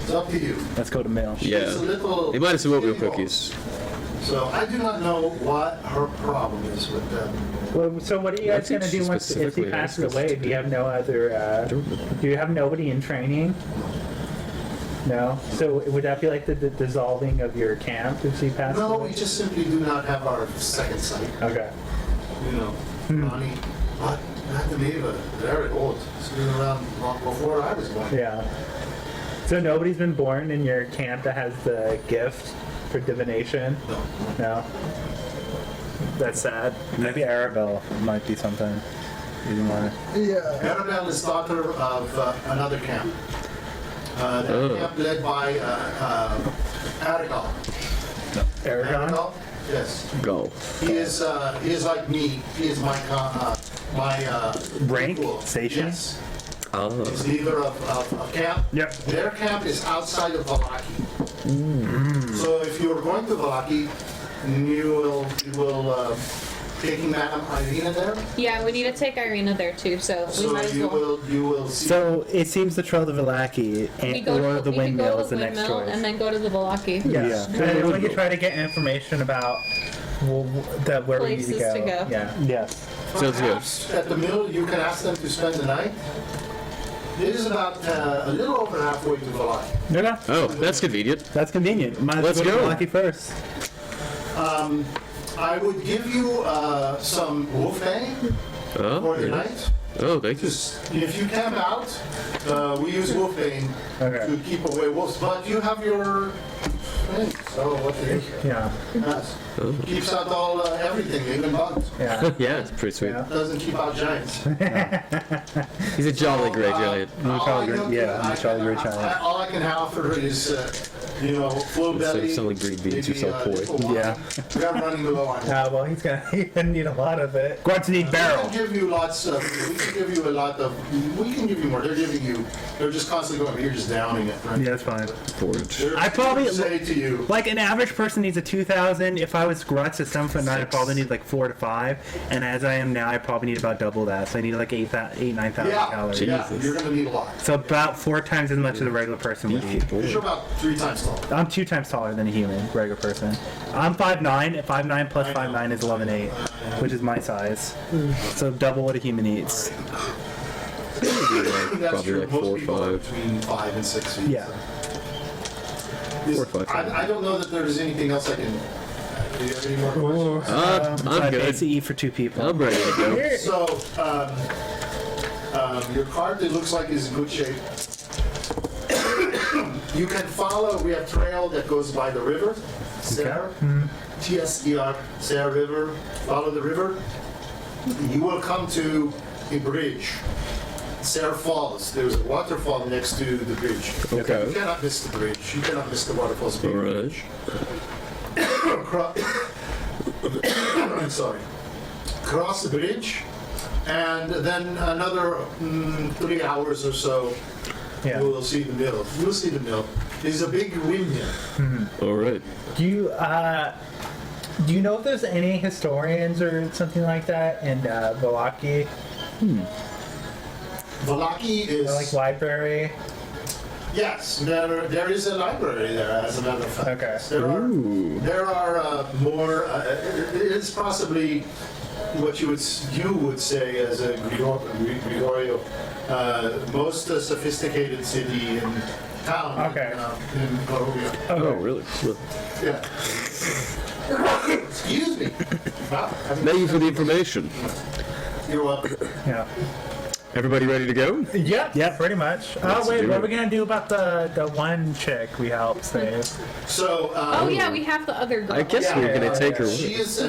It's up to you. Let's go to Mill. She's Yeah. a little. They might have some oatmeal skinny cookies. woman. So I do not know what her problem is with them. Well, so what are you guys That's gonna do once if he specifically passes asked us away? to Do you have no other? Do you have nobody in training? No. So would that be like the dissolving of your camp if he passes No, away? we just simply do not have our second sight. Okay. You know, Ronnie, but not to be very old. He's been around long before I was born. Yeah. So nobody's been born in your camp that has the gift for divination? No. No. That's sad. Maybe Arabelle might be something. You didn't want to. Yeah. Annabelle is daughter of another camp. The camp led by Aragon. Aragon? Yes. Go. He is like me. He is my Rank? equal. Station? Yes. Oh. He's leader of camp. Yep. Their camp is outside of Valaki. So if you're going to Valaki, you will taking Madame Irina there. Yeah, we need to take Irina there too, so we might as well. You will see. So it seems the Trail of Valaki We go or to, the we could windmill go is to the the next windmill choice. and then go to the Valaki. Yes. Yeah. And when you try to get information about where we need to Places go. to go. Yeah. Yes. Sounds good. Perhaps at the mill, you can ask them to spend the night. It is about a little over halfway to Valaki. Okay. Oh, that's convenient. That's convenient. Might as Let's well go. Valaki first. I would give you some wolfbane for the Oh, night. oh, thank you. Just, if you camp out, we use wolfbane Okay. to keep away wolves. But you have your thing, so what do you do? Yeah. Yes. Keeps out all everything, even bugs. Yeah. Yeah, it's pretty sweet. Yeah. Doesn't keep out giants. He's a jolly gray giant. All I can offer is, full Instead of belly. selling green beans, you maybe, sell poi. little wine. Yeah. We are running low on it. Well, he's gonna need a lot of it. Grutz need We barrel. can give you lots of, we can give you a lot of, we can give you more. They're just constantly going, you're just downing it, right? Yeah, that's fine. Forage. They're I probably- say to you, Like an average person needs a 2,000. If I was Grutz at 7'9", I probably need like 4 to 5. And as I am now, I probably need about double that. So I need like 9,000 calories. yeah, you're gonna need a lot. So about 4 times as much as a regular person would eat. Because you're about 3 times tall. I'm 2 times taller than a human, regular person. I'm 5'9". 5'9 plus 5'9 is 11'8", which is my size. So double what a human eats. That's Probably true. like Most 4 or people are 5. between 5 and 6 feet. Yeah. 4 or 5. I don't know that there's anything else I can. Do you have any more questions? I'm good. ACE for 2 people. I'm ready to go. So, your cart, it looks like is in good shape. You can follow, we have trail that goes by the river, Ser, T-S-E-R, Ser River. Follow the river. You will come to a bridge. Ser Falls. There's a waterfall next to the bridge. Okay. You cannot miss the bridge. You cannot miss the waterfall's big All right. bridge. I'm sorry. Cross the bridge, and then another 3 hours or so, Yeah. you will see the mill. You will see the mill. There's a big windmill. All right. Do you know if there's any historians or something like that in Valaki? Valaki is Or like library? yes. There is a library there, as a matter of fact. Okay. There are more. It's possibly what you would say as a Gregorio, most sophisticated city in town. Okay. In Colombia. Oh, really? Yeah. Excuse me. Wow. Thank you for the information. You're welcome. Yeah. Everybody ready to go? Yeah, pretty much. Let's Wait, do what are it. we gonna do about the one chick we helped save? So. Oh yeah, we have the other girl. I guess Yeah, we're gonna take her. She is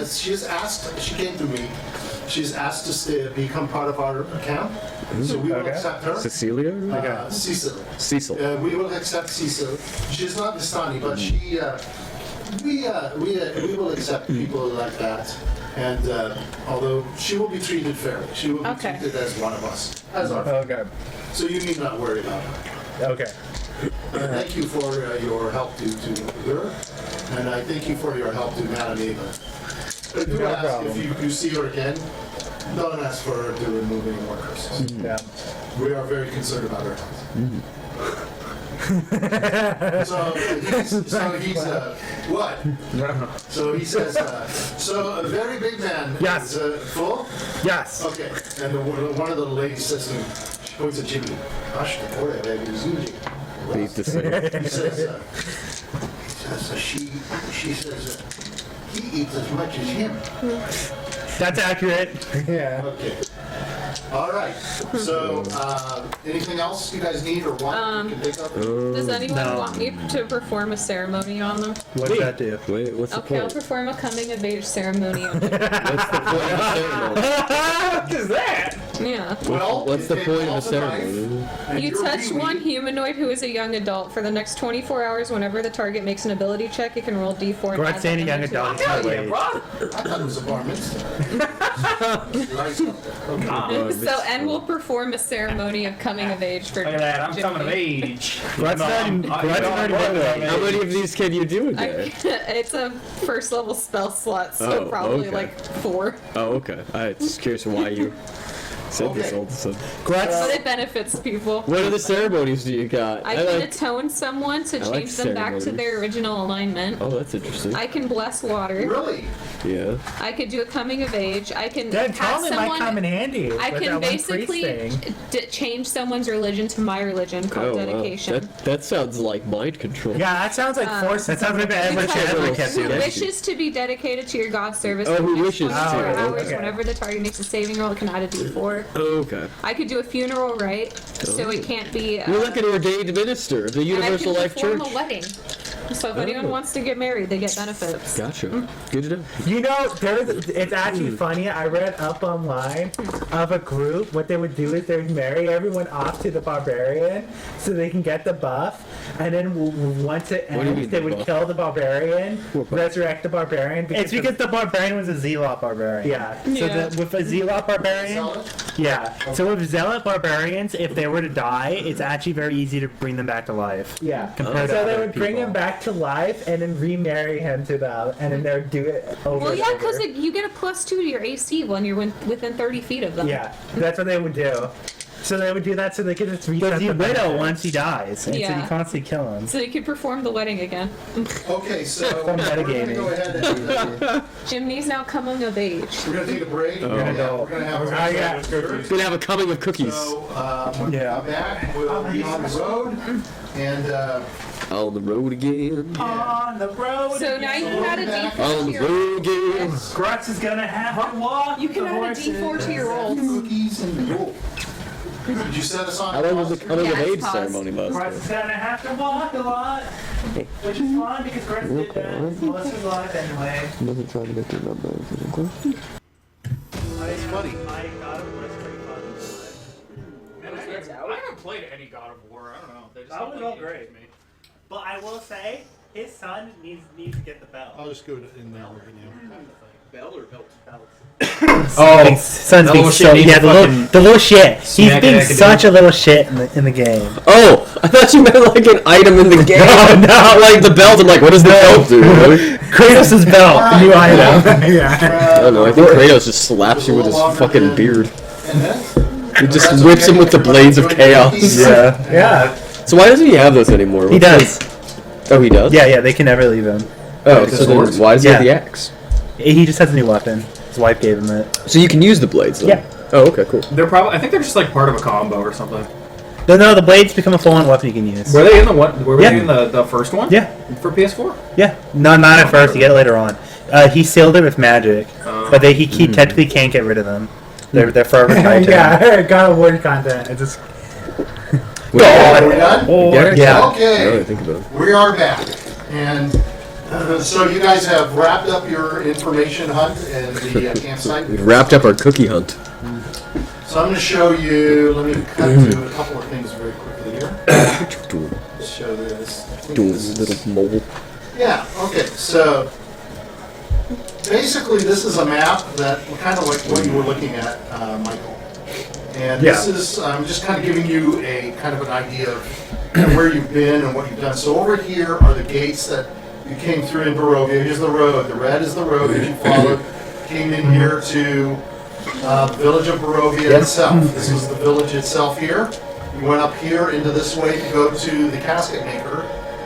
asked. She came to me. She's asked to become part of our camp. So we will Okay. accept her. Cecilia? Cecil. Cecil. We will accept Cecil. She's not Vistani, but we will accept people like that. And although she will be treated fairly, she will be Okay. treated as one of us, as our. Okay. So you need not worry about her. Okay. Thank you for your help to her, and I thank you for your help to Madame Eva. But do No ask problem. if you see her again. Don't ask for her to remove any more curses. Yeah. We are very concerned about her health. What? So he says, so a very big man Yes. is full? Yes. Okay. And one of the ladies says to him, she points at Jimmy, gosh, the boy, I have Zuji. Need to say. He says, she says, he eats as much as him. That's accurate. Yeah. Okay. All right. So, anything else you guys need or want? You can take up? Does anyone No. want me to perform a ceremony on them? What does that do? Wait, what's the Okay, I'll point? perform a coming of age ceremony on them. What's the point of the ceremony? What is that? Yeah. Well, What's the you point take of the all knife, ceremony? and You your touch wee-wee. one humanoid who is a young adult. For the next 24 hours, whenever the target makes an ability check, it can roll d4 and Grutz add saying a that young number to adult. it. No way. I thought it was a bar mitzvah. So, and we'll perform a ceremony of coming of age for Look at that, I'm Jimmy. coming of age. Grutz already went away. How many of these can you do a day? It's a first level spell slot, so Oh, probably okay. like 4. Oh, okay. I was just curious why you said this all of a sudden. But it benefits people. What other ceremonies do you got? I can atone someone to I like change them back to ceremonies. their original alignment. Oh, that's interesting. I can bless water. Really? Yeah. I could do a coming of age. I can Then have totally might come someone. in handy. I with can that one priest basically thing. change someone's religion to my religion called Oh, wow. dedication. That sounds like mind control. Yeah, that sounds like force. That sounds like the Edward Because Chadwick kept who doing. wishes to be dedicated to your god service Oh, for the who next wishes 24 to, hours okay. whenever the target makes a saving roll, it can add a d4. Oh, okay. I could do a funeral rite, so it can't be. You're like an ordained minister of the and I Universal can Life perform Church. a wedding. So if anyone wants to get married, they get benefits. Gotcha. Good to know. You know, it's actually funny. I read up online of a group. What they would do is they would marry everyone off to the barbarian so they can get the buff. And then once it What do you mean ends, they the would buff? kill the barbarian, What buff? resurrect the barbarian. It's because the barbarian was a zealot barbarian. Yeah. So Yeah. with a zealot barbarian, yeah. So with zealot barbarians, if they were to die, it's actually very easy to bring them back to life. Yeah. Compared So to they other would bring people. him back to life and then remarry him to them, and then they would do it over. Well, and yeah, over. because you get a +2 to your AC when you're within 30 feet of them. Yeah, that's what they would do. So they would do that so they could just reset But the widow benefits. once he dies, and so Yeah. you constantly kill him. So you could perform the wedding again. Okay, so Some we're going to metagaming. go ahead and Jiminy's now coming of age. we're going to take a break. Oh. We're going to have Gonna have a coming of cookies. So, when we Yeah. come back, we'll be on the road, and On the road again. On the road. So now you can add a D4 On to the your road again. Grutz is gonna have to walk. You can the add a horses. D4 to your rolls. cookies and roll. Did you set us on? How long was the coming of Yeah, age pause. ceremony Grutz last? is gonna have to walk a lot, which is fine because Grutz did that his Melissa's life anyway. Doesn't try to get your number. That's funny. I got him was pretty fun. I haven't played any God of War. I don't know. They just That don't was like all great. me. But I will say, his son needs to get the belt. I'll just go in there right now. Bell or belt? Oh, Son's that being little so shit needs yeah, to the little shit. He's smack it being academic. such a little shit in the game. Oh, I thought you meant like an item in the game. no. Like the belt. I'm like, what does the belt do? Kratos' belt, new item. yeah. I don't know. I think Kratos just slaps you with his fucking beard. And then? He just whips him with the blades of chaos. Yeah. Yeah. So why doesn't he have those anymore? He does. Oh, he does? Yeah, they can never leave him. Oh, so then why does he have the Yeah. axe? He just has a new weapon. His wife gave him it. So you can use the blades, though? Yeah. Oh, okay, cool. They're probably. I think they're just like part of a combo or something. No, the blades become a full-on weapon you can use. Were they in the what? Were Yeah. they in the first one? Yeah. For PS4. Yeah. No, not at first. You get it later on. He sealed it with magic, but he technically can't get rid of them. They're forever tied to him. Yeah, got a word content. It's just Are we done? Yeah. Okay. Now that I think about it. We are back. And so you guys have wrapped up your information hunt and the campsite. We've wrapped up our cookie hunt. So I'm going to show you, let me cut to a couple of things very quickly here. Let's show this. I think this is- Little mole. Yeah, okay, so basically this is a map that, kind of like what you were looking at, Michael. And this is, I'm just kind of giving you a kind of an idea of where you've been and what you've done. So over here are the gates that you came through in Barovia. Here's the road. The red is the road that you followed. Came in here to the village of Barovia itself. This is the village itself here. You went up here into this way to go to the casket maker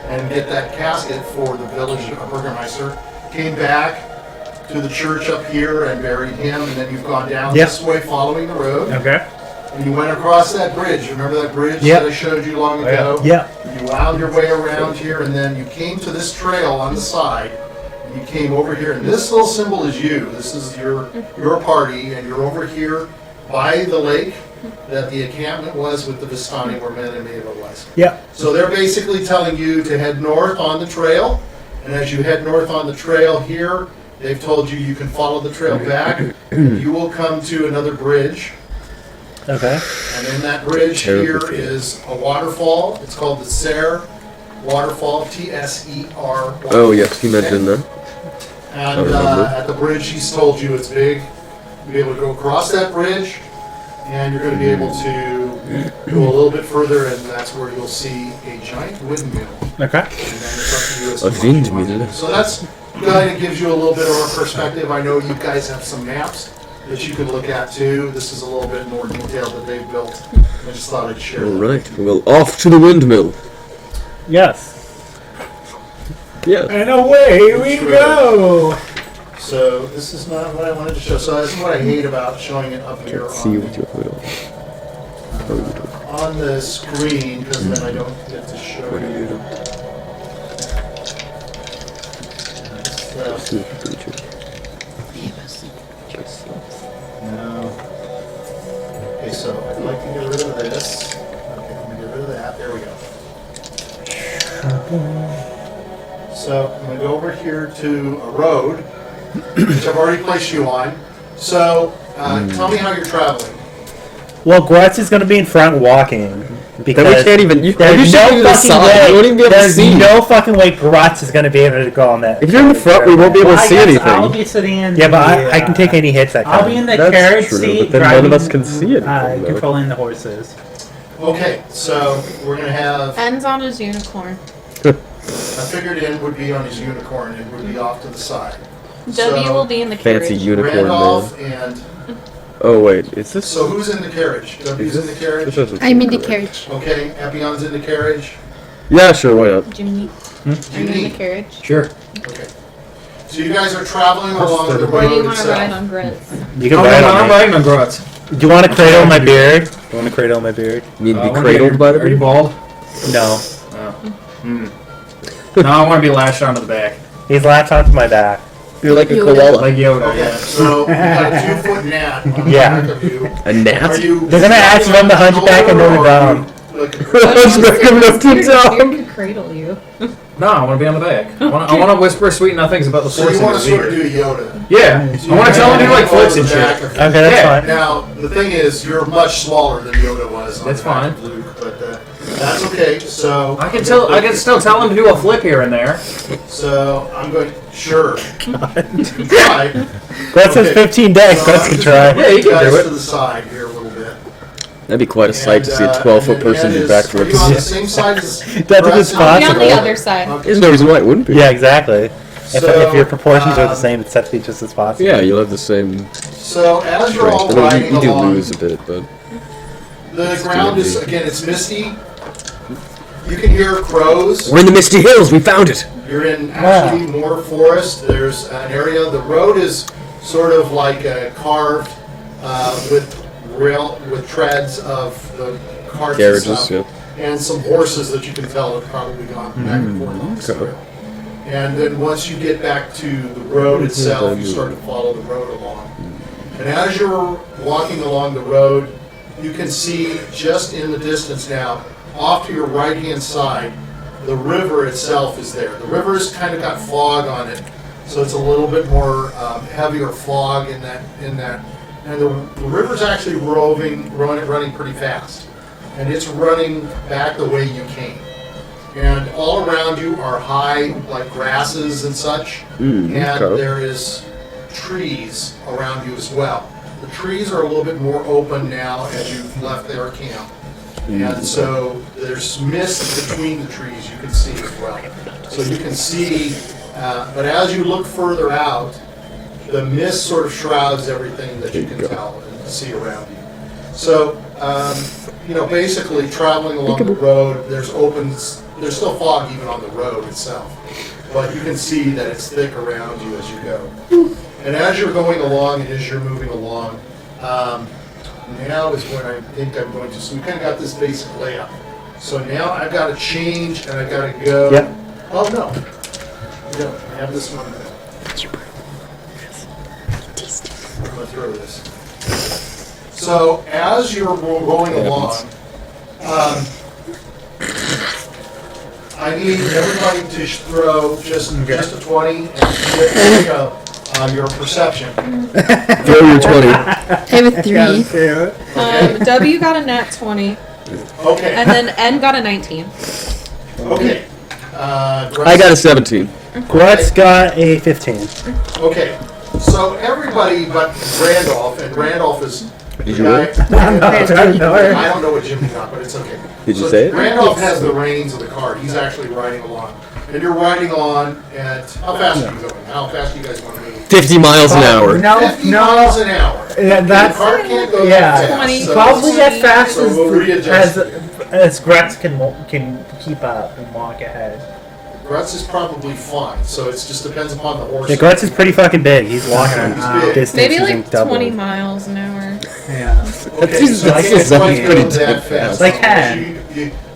and get that casket for the village burgermeister. Came back to the church up here and buried him, and then you've gone down this way following the road. Okay. And you went across that bridge. Remember that bridge Yep. that I showed you long ago? Yep. You wound your way around here, and then you came to this trail on the side. And you came over here, and this little symbol is you. This is your party, and you're over here by the lake that the encampment was with the Vistani where Men and Maeva was. Yep. So they're basically telling you to head north on the trail, and as you head north on the trail here, they've told you you can follow the trail back. You will come to another bridge. Okay. And in that bridge here is a waterfall. It's called the Ser Waterfall, T-S-E-R. Oh yes, he mentioned that. And at the bridge, he's told you it's big. You'll be able to go across that bridge, and you're going to be able to go a little bit further, and that's where you'll see a giant windmill. Okay. And then it's up to you as to A what you want to windmill. do. So that's kind of gives you a little bit of a perspective. I know you guys have some maps that you can look at too. This is a little bit more detailed that they've built. I just thought I'd share All that. right. Well, off to the windmill. Yes. Yeah. And away we go. So this is not what I wanted to show. So this is what I hate about showing it up here Can't see on, what you're putting on. on the screen, because then I don't get to show What are you you. doing? See what you're doing. No. Okay, so I'd like to get rid of this. Okay, let me get rid of that. There we go. So I'm going to go over here to a road, which I've already placed you on. So tell me how you're traveling. Well, Grutz is going to be in front walking. Because Then we can't even. You there's should no be to the fucking side. way. You won't even be able to There's see. no fucking way Grutz is going to be able to go on that. If you're in the front, we won't be able to I see guess anything. I'll be sitting in. Yeah, but the, I can take any hits that I'll come. be in the That's carriage true, seat, but then none of us driving, can see anything, though. controlling the horses. Okay, so we're going to have Ends on his unicorn. a figured in would be on his unicorn and would be off to the side. W So, will be in the carriage. Fancy unicorn man. Randolph and Oh wait, is this? so who's in the carriage? W's in the carriage. This doesn't I'm in seem the correct. carriage. Okay, Epion's in the carriage. Yeah, sure. Why not? Jiminy. Are you in the Jiminy. carriage? Sure. Okay. So you guys are traveling along the Or do you road want to ride itself. on Grutz? You can I'm ride on me. riding on Grutz. Do you want to cradle my beard? Do you want to cradle my beard? You need to I be wanna cradled by the Are you people. bald? No. No, I want to be lashed onto the back. He's latched onto my back. You're like a Yoda. koala. Like Yoda, Okay, yeah. so you got a 2-foot gnat on the Yeah. back of you. A gnat? Are you They're gonna ask if I'm the hunchback and Notre Dame. Hunchback of Notre Beard Dame. could cradle you. No, I want to be on the back. I want to whisper sweet nothings about the So force you in want his to sort of ear. do Yoda. Yeah, I want to tell him to do like flips and shit. Okay, that's Yeah. fine. Now, the thing is, you're much smaller than Yoda was on That's the back fine. of Luke, but that's okay. So I can still tell him to do a flip here and there. So I'm going. Sure. Try. Grutz has 15 decks. So Grutz I'm can just try. gonna Yeah, you move can guys do it. to the side here a little bit. That'd be quite a sight to see a And, 12-foot and person the do end is- Are you on the backflips. same side as That's a good Grutz? spot. Be on the Possible. other side. Okay. There's no reason why it wouldn't be. Yeah, exactly. If So, your proportions are the same, it's set to be just as possible. Yeah, you'll have the same So as you're all strength. I know riding you do along, lose a bit, but the ground is again it's misty. You can hear crows. we're in the Misty Hills. We found it. You're in actually more forest. There's an area. The road is sort of like carved with treads of the carts and Carriages, stuff, yeah. and some horses that you can tell have probably gone back and forth on this okay. trail. And then once you get back to the road itself, you start to follow the road along. And as you're walking along the road, you can see just in the distance now, off to your right-hand side, the river itself is there. The river's kind of got fog on it, so it's a little bit more heavier fog in that. And the river's actually running pretty fast, and it's running back the way you came. And all around you are high, like grasses and such, and okay. there is trees around you as well. The trees are a little bit more open now as you've left their camp. And so there's mist between the trees you can see as well. So you can see, but as you look further out, the mist sort of shrouds everything that you can tell and see around you. So basically traveling along the road, there's still fog even on the road itself. But you can see that it's thick around you as you go. And as you're going along and as you're moving along, now is when I think I'm going to, so we kind of got this basic layout. So now I've got to change and I've got to go. Yep. Oh no. No, I have this one. I'm going to throw this. So as you're going along, I need everybody to throw just a 20 and there you go. Your perception. Throw your 20. I have a 3. W got a nat 20, Okay. and then N got a 19. Okay. I got a 17. Grutz got a 15. Okay. So everybody but Randolph, and Randolph is the you guy. I I don't know what Jimmy got, but it's okay. Did you So say it? Randolph has the reins of the car. He's actually riding along. And you're riding on at, how fast are you going? How fast do you guys want to move? 50 miles an hour. No, 50 no. miles an hour. Yeah, that's the car can't go yeah. that fast. 20. So probably as fast So we'll readjust. as Grutz can keep up and walk ahead. Grutz is probably fine, so it just depends upon the horse. Yeah, Grutz is pretty fucking big. He's walking He's big. distance. Maybe using like double. 20 miles an hour. Yeah. Okay, so That you sounds can't pretty go that damn fast. Like 10.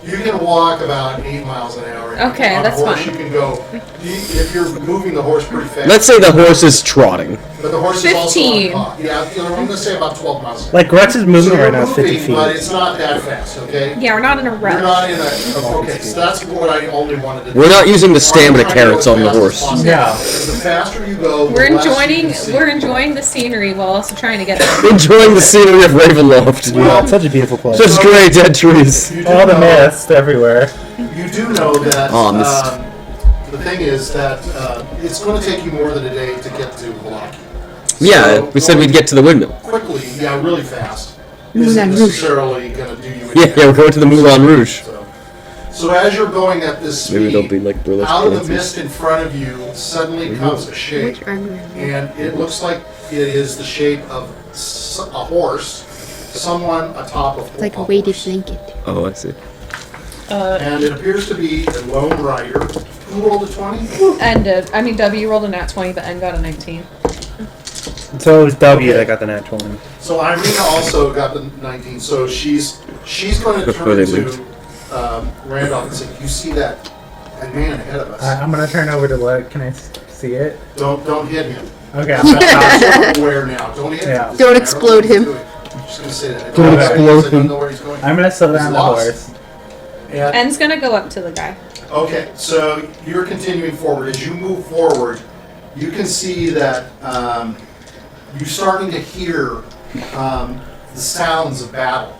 You can walk about 8 miles an hour. Okay, On that's a horse, fine. You can go, if you're moving the horse pretty fast. Let's say the horse is trotting. But the horse is also 15. on top. Yeah, I'm going to say about 12 miles an hour. Like Grutz is moving So you're right now 50 moving, but feet. it's not that fast, okay? Yeah, we're not in a rush. You're not in a, okay, so that's what I only wanted to do. We're not using the stamina We're trying to go carrots as on the fast as horse. possible. No. The faster you go, the We're less you enjoying can see. the scenery while also trying to get there. Enjoying the scenery of Ravenloft. Yeah, it's such a beautiful place. Such great dead trees. You do All the know- mist everywhere. You do know that mist. the thing is that it's going to take you more than a day to get to Valaki. Yeah, So we said we'd get to the windmill. quickly, yeah, really fast. Moulin Isn't Rouge. necessarily going to do you Yeah, any yeah, we're going to the Moulin Rouge. So as you're going at this Maybe speed, there'll be like burlesque out of the dances. mist in front of you suddenly comes a shape, Which armor? and it looks like it is the shape of a horse, someone atop of It's like a weighted blanket. Oh, I see. and it appears to be a lone rider. Who rolled a 20? And W rolled a nat 20, but N got a 19. So it was W Okay. that got the natural one. So Irina also got the 19. So she's going to Before turn they to Randolph and say, "You see that man ahead of us? I'm gonna turn over to look. Can I see it? Don't hit him. Okay. I'm not aware now. Don't hit Yeah. him. Don't explode him. I'm just going to say that. Don't I explode don't him. know where he's going. I'm gonna slow down the lost. horse. And, N's gonna go up to the guy. okay, so you're continuing forward. As you move forward, you can see that you're starting to hear the sounds of battle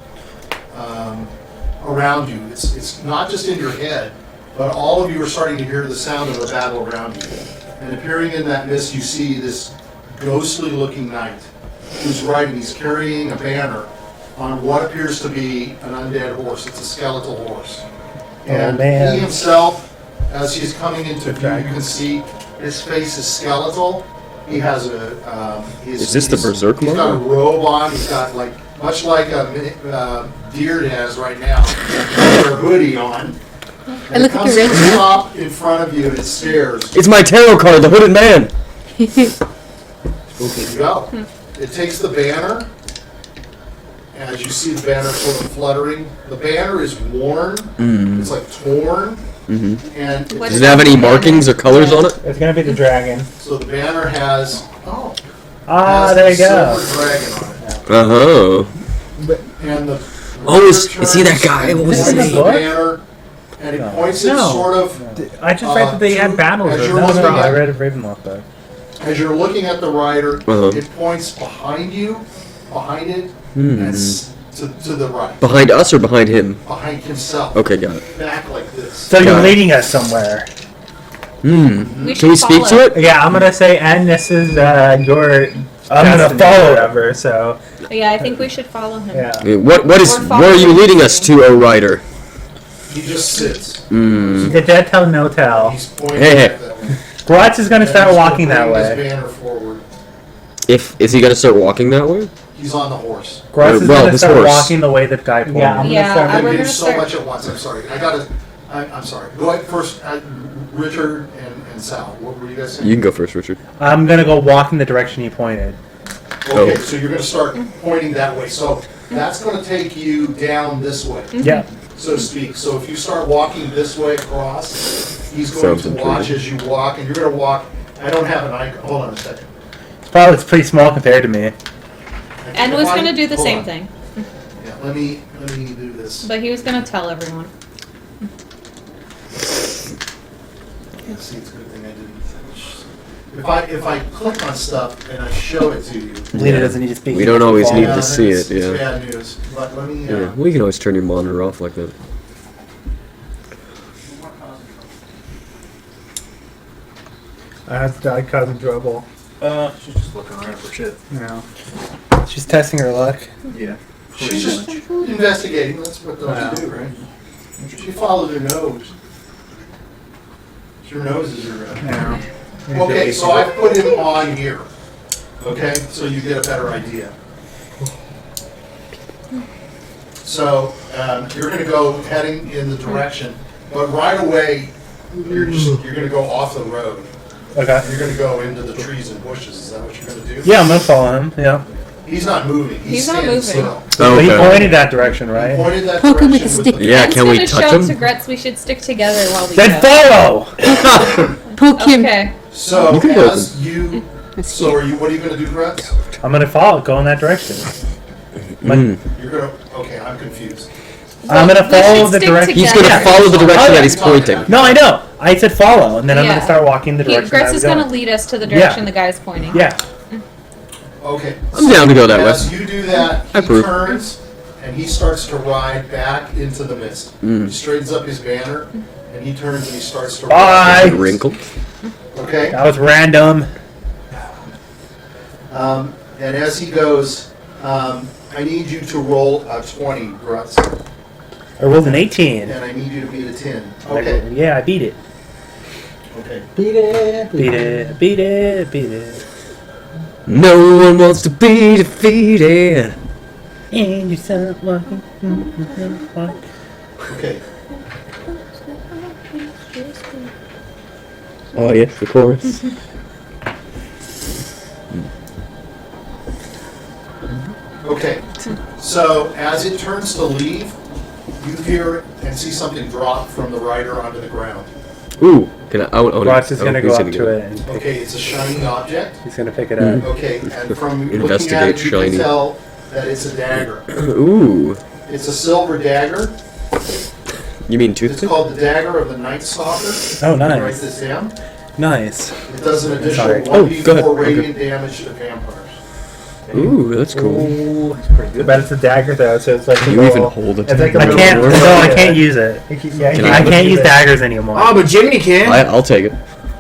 around you. It's not just in your head, but all of you are starting to hear the sound of a battle around you. And appearing in that mist, you see this ghostly-looking knight who's riding. He's carrying a banner on what appears to be an undead horse. It's a skeletal horse. And man. he himself, as he's coming into view, you can see his face is skeletal. He has a. Is this the Berserk He's got a mode? robe on. He's got like much like a Diurd has right now, with a hoodie on. I look like a red It comes to a stop in front of you and it stares. It's my tarot card, the Hooded Man. There you go. It takes the banner. As you see the banner sort of fluttering, the banner is worn. It's like torn. And What Does it have any markings or colors on it? It's gonna be the dragon. so the banner has Ah, has there a you go. silver dragon on it. Uh-huh. And the Oh, is he that guy? What was his points name? the banner, and it points it No. sort of I just read that they had battles. as Or you're no, looking I at- read of Ravenloft though. as you're looking at the rider. Uh-huh. It points behind you, behind it, and to the right, Behind us or behind him? behind himself. Okay, got it. Back like this. So you're Got it. leading us somewhere. We Can we speak to it? Yeah, I'm gonna say, and this is your. I'm gonna destiny follow or it. whatever. So Yeah, I think we should follow him. yeah. What where are you leading us to, O Rider? He just sits. The dead tell no tell. He's pointing Hey. back that way. Grutz is gonna And start he's walking gonna that bring his way. banner forward. Is he gonna start walking that way? He's on the horse. Grutz is Well, gonna his start horse. walking the way that guy pointed. Yeah, I'm Yeah, gonna we're I'm gonna doing so start- much at once. I'm sorry. I'm sorry. Go ahead first, Richard and Sal. What were you guys saying? You can go first, Richard. I'm gonna go walk in the direction he pointed. Okay, so you're going to start pointing that way. So that's going to take you down this way, Yeah. so to speak. So if you start walking this way across, he's going Sounds to watch intriguing. as you walk, and you're going to walk. I don't have an icon. Hold on a second. It's pretty small compared to me. And was gonna do the Hold same on. thing, Yeah, let me do this. but he was gonna tell everyone. Yeah, see, it's a good thing I didn't finish. If I click on stuff and I show it to you, Lita doesn't need to speak. We don't always need yeah, to see it's it, yeah. bad news. But let me. Yeah, well, you can always turn your monitor off like that. That's dog causing trouble. She's just looking around for shit. No. She's testing her luck. Yeah. She's just investigating. That's what dogs do, right? She followed her nose. Her nose is her. No. Okay, so I put him on here. Okay, so you get a better idea. So you're going to go heading in the direction, but right away you're going to go off the road. Okay. You're going to go into the trees and bushes. Is that what you're going to do? Yeah, I'm gonna follow him. Yeah. He's not moving. He's not standing moving. still. Oh, But he okay. pointed that direction, He right? pointed that Poke him with direction a stick. Yeah, Ben's can we gonna touch show him? to Grutz we should stick together while we Then go. follow! Poke him. Okay. So You can go. as you, so are you? What are you going to do, Grutz? I'm gonna follow. Go in that direction. Mm. You're going to. Okay, I'm confused. I'm gonna We should follow the stick direction. He's together. gonna follow the direction Oh, yeah. that he's pointing. No, I know. I said follow, and then I'm Yeah. gonna start walking the direction. Grutz I was is gonna going. lead us to the direction the guy's pointing. Yeah. Okay. I'm down to go that way. As you do that, I he approve. turns and he starts to ride back into the mist. Mm. He straightens up his banner and he turns and he starts to Bye. ride. Wrinkle. Okay. That was random. And as he goes, I need you to roll a 20, Grutz, I rolled an 18. and I need you to beat a 10. Okay. Yeah, I beat it. Okay. Beat it. Beat it. Beat it. Beat it. No one wants to be defeated. And you start walking. Okay. Oh yeah, the chorus. Okay. So as it turns to leave, you hear and see something drop from the rider onto the ground. Ooh, can I own it? Ross is gonna go Who's up to get it and Okay, it's a shiny object. he's gonna pick it up. Okay, and from looking at Investigate it, you shiny. can tell that it's a dagger. Ooh, It's a silver dagger. you mean It's toothpick? called the Dagger of the Night Stalker. Oh, Write nice. this down. Nice. It does an additional Sorry. 1d4 go ahead. radiant damage to vampires. Ooh, that's cool. Ooh, but it's a dagger though, so it's like Can a you even little- hold it? It's like a I little can't- No, I can't use it. Can I I can't use use daggers anymore. Oh, but Jiminy can. I'll take it.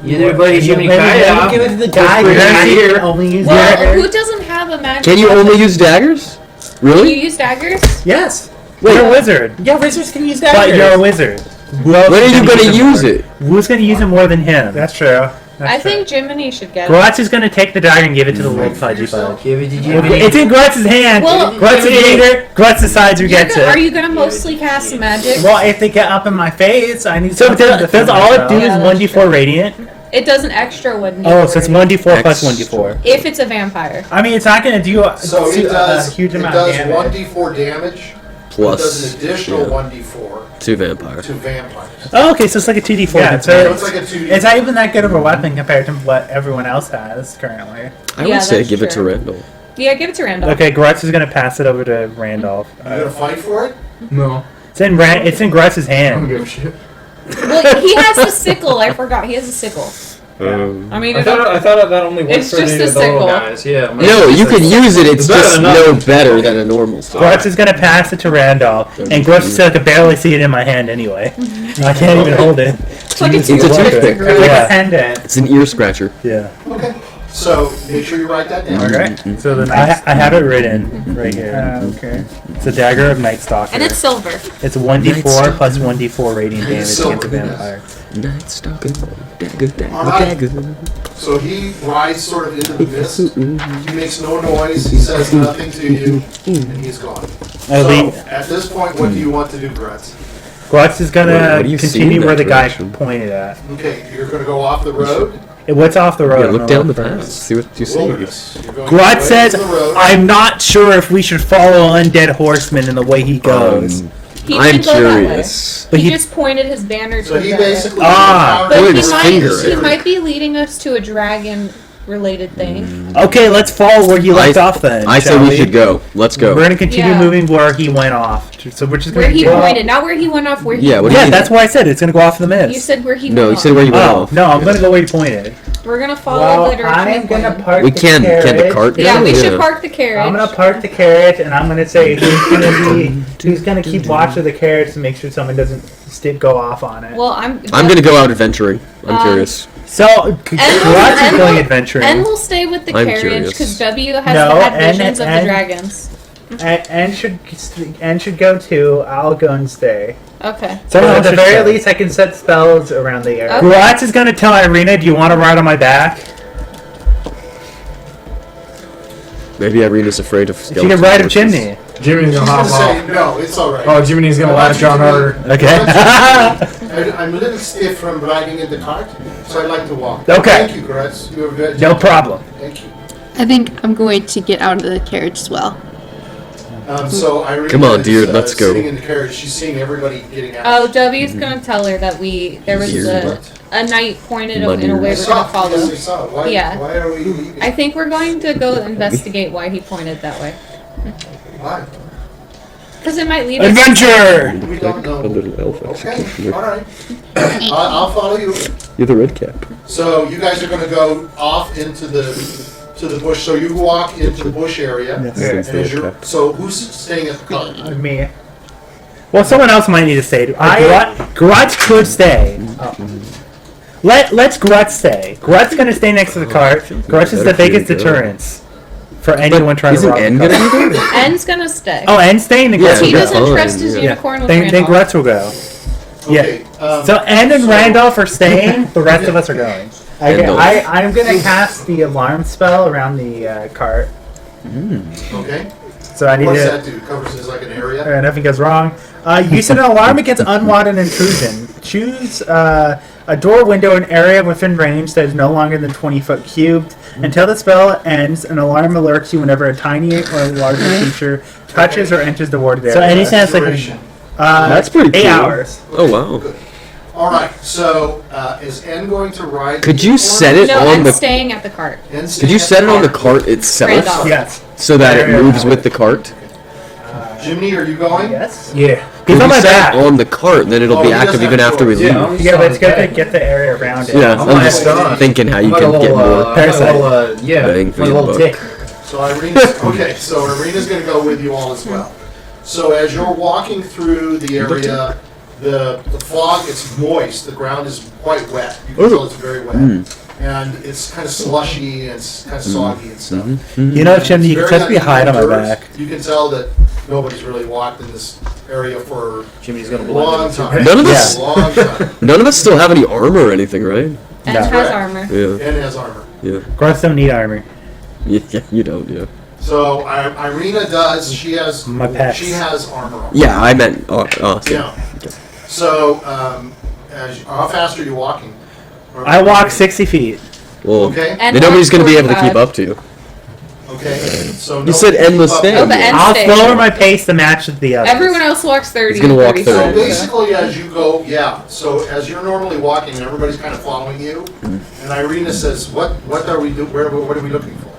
Either buddy Jiminy Carlyle. Give it to the guy. We're You're not gonna here. only use Well, daggers. who doesn't have a magic? Can you weapon? only use daggers? Can you Really? use daggers? Yes. Wait. You're a wizard. Yeah, wizards can use daggers. But you're a wizard. When are you gonna use more? it? Who's gonna use it more than him? That's true. I think Jiminy should get it. Grutz is gonna take the dagger and give it to the little fudgy bud. Give it to Jiminy. It's in Grutz's hand. Well, Grutz is the leader. Grutz decides who You're gets gonna- Are it. you gonna mostly cast magic? Well, if they get up in my face, I need So something to does all it do is Yeah, that's 1d4 radiant? It does an extra one. Oh, so it's 1d4 plus 1d4. If it's a vampire. I mean, it's not going to do So it a does, huge it amount of does damage. 1d4 damage. It Plus, does an additional yeah. 1d4 2 vampire. to vampires. Oh, okay, so it's like a 2d4. Yeah, So so it's like a 2d4. it's not even that good of a weapon compared to what everyone else has currently. I Yeah, would say that's give it to true. Randall. Yeah, give it to Randolph. Okay, Grutz is going to pass it over to Randolph. You gonna fight for it? No. It's in Grutz's I don't hand. give a shit. Well, he has a sickle. I forgot. He has a sickle. I mean, I thought that only worked It's for just the a little sickle. guys. Yeah. No, you can use it. It's better just than no nothing. better than a normal sword. Grutz is going to pass it to Randolph, and Grutz is like, I can barely see it in my hand anyway. I can't even hold it. It's like a It's a toothpick. toothpick. Like a Yeah. pendant. It's an ear scratcher. Yeah. Okay. So make sure you write that down. Okay. So the I have it written right here. okay. It's a dagger of Night Stalker. And it's silver. It's 1d4 plus 1d4 radiant damage It's against a silver, yes. vampire. Night stalker, dagger, dagger, Alright. dagger. So he rides sort of into the mist. He makes no noise. He says nothing to you, and he's gone. So at this point, what do you want to do, Grutz? Grutz is gonna What do you see continue in where that the guy direction? pointed at. Okay, you're going to go off the road. What's off the road? Yeah, I'm look gonna down the look path. first. See what you see. Wilderness. You're going Grutz away says, from the road. I'm not sure if we should follow undead horsemen in the way he goes. He I'm did go that way. curious. But He he- just pointed his banner to So he that way. basically. Ah. But Pointed he his might, finger he at might be leading us to a dragon-related thing. Okay, let's follow where he left I- off then. I say shall we should go. Let's go. We're gonna continue Yeah. moving where he went off. So we're just Where gonna he go- pointed, not where he went off. Where he Yeah, what do you Yeah, mean? that's why I said it's gonna go off in the You mist. said where he No, went you off. said where you went Oh off. no, I'm gonna go where he pointed. We're gonna follow Well, the direction. I'm he gonna pointed. park We the can carriage. the cart Yeah, we down? should park the carriage. I'm gonna park the carriage, and I'm gonna say who's gonna keep watch of the carriage to make sure someone doesn't go off on it. Well, I'm gonna go out adventuring. I'm curious. So Grutz is going adventuring. And we'll stay with the I'm carriage curious. because W has No, had and- visions of the and- dragons. And should go too. I'll go and stay. Okay. So Someone at else the should very stay. least, I can set spells around the area. Okay. Grutz is gonna tell Irina, "Do you want to ride on my back?" Maybe Irina's afraid of She can ride a chimney. Jimmy's He's gonna going hop to off. say, no, it's all right. Oh, Jimmy's gonna latch on her. Okay. I'm a little stiff from riding in the cart, so I like to walk. Okay. Thank you, Grutz. You're very No problem. Thank you. I think I'm going to get out of the carriage as well. So Irina Come on, is, Diurd, let's go. Sitting in the carriage, she's seeing everybody getting out. Oh, W's gonna tell her that there was a knight pointed in a way I we're saw. gonna follow. Yes, I saw. Why, Yeah. why are we leaving? I think we're going to go investigate why he pointed that way. Why? Because it might lead us. Adventure. We don't know. A little elf. Okay, all right. I'll follow you. You're the red cap. So you guys are going to go off into the bush. So you walk into the bush area. Yes. And Against the as red you're, cap. so who's staying at the cart? Me. Well, someone else might need to stay. Grutz could stay. Let's Grutz stay. Grutz gonna stay next to the cart. Grutz is the biggest deterrence for anyone trying to Isn't rob N the gonna cart. be there? N's gonna stay. Oh, N staying. Then Yeah, Grutz will he that's go. doesn't fine, trust his yeah. unicorn with Then Randolph. Grutz will go. Okay. So N and Randolph are staying. The rest of us are going. Okay, Randolph. I'm gonna cast the alarm spell around the cart. Okay. So I need What's to. that do? Covers as like an area. Nothing goes wrong. Use an alarm against unwanted intrusion. Choose a door, window, an area within range that is no longer than 20-foot cubed. Until the spell ends, an alarm alerts you whenever a tiny or larger creature touches or enters the warded area. So any chance like Duration. That's pretty 8 cool. hours. Oh wow. All right. So is N going to ride? Could the you unicorn? set it No, on N's the? staying at the cart. N's Could you staying set it at on the cart itself Randolph. Yes. so that it Yeah. moves with the cart? Jiminy, are you going? Yes. Yeah. If He's on you my set back. it on the cart, then it'll Oh, be he active doesn't even have after we choice. leave. Yeah, Yeah, but it's good to get the area around it. Yeah, I'm I'm like just done. thinking how you Like a can get little, more. like a Parasite. little, yeah, Bang like for a your little buck. tick. So Irina's okay. So Irina's going to go with you all as well. So as you're walking through the area, the fog is moist. The ground is quite wet. You can tell it's very wet, and it's kind of slushy and it's kind of soggy and stuff. You know, Jim, you can Very touch me hide on my uneven back. dirt. You can tell that nobody's really walked in this area for Jimmy's a gonna blend long in. time. None of us- Long time. None of us still have any armor or anything, right? N No. has armor. Yeah. And has armor. Yeah. Grutz don't need armor. Yeah. You don't. Yeah. So Irina does. She has. My pecs. She has armor on. Yeah. I meant. Yeah. So how fast are you walking? I walk 60 feet. Well, Okay. And then nobody's gonna be able to 45. keep up to you. Okay. So You said endless stand. Oh, but N I'll stays. lower my pace to match the others. Everyone else walks 30. He's gonna walk 35, So 30. basically, as you go, yeah. So as you're normally walking, and everybody's kind of following you, and Irina says, "What are we do? What are we looking for?"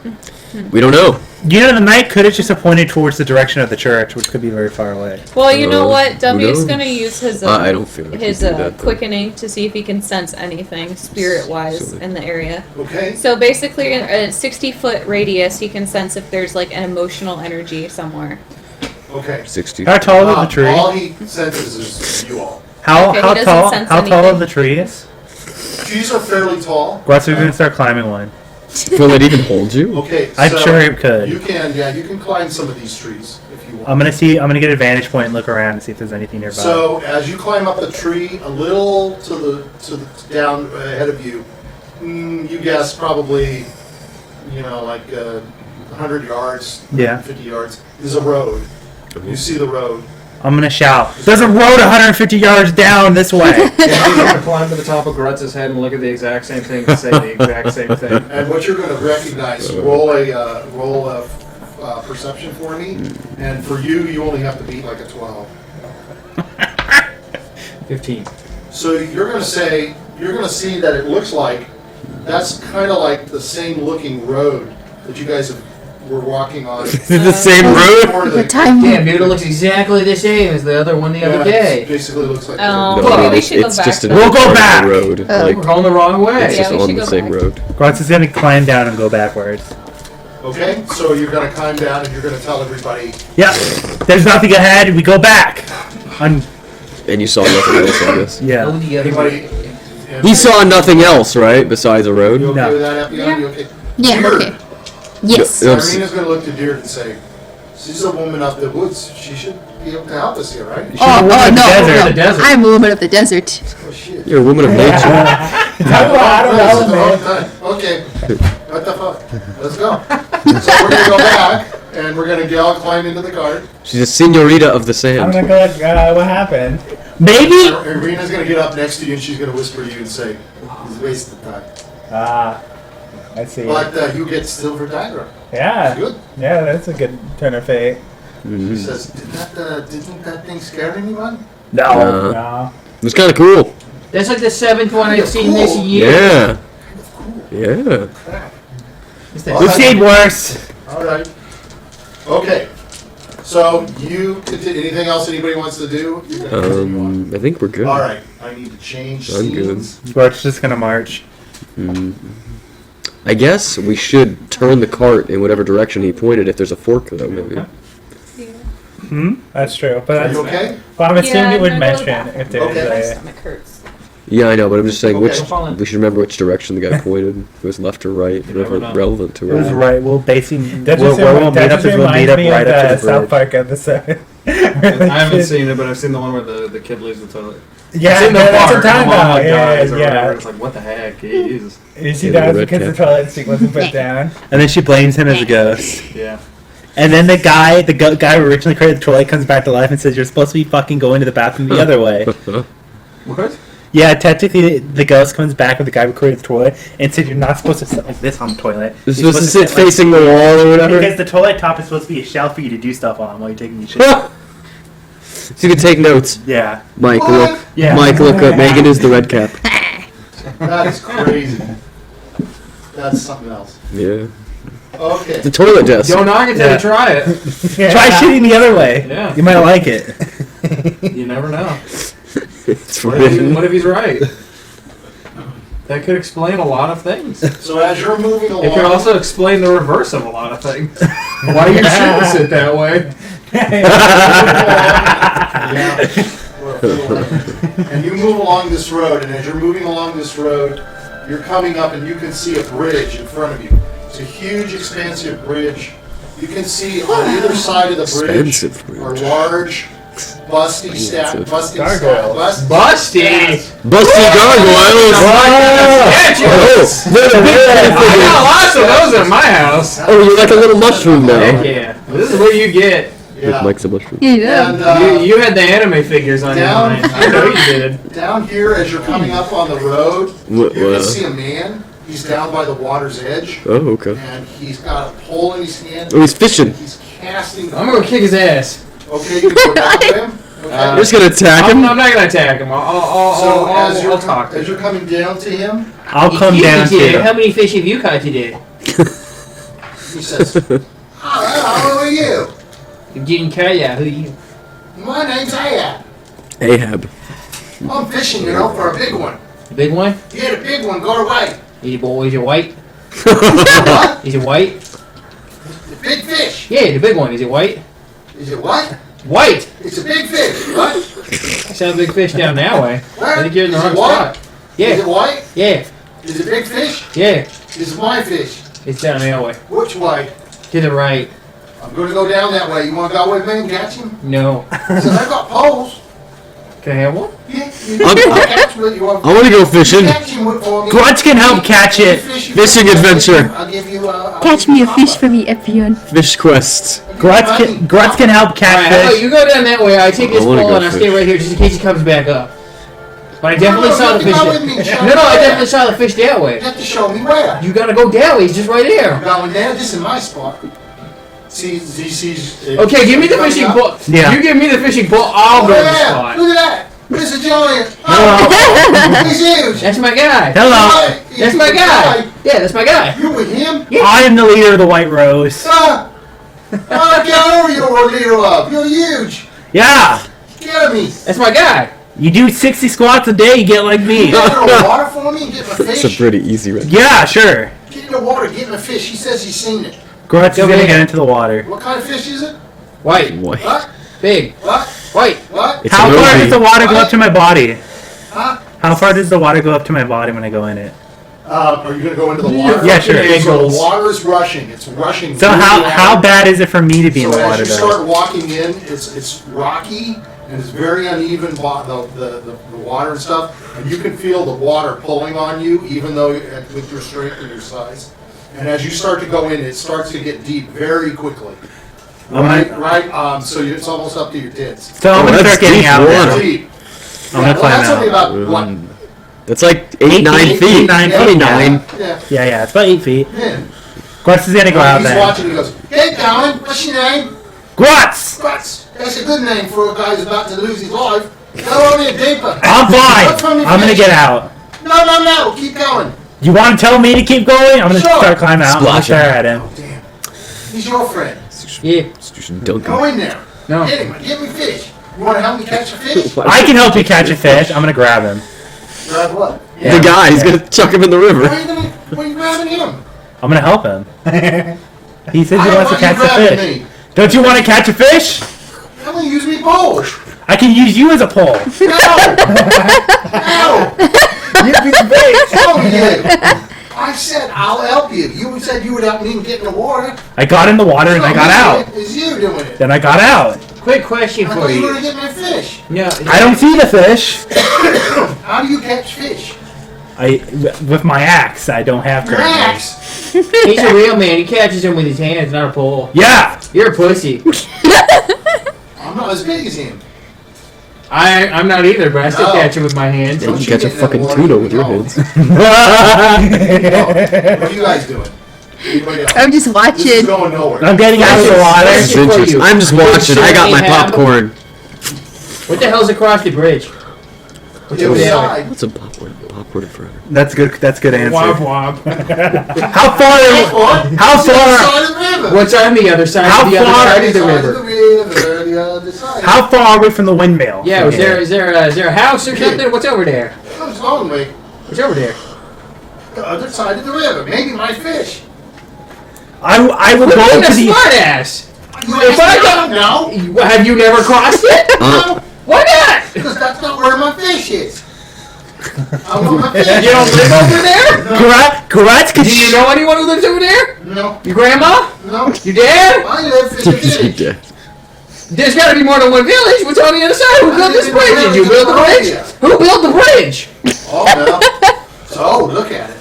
We don't know. You know, the knight could have just pointed towards the direction of the church, which could be very far away. Well, you know what? who W's knows? gonna use his I don't feel like his we do that, though. quickening to see if he can sense anything spirit-wise Silly. in the area. Okay. So basically, in a 60-foot radius, he can sense if there's like an emotional energy somewhere. Okay. 60. How tall is the tree? All he senses is you all. How Okay, he how doesn't tall? sense How tall are anything. the trees? Trees are fairly tall. Grutz is gonna start climbing one. Will it even hold you? Okay. I'm so sure it could. You can climb some of these trees if you I'm gonna get a vantage point and look around and see if there's anything nearby. So as you climb up the tree, a little to the down ahead of you, you guess probably, like 100 yards, Yeah. 50 yards is a road. You see the road. I'm gonna shout. There's a road 150 yards down this way. Yeah, he's gonna climb to the top of Grutz's head and look at the exact same thing and say the exact same thing. And what you're going to recognize, roll a perception for me, and for you only have to beat like a 12. 15. So you're going to see that it looks like that's kind of like the same looking road that you guys were walking on. The same road? What time? Damn, dude, it looks exactly the same as the other one the other day. It basically looks like Oh, No, maybe we it's should go back. just to another We'll go part of back! the road. We're going the wrong way. It's Yeah, just we on should the go same back. road. Grutz is gonna climb down and go backwards. Okay, so you're going to climb down and you're going to tell everybody. Yeah. There's nothing ahead. We go back. And you saw nothing else, I guess. Yeah. Anybody? He saw nothing else, right, besides a You road? okay No. with that, Epion? Yeah. You okay? Yeah, Diurd. okay. Yes. Yeah. Irina's going to look to Diurd and say, she's a woman of the woods. She should be able to help us here, right? Oh, woman of the no. desert. The desert. I'm a woman of the desert. Oh, shit. You're a woman of nature. This is the wrong time. Okay. What the fuck? Let's go. So we're going to go back, and we're going to all climb into the cart. She's a senorita of the I'm sand. gonna go like, what happened? Maybe. Irina's going to get up next to you, and she's going to whisper to you and say, he's wasted time. I see. But you get silver dagger. Yeah. Good. Yeah, that's a good turn of fate. She says, didn't that thing scare anyone? No. No. It was kind of cool. That's like the 7th one I've seen this year. Yeah. Yeah. We've seen worse. All right. Okay. So you continue. Anything else anybody wants to do? You're gonna continue on. I think we're good. All right. I need to change I'm good. scenes. Grutz just gonna march. I guess we should turn the cart in whatever direction he pointed if there's a fork, though, maybe. That's true. But Are that's, you okay? well, I'm assuming Yeah, you would I'm gonna go mention back. if there's Okay. My a. stomach hurts. Yeah, I know, but I'm just saying Okay, which I'm following. we should remember which direction the guy pointed. If it was left or right, never know. relevant to It was where. right. We'll basically That where just, we'll meet that up just is we'll meet reminds up me right of up the to the South bridge. Park episode. I haven't seen it, but I've seen the one where the kid leaves the toilet. Yeah, It's in the that's bar, what I'm talking and the mom, about. like, dies or Yeah, whatever. yeah. It's like, what the heck? Jeez. You see Yeah, that the because red the toilet seat wasn't put down. And then she blames him as a ghost. Yeah. And then the guy who originally created the toilet comes back to life and says, "You're supposed to be fucking going to the bathroom the other way." What? Yeah, technically the ghost comes back with the guy who created the toilet and says, "You're not supposed to sit like this on the toilet. You're You're supposed to sit like-" facing the wall or whatever. Because the toilet top is supposed to be a shelf for you to do stuff on while you're taking your shit. So you can take notes. Yeah. Mike, What? look. Yeah. Mike, look up. Meagan is the red cap. That is crazy. That's something else. Yeah. Okay. The toilet desk. Don't knock it till Yeah. you try it. Try shitting the other way. Yeah. You might like it. You never know. It's What forbidden. if he's right? That could explain a lot of things. So as you're moving along, It could also explain the reverse of a lot of things. Why you shouldn't sit that way. and you move along this road, and as you're moving along this road, you're coming up and you can see a bridge in front of you. It's a huge, expansive bridge. You can see on either side of the bridge Expensive bridge. are large, busty Expensive. Gargoyles. Busty! Busty gargoyles. Sketches! I got lots of those at my house. Oh, you're like a little mushroom now. Heck yeah. This is what you get. Yeah. Mike's a mushroom. Yeah. And You had the anime figures on your down- mind. I know you did. down here, as you're coming up on the road, you What- can see a man. He's down by the water's edge, Oh, okay. and he's got a pole in his hand. Oh, he's fishing. He's casting. I'm gonna go kick his ass. Okay, you can go down to him. Okay. You're just gonna attack I'm him? not gonna attack him. So as you're I'll talk to as you're him. coming down to him, I'll come down to How you. many fish have you caught today? he says, "How are you? Jiminy Carlyle, who are you? My name's Ahab. Ahab. I'm fishing, for a big one. The big one? Yeah, the big one got away. Is it boy? Is it white? What? Is it white? The big fish. Yeah, the big one. Is it white? Is it what? White. It's a big fish. What? I saw a big fish down that way. Where? I think you're in the Is wrong it white? spot. Is Yeah, it white? yeah, Is it big fish? yeah. Is it my fish? It's down that way. Which way? To the right. I'm going to go down that way. You want to go with me and catch him? No. He says, I got poles. Can I have one? Yeah, catch with you. I want to go fishing. Catch him for me. Grutz can help catch it. Fishing adventure. I'll give you Catch me a fish for me, Epion. Fish quest. Grutz can help catch Alright, how about fish. you go down that way, I take this I wanna pole go and I stay fish. right here just in case he comes back up. But I definitely No, saw you the have to fish. go with me and show No, me I where. definitely saw the fish that way. You have to show me where. You gotta go that way, he's just right there. I'm going there. This is my spot. See, he sees. Okay, give me the fishing pole. Yeah. You give me the fishing pole, I'll go to the spot. Look at that. There's a giant. Oh, he's huge. That's my guy. Hello. That's my guy. Yeah, that's my guy. You with him? I am the leader of the White Rose. Oh, get over your leader up. You're huge. Yeah. Get me. That's my guy. You do 60 squats a day, you get like me. You get in the water for me and get my fish. That's a pretty easy one. Yeah, sure. Get in the water, get my fish. He says he's seen it. Grutz is Go gonna ahead. get into the water. What kind of fish is it? White. White. What? Big. What? White. What? It's How an far Obi. does the water go up to my body? Huh? How far does the water go up to my body when I go in it? Are you gonna go into the water? Yeah, sure. So the water is rushing. It's rushing. So through the how water. bad is it for me to be in So the water as you though? start walking in, it's rocky and it's very uneven, the water and stuff, and you can feel the water pulling on you, even though with your strength and your size. And as you start to go in, it starts to get deep very quickly. Right. So it's almost up to your tits. So I'm gonna that's start getting deep out water. now. Deep. I'm gonna climb that's only out. about what? That's like 8, 9 8, feet. 9 feet. Probably 9. Yeah. Yeah, it's about 8 feet. Yeah. Grutz is gonna go out He's there. watching. He goes, "Hey, Colin, what's your name?" Grutz! Grutz. That's a good name for a guy who's about to lose his life. Go on in deeper. I'm What's from fine. your I'm gonna fish? get out. No. Keep going. You want to tell me to keep going? I'm gonna Sure. start climbing out. I'm gonna Splash stare at him. Damn. He's your friend. Yeah. Go in there. No. Get him. Get me fish. You want to help me catch a fish? I can help you catch a fish. I'm gonna grab him. Grab what? The guy, he's gonna chuck him in the river. Why are you grabbing him? I'm gonna help him. He says he I wants to want you catch the grabbing fish. me. Don't you want to catch a fish? I'm gonna use me pole. I can use you as a pole. No. No. You'd be the bait. Tell me you. I said I'll help you. You said you would help me get in the water. I got in the water and I got out. It's you doing it. Then I got out. Quick question I for thought you were you. gonna get my fish. No. I don't see the fish. How do you catch fish? With my axe. I don't have currently. Max. He's a real man. He catches them with his hands, not a pole. Yeah. You're a pussy. I'm not as big as him. I'm not either, but I still No. catch him with my hands. You can you catch a get in that fucking water, tuna you with your know. hands. What are you guys doing? Anybody else? I'm just This is watching. going nowhere. I'm getting out of the water. This is interesting. I'm just watching. I got my popcorn. What the hell's across the bridge? What's over there? Inside. What's a popcorn? Popcorn forever. That's good. That's good answer. Womp womp. How far? How It's the far? other side of the river. What's on the other side? How the other far side The of the side river. of the river, the other side. How far away from the windmill? Yeah, from is there here? is there a house or something? What's over there? Comes lonely. What's over there? The other side of the river. Maybe my fish. I will Look go at to the the. smart ass. If I don't know, Have you never crossed it? Uh, Why not? because that's not where my fish is. I want my fish. You don't live over there? Grutz, could Do you know anyone who lives over there? No, Your grandma? no. Your dad? I live in the village. There's got to be more than one village. What's on the other side? Who built this bridge? Did you build the bridge? Who built the bridge? Oh, well. So, look at it.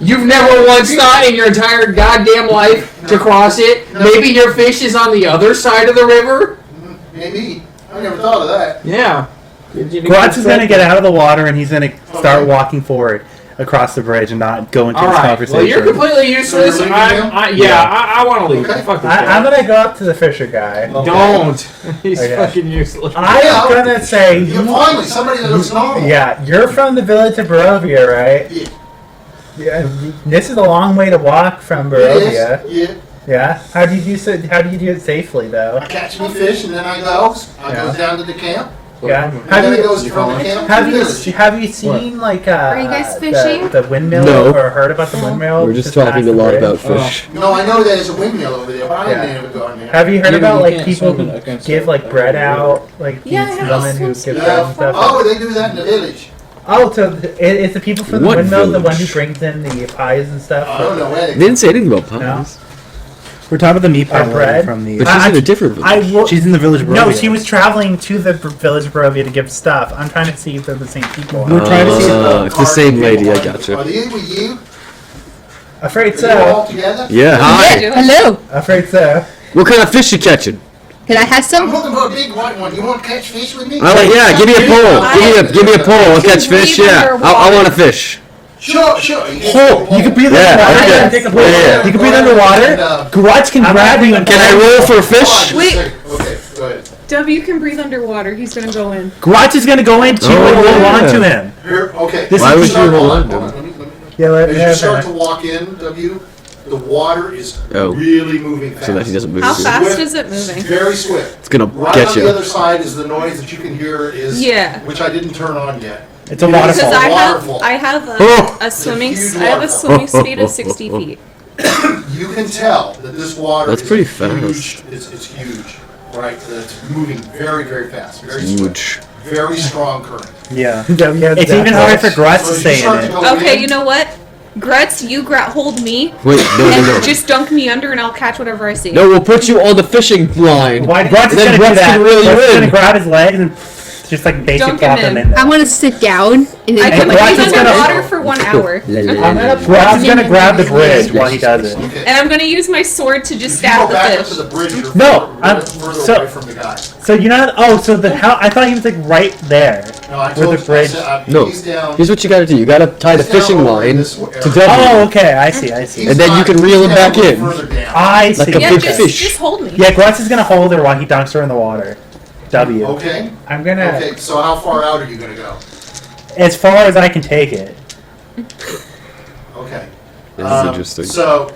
You've never once thought in your entire goddamn life to cross it? Maybe your fish is on the other side of the river? Maybe. I never thought of that. Yeah. Grutz is gonna get out of the water and he's gonna start walking forward across the bridge and not go into this Alright, conversation. well, you're completely useless. So you're leaving I want to leave. Okay. Fuck this I'm guy. gonna go up to the fisher guy. Don't. He's Okay. fucking useless. I'm gonna say, You're finally somebody that looks normal. yeah, you're from the village of Barovia, right? Yeah. Yeah. This is a long way to walk from Barovia. Yes, yeah. Yeah. How do you do so? How do you do it safely, though? I catch me fish and then I go. I Yeah. go down to the camp. Yeah. And Have then it you goes from the camp to have the you village. have you seen like Are you guys fishing? the windmill No. or heard about the windmill? We're just past talking the a lot bridge? about fish. No, I know there's a windmill over there, but I Yeah. ain't never gone there. Have you heard Yeah, about you like can't people swim who in- I can't give swim. like bread out, like Yeah, these I know. women who Swims give in bread Yeah. and stuff? Oh, they do that in the village. Oh, so it's the people from the What windmill, the one who village? brings in the pies and stuff. I don't know where They didn't say anything about No. pies. We're talking about the meat pie bread? from the. But she's in a different village. She's in the village of No, Barovia. she was traveling to the village of Barovia to give stuff. I'm trying to see if they're the same people. We're trying to see. It's the same lady. I gotcha. Are these with you? Afraid Are you all so. together? Yeah. Hi. Hello. Afraid so. What kind of fish you catching? Can I have I'm some? looking for a big white one. You want to catch fish with me? Yeah. Give me a pole. Give me a pole. I'll catch fish. Yeah. I want a fish. Sure. Oh, you can breathe Yeah, underwater. okay. Take a Yeah. You can breathe underwater. Grutz can grab you and Can I roll for a fish? Wait. Okay, go ahead. W can breathe underwater. He's gonna go in. Grutz is gonna go in too Oh, and hold yeah. on to him. Here, okay. This Why is would Start- you hold on Let to me- him? Yeah, As you start to walk in, W, the water is Oh. really moving fast. So that he doesn't move. How too. fast is it moving? Very swift. It's gonna Right get on the you. other side is the noise that you can hear is Yeah. which I didn't turn on yet. It's a It is waterfall. Because waterfall. I have Oh. a swimming huge I have a waterfall. swimming speed of 60 feet. You can tell that this water That's is pretty huge. fast. It's huge, right? That it's moving very, very fast, very swift, Huge. very strong current. Yeah. It's It's even hard for Grutz So to as stay you start in to it. go Okay, in, you know what? Grutz, you hold me Wait. and No. just dunk me under and I'll catch whatever I see. No, we'll put you on the fishing line. Why Grutz is Then gonna do Grutz that? can reel you Grutz is in. gonna grab his legs and just like basic Dunk plop him him in. in there. I want to sit down. And I then can Grutz breathe is gonna- underwater for 1 hour. Grutz is gonna grab the bridge while he does it. Okay. And I'm gonna use my sword to just If you go stab the back up fish. to the bridge, you're No, I'm- further so- away from the guy. So you're not. Oh, so the how? I thought he was like right there. No, I Where told the you, bridge- I said, No. he's down. Here's what you gotta do. You gotta tie the He's down fishing over line this to area. W. Oh, okay. I see. He's And then you not- can reel him he's down back a little in. further down. I see. Like a Yeah, big just, fish. just hold me. Yeah, Grutz is gonna hold her while he dunks her in the water. W. Okay. I'm gonna Okay. So how far out are you gonna go? as far as I can take it. Okay. This is interesting. So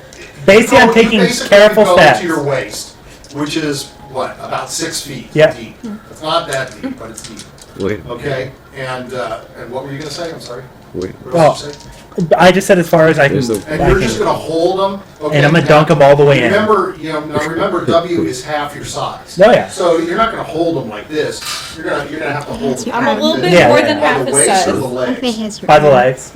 Basically, I'm you taking basically careful go steps. to your waist, which is what, about 6 feet Yeah. deep. It's not that deep, but it's deep. Wait. Okay. And what were you gonna say? I'm sorry. Wait. What else did you say? I just said as far as I can. There's the- And I you're can- just gonna hold them. Okay, and I'm gonna now, dunk him all the way in. Remember, remember, W is half your size. Oh, yeah. So you're not gonna hold them like this. You're gonna have to hold them. I'm a little bit Yeah, more yeah. than by half the his waist size. or the legs. By the legs.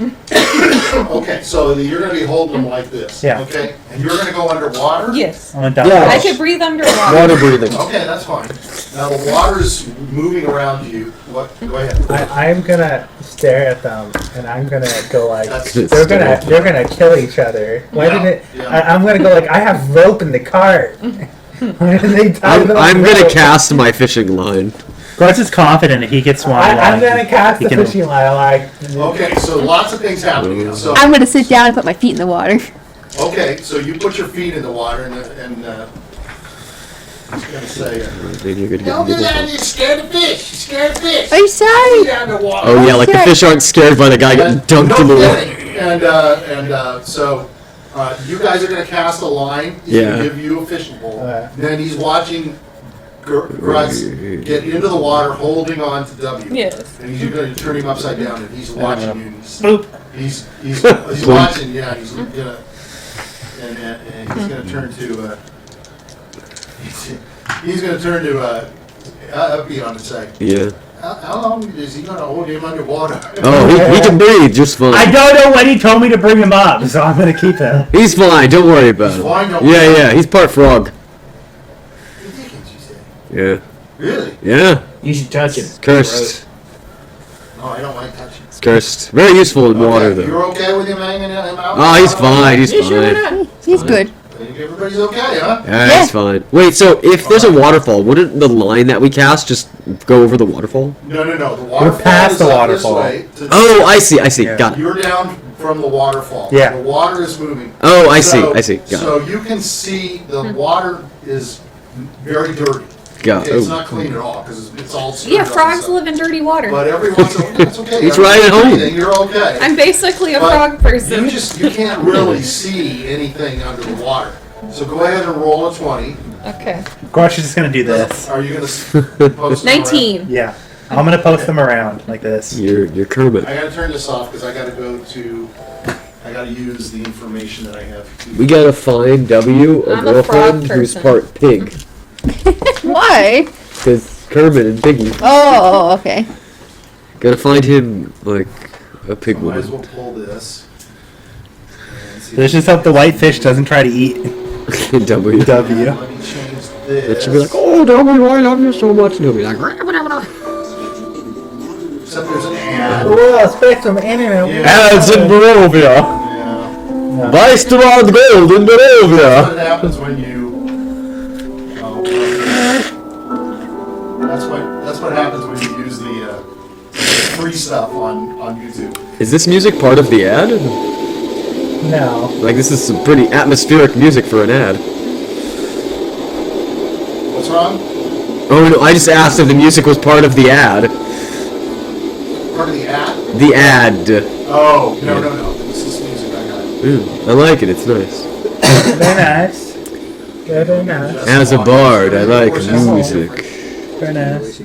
Okay, so you're gonna be holding them like this. Yeah. Okay, and you're gonna go underwater. Yes. I'm gonna dunk Yeah. him. I can breathe underwater. Water breathing. Okay, that's fine. Now the water's moving around you. What? Go ahead. I'm gonna stare at them and I'm gonna go like That's they're gonna kill each other. Why Yeah, did it? yeah. I'm gonna go like I have rope in the cart. Why did they tie them on I'm gonna rope? cast my fishing line. Grutz is confident if he gets one. I'm gonna cast he the can- fishing line. Like Okay, so lots of things happening. now. So I'm gonna sit down and put my feet in the water. okay, so you put your feet in the water and I was gonna say. Maybe you're gonna Don't get do that. You're scared of fish. You're scared of fish. I'm sorry. Down the water. Oh yeah, like the fish aren't scared by the guy getting dunked in the No water. kidding. And so you guys are gonna cast a line. He's Yeah. gonna give you a fishing pole. Okay. Then he's watching Grutz get into the water, holding on to W. Yes. And he's gonna turn him upside down, and he's watching you. And boop. he's watching. Yeah, he's gonna and he's gonna turn to. He's gonna turn to Epion and say, Yeah. how long is he gonna hold him underwater? Oh, he can breathe just fine. I don't know when he told me to bring him up, so I'm gonna keep him. He's fine. Don't worry about He's it. fine, don't Yeah, worry. yeah. He's part frog. Ridiculous, you say. Yeah. Really? Yeah. You should touch him. Cursed. No, I don't like touching. It's cursed. Very useful in water Okay, though. you're okay with him hanging him out? Oh, he's fine. He's You sure fine. not? He's good. I think everybody's okay, huh? Yeah, he's fine. Wait, so if there's a waterfall, wouldn't the line that we cast just go over the waterfall? No. The waterfall past is the up this waterfall. way to- Oh, I see. Yeah. Got it. You're down from the waterfall. Yeah. The water is moving. Oh, I So- see. Got So you can see the water is very dirty. Got Okay, it's it. not clean at all because it's all stirred Yeah, up and frogs stuff. live in dirty water. But every once in a while, that's okay. He's Every right at home. breathing, You're okay. I'm basically a But frog person. You can't really see anything under the water. So go ahead and roll a 20. Okay. Grutz is just gonna do this. Are you gonna post them around? 19. Yeah. I'm gonna post them around like this. You're Kermit. I gotta turn this off because I gotta use the information that I have. We gotta find W, a I'm a frog girlfriend who's person. part pig. Why? Because Kermit and Piggy. Oh, okay. Gotta find him, like, a pig Might as woman. well pull this. And see Let's just hope the white fish doesn't try to eat. W. W. Let me change this. It should be like, oh, W, I love you so much. And he'll be like, Except there's an ad. Oh, spectrum internet. ads in Barovia. Yeah. Buy Strahd gold in That's Barovia. what happens when you. Oh, that's what happens when you use the free stuff on YouTube. Is this music part of the ad? No. Like, this is some pretty atmospheric music for an ad. What's wrong? Oh, no, I just asked if the music was part of the ad. Part of the ad? The ad. Oh, no. This is music I got. I like it, it's nice. Very nice. Very nice. As a bard, I like music. Very nice.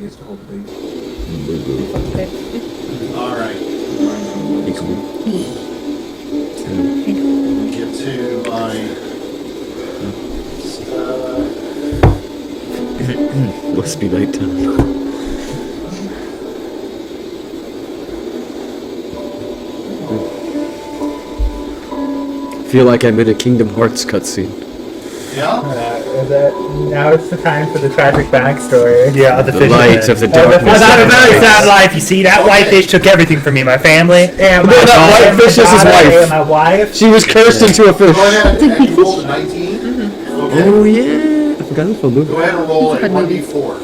Alright. Get to my Must be nighttime. Feel like I'm in a Kingdom Hearts cutscene. Yeah? Now it's the time for the tragic backstory. Yeah, the The fisherman. light of the I darkness. had a very sad life. You see, that whitefish took everything from me, my family. And No, that whitefish is his wife. And my wife. She was cursed into a fish. Go ahead and you roll a 19. Okay. Oh yeah, I forgot this one. Go ahead and roll a It's a fun movie. 1d4.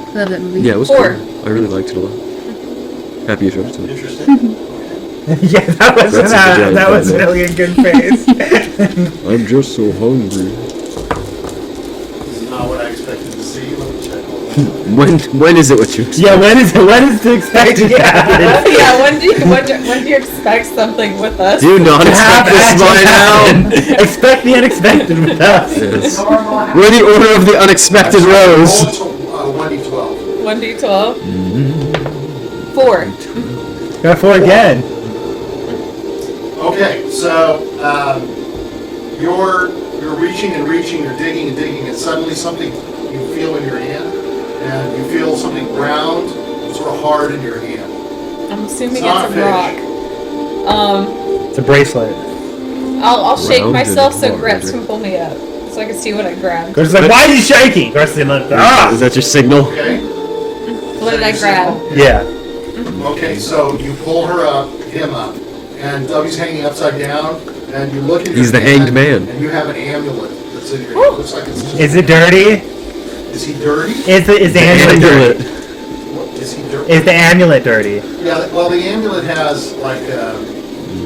I love that movie. Yeah, it was 4. cool. I really liked it a lot. Happy you showed it to me. Interesting. Yeah, that was That's a good that was idea. really a good face. I'm just so hungry. This is not what I expected to see. Let me check. When is it what you? Yeah, when is it? When is the expected to happen? Yeah, when do you expect something with us? Do you not expect this by now? Expect the unexpected with us. Yes. We're the order of the unexpected rose. Roll 1d12. 1d12. 4. Got 4 again. Okay, so you're reaching and reaching, you're digging and digging, and suddenly something you feel in your hand, and you feel something round, sort of hard in your hand. I'm assuming It's it's not a a rock. It's a bracelet. I'll shake Rounded myself so hard. Grutz can pull me up, so I can see what I grabbed. Grutz is like, why are you shaking? Grutz is like, ah! Is that your signal? Okay. What did I grab? Yeah. Okay, so you pull him up, and W's hanging upside down, and you look at He's your the hanged hand, man. and you have an amulet that's in your hand. It looks like it's just, Is it dirty? Is he dirty? Is the amulet dirty? Is he dirty? Is the amulet dirty? Yeah, well, the amulet has like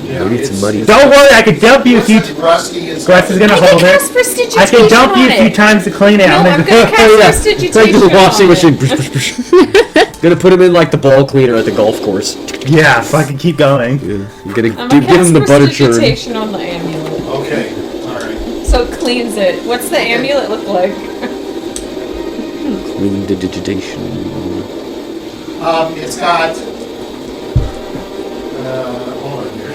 Maybe it's muddy. Don't worry, I could dump you a few. rusty and Grutz is gonna I hold can it. cast prestidigitation I can dump you on a few it. times to clean it. No, I'm I'm gonna gonna cast It's like prestidigitation the washing on machine. Gonna put him in like the ball cleaner at the golf course. Yeah, fucking keep going. Yeah, you gotta it. I'm gonna give him cast the butter churn. prestidigitation on the amulet. Okay, all right. So it cleans it. What's the amulet look like? Digitation. It's got. Hold on here.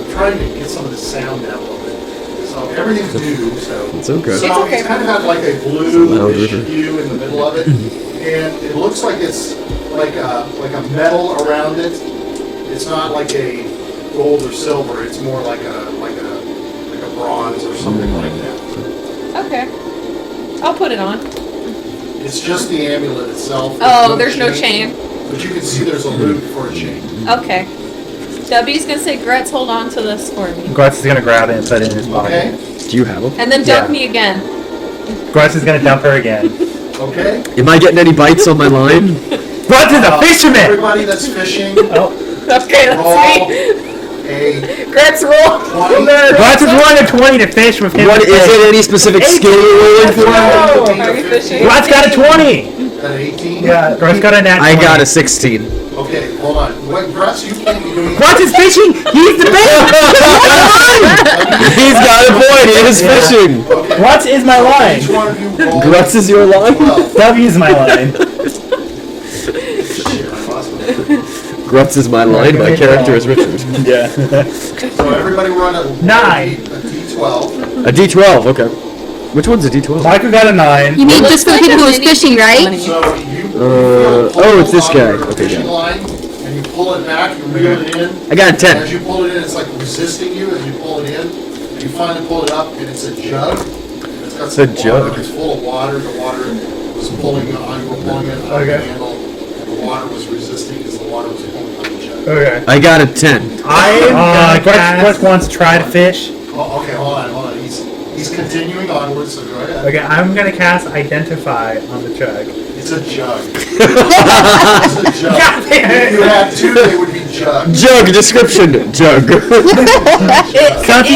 I'm trying to get some of the sound down a little bit. So everything's new. So It's okay. So okay. it's kind of got like a Loud blue-ish river. hue in the middle of it, and it looks like it's like a metal around it. It's not like a gold or silver. It's more like a bronze or something like that. Okay. I'll put it on. It's just the amulet itself. Oh, there's no chain. But you can see there's a loop for a chain. Okay. W's gonna say, Grutz, hold on to this for me. Grutz is gonna grab it and put it in his pocket. Okay. Do you have him? And then dump Yeah. me again. Grutz is gonna dump her again. Okay. Am I getting any bites on my line? Grutz is a fisherman! Everybody that's fishing, Oh, Okay, that's roll me. a Grutz, roll. 20. Grutz is rolling a 20 to fish with him. What is it? Any specific skill you're rolling for? Are you fishing? Grutz got a 20! At 18? Yeah, Grutz got a nat 20. I got a 16. Okay, hold on. What, Grutz, you can't be doing Grutz is fishing! He's the best! He's got a point. He is fishing. Okay. Grutz is my Each line. one of you roll. Grutz is your line. 12. W is my line. Shit, I lost it. Grutz is my line. My character is Richard. Yeah. So everybody run a 9. a D12. A D12. Okay. Which one's a D12? Michael got a 9. You mean Looks just for the like people a who was mini fishing, right? D20. So you oh, it's this on guy. your Okay, fishing yeah. line, and you pull it back, you reel it in. I got a And 10. as you pull it in, it's like resisting you as you pull it in. And you finally pull it up, and it's a jug. It's got It's some a jug. water. It's full of water. The water was pulling on. You were pulling it on the handle, and the water was resisting because the water was pulling on the jug. Okay. I got a 10. Grutz wants to try to fish. Oh, okay, hold on. He's continuing onwards, so go ahead. Okay, I'm gonna cast Identify on the jug. It's a jug. It's a jug. God damn it. If you had two, they would be jugs. Jug description. Jug. Something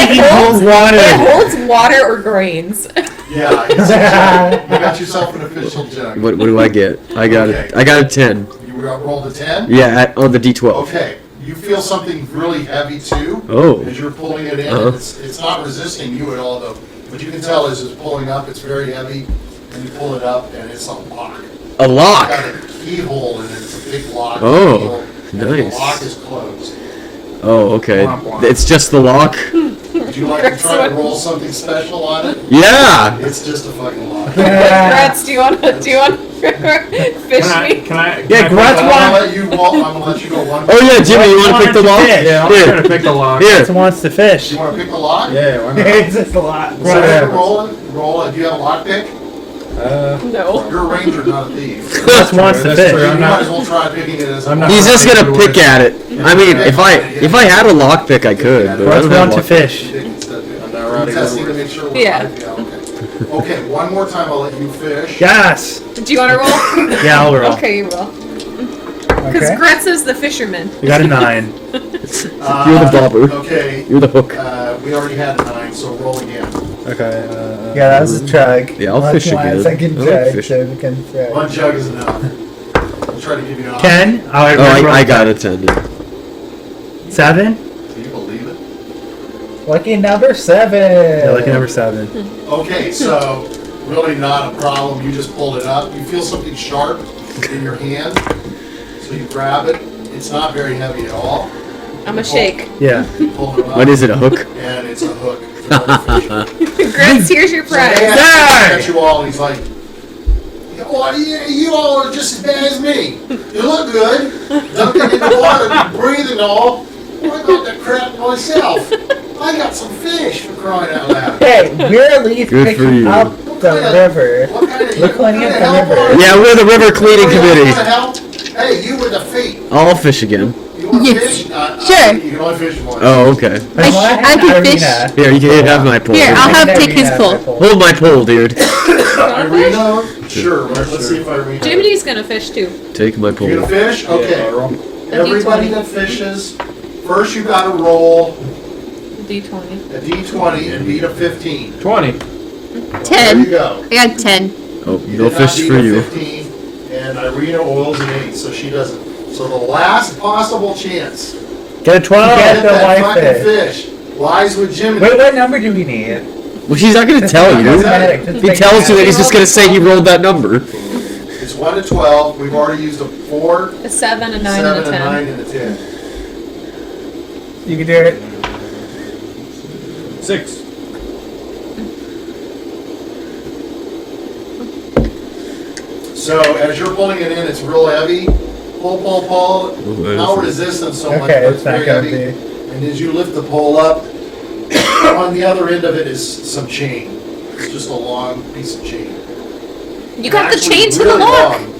It you hold water. It holds water or grains. Yeah, it's a jug. You got yourself an official jug. what do I get? I got Okay. I got a 10. You rolled a 10? Yeah, on the D12. Okay. You feel something really heavy too. Oh. As you're pulling it in. Uh-huh. It's not resisting you at all though. What you can tell is it's pulling up, it's very heavy, and you pull it up and it's a lock. A It's lock. got a keyhole in it, it's a big lock. Oh, and nice. The lock is closed. Oh, okay. It's just the lock. Would you like to try to roll something special on it? Yeah. It's just a fucking lock. Grutz, do you want to fish me? Yeah, Grutz I'm wants. gonna let you roll, I'm gonna let you go one. Oh yeah, Jimmy, you want to pick the lock? Yeah, I'm Here. trying to pick the lock. Here. Grutz wants to fish. You wanna pick the lock? Yeah, why not? It's just a lot. So you're roll it. Do you have a lock pick? No. You're a ranger, not a thief. Grutz wants to That's fish. true. You I'm might not- as well try picking it as a I'm not- He's just gonna pick at it. I mean, if I had a lockpick, I could. But I Grutz don't have wants to a lockpick. fish. Testing to make sure we're Yeah. right. Okay. Okay, one more time I'll let you fish. Yes. Do you want to roll? Yeah, I'll roll. Okay, you roll. Because Okay. Grutz is the fisherman. You got a 9. You're the bobber. Okay. You're the hook. We already had a 9, so roll again. Okay. Yeah, that was a chug. Yeah, I'll fish again. Second I like chug, fish. so we can try. One jug is enough. I'll try to give you an option. 10. Oh, I got a 10. 7. Can you believe it? Lucky number 7. Yeah, lucky number 7. Okay, so really not a problem. You just pulled it up. You feel something sharp in your hand, so you grab it. It's not very heavy at all. I'm a shake. Yeah. You pull it up, What is it? A hook? and it's a hook. It's a fish. Grutz, here's your So prize. he asks you all, and he's like, well, you all are just as bad as me. You look good. Dunking in the water, you breathing all. I got that crap myself. I got some fish for crying out loud. Hey, we're at least Good for picking you. up the river. What kind of, We're cleaning what up kind the of help river. are you? Yeah, we're the river cleaning What kind committee. of help? Hey, you with the feet. I'll fish again. You want to Yes. fish? Sure. You can only fish once. Oh, okay. I can fish. Here, you can have my pole. Here, I'll have take his pole. Hold my pole, dude. Irina? Sure. Let's see if Irina. Jiminy's gonna fish too. Take my You pole. gonna fish? Okay. Everybody that fishes, first you gotta roll D20. a D20 and beat a 15. 20. There you 10. go. I got 10. Oh, You no did not fish beat for a you. 15, and Irina oils an 8, so she doesn't. So the last possible chance Get a 12. to Get get the that white fucking fish lies with Jiminy. Wait, what number do we need? Well, she's not gonna tell you. Cosmetic, just If he make tells you that, it he's just gonna say he rolled that number. It's 1 to 12. We've already used a 4, A 7, a 9, 7, and a 10. 9, and a 10. You can do it. 6. So as you're pulling it in, it's real heavy. Pull, pull, pull. that No is- resistance so much, Okay, but it's it's not very gonna heavy. be. And as you lift the pole up, on the other end of it is some chain. It's just a long piece of chain. You got the Actually, chain to the really lock. long.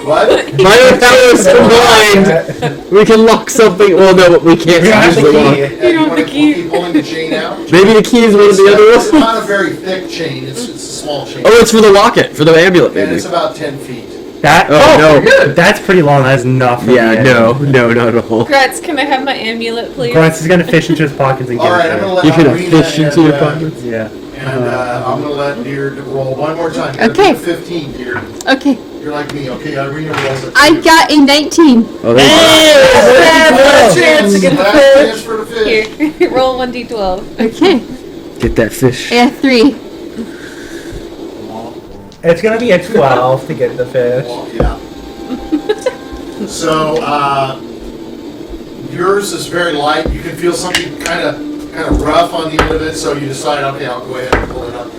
What? My powers combined, we can lock something. Well, no, we can't We have use the the key. lock. You don't want to keep pulling the chain out? Maybe the key is one of the other It's ones. not a very thick chain. It's a small chain. Oh, it's for the locket, for the amulet, And maybe. it's about 10 feet. That. Oh, no. That's pretty long. That's enough for Yeah, me. no, not at all. Grutz, can I have my amulet, please? Grutz is gonna fish into his pockets and All get right, it I'm there. gonna let You can Irina fish into your and, pockets. Yeah. And I'm gonna let Diurd roll one more time. You gotta Okay. do 15, Diurd. Okay. You're like me, okay? Irina rolls it. I got a 19. Oh, there you Last chance to get the Last chance for the fish. Here, roll 1d12. Okay. go. Get that fish. I got 3. It's gonna be a 12 to get the fish. Well, yeah. So, yours is very light. You can feel something kind of rough on the end of it, so you decide, okay, I'll go ahead and pull it up.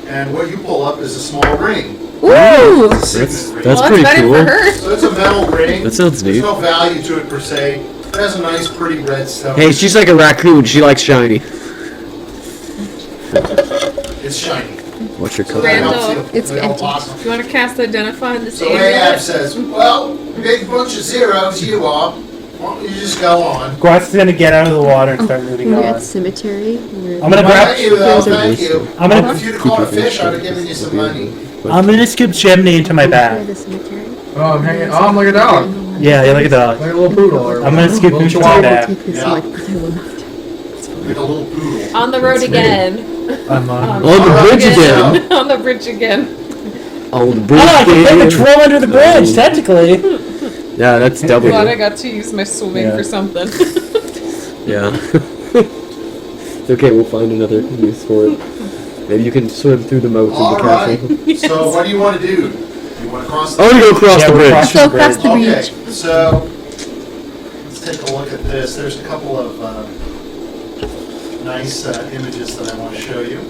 And what you pull up is a small ring. Woo! It's a signet ring. That's Well, pretty that's better cool. for her. So it's a metal ring. That sounds There's neat. no value to it per se. It has a nice, pretty red stone. Hey, she's like a raccoon. She likes shiny. It's shiny. What's your So color? that helps Randall, you- it's it helps empty. awesome. Do you want to cast Identify on this So Ahab amulet? says, well, big bunch of zeros you are. Why don't you just go on? Grutz is gonna get out of the water and start moving We're at on. cemetery. I'm gonna grab. Thank you, though. Thank you. I'm gonna- If you'd have caught a fish, I'd have given you some money. I'm gonna scoop Jiminy into my bag. The cemetery. Oh, I'm hanging. Oh, I'm like a dog. Yeah, you're like a dog. Like a little poodle. Or I'm gonna scoop him into my bag. Take this Yeah. like, but I will not. Like a little poodle. On the road again. I'm on. On the bridge again. On the bridge again. On the bridge Oh, I can again. put the troll under the bridge, technically. Yeah, that's W. Glad I got to use my swimming Yeah. for something. Yeah. It's okay, we'll find another use for it. Maybe you can swim through the moats of All the right. castle. So what do you want to do? You want to cross the I want to go across Yeah, the we're bridge. crossing Go the across bridge. the Okay, bridge. so let's take a look at this. There's a couple of nice images that I want to show you.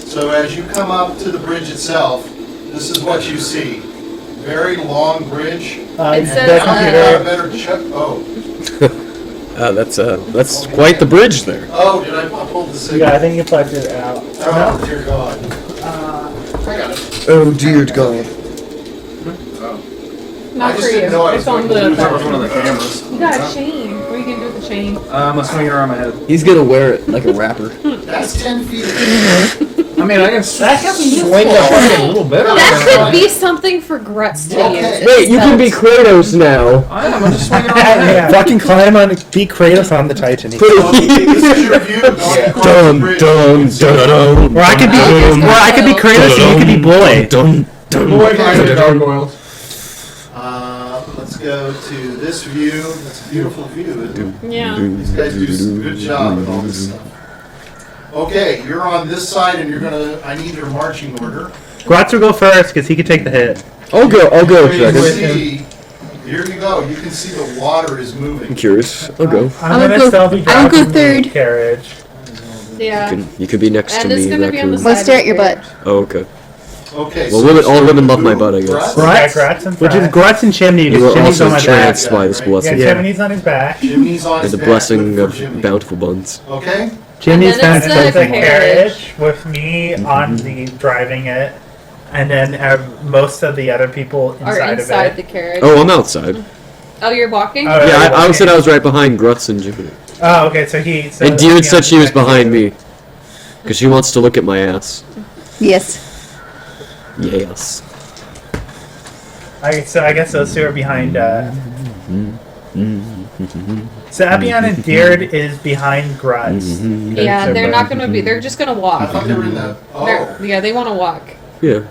So as you come up to the bridge itself, this is what you see. Very long bridge. It And says, now you got a better check. Oh, That's quite the bridge there. oh, did I pull the signal? Yeah, I think you plugged it out. Oh, dear God. I got it. Oh dear God. Not I for just didn't you. know I It's was on going to lose That was the. one of the cameras. You got a chain. What are you gonna do with the chain? I'm swinging around my head. He's gonna wear it like a rapper. That's 10 feet. I mean, I can That could be swing the fucking little bit. That could be something for Grutz to Okay. use. Wait, you can be Kratos now. I am. I'm just swinging around my head. Yeah. Fucking climb on, be Kratos on the Titan. Okay, this is your view going across the Dun bridge. dun dun dun. Or I could be, Kratos and you could be Boy. Dun dun. Boy, my gargoyles. Let's go to this view. That's a beautiful view, isn't it? Yeah. These guys do a good job with all this stuff. Okay, you're on this side and you're gonna, I need your marching order. Grutz will go first because he could take the hit. I'll go. You can Second. see, here you go, you can see the water is I'm moving. curious. I'll go. I'm I'll gonna go- still be I'll go driving the third. carriage. Yeah. You could be next to And me, it's gonna be on the raccoon. side. We'll stare at your butt. Oh, okay. Okay. Well, so women, all start women with love my who? butt, I guess. Grutz? Yeah, Grutz in Which is front. Grutz and Chimney. You because were Chimney's also on my back. entranced by this Yeah, blessing. Chimney's on his back. Chimney's on And his the back, blessing good for of Jimmy. bountiful buns. Okay? Chimney's And then kind of it's the a carriage with me on the driving it, and then most of the other people Or inside inside of the it. carriage. Oh, I'm outside. Oh, you're walking? Oh, Yeah, I okay. said I was right behind Grutz and Jiminy. Oh, okay. So he. So And Diurd said she was yeah. behind me. Because she wants to look at my ass. Yes. Yes. So I guess those two are behind. So Epion and Diurd is behind Grutz. Yeah, they're not gonna be. They're just gonna I walk. thought they were in the, oh, Yeah, they want to walk. Yeah.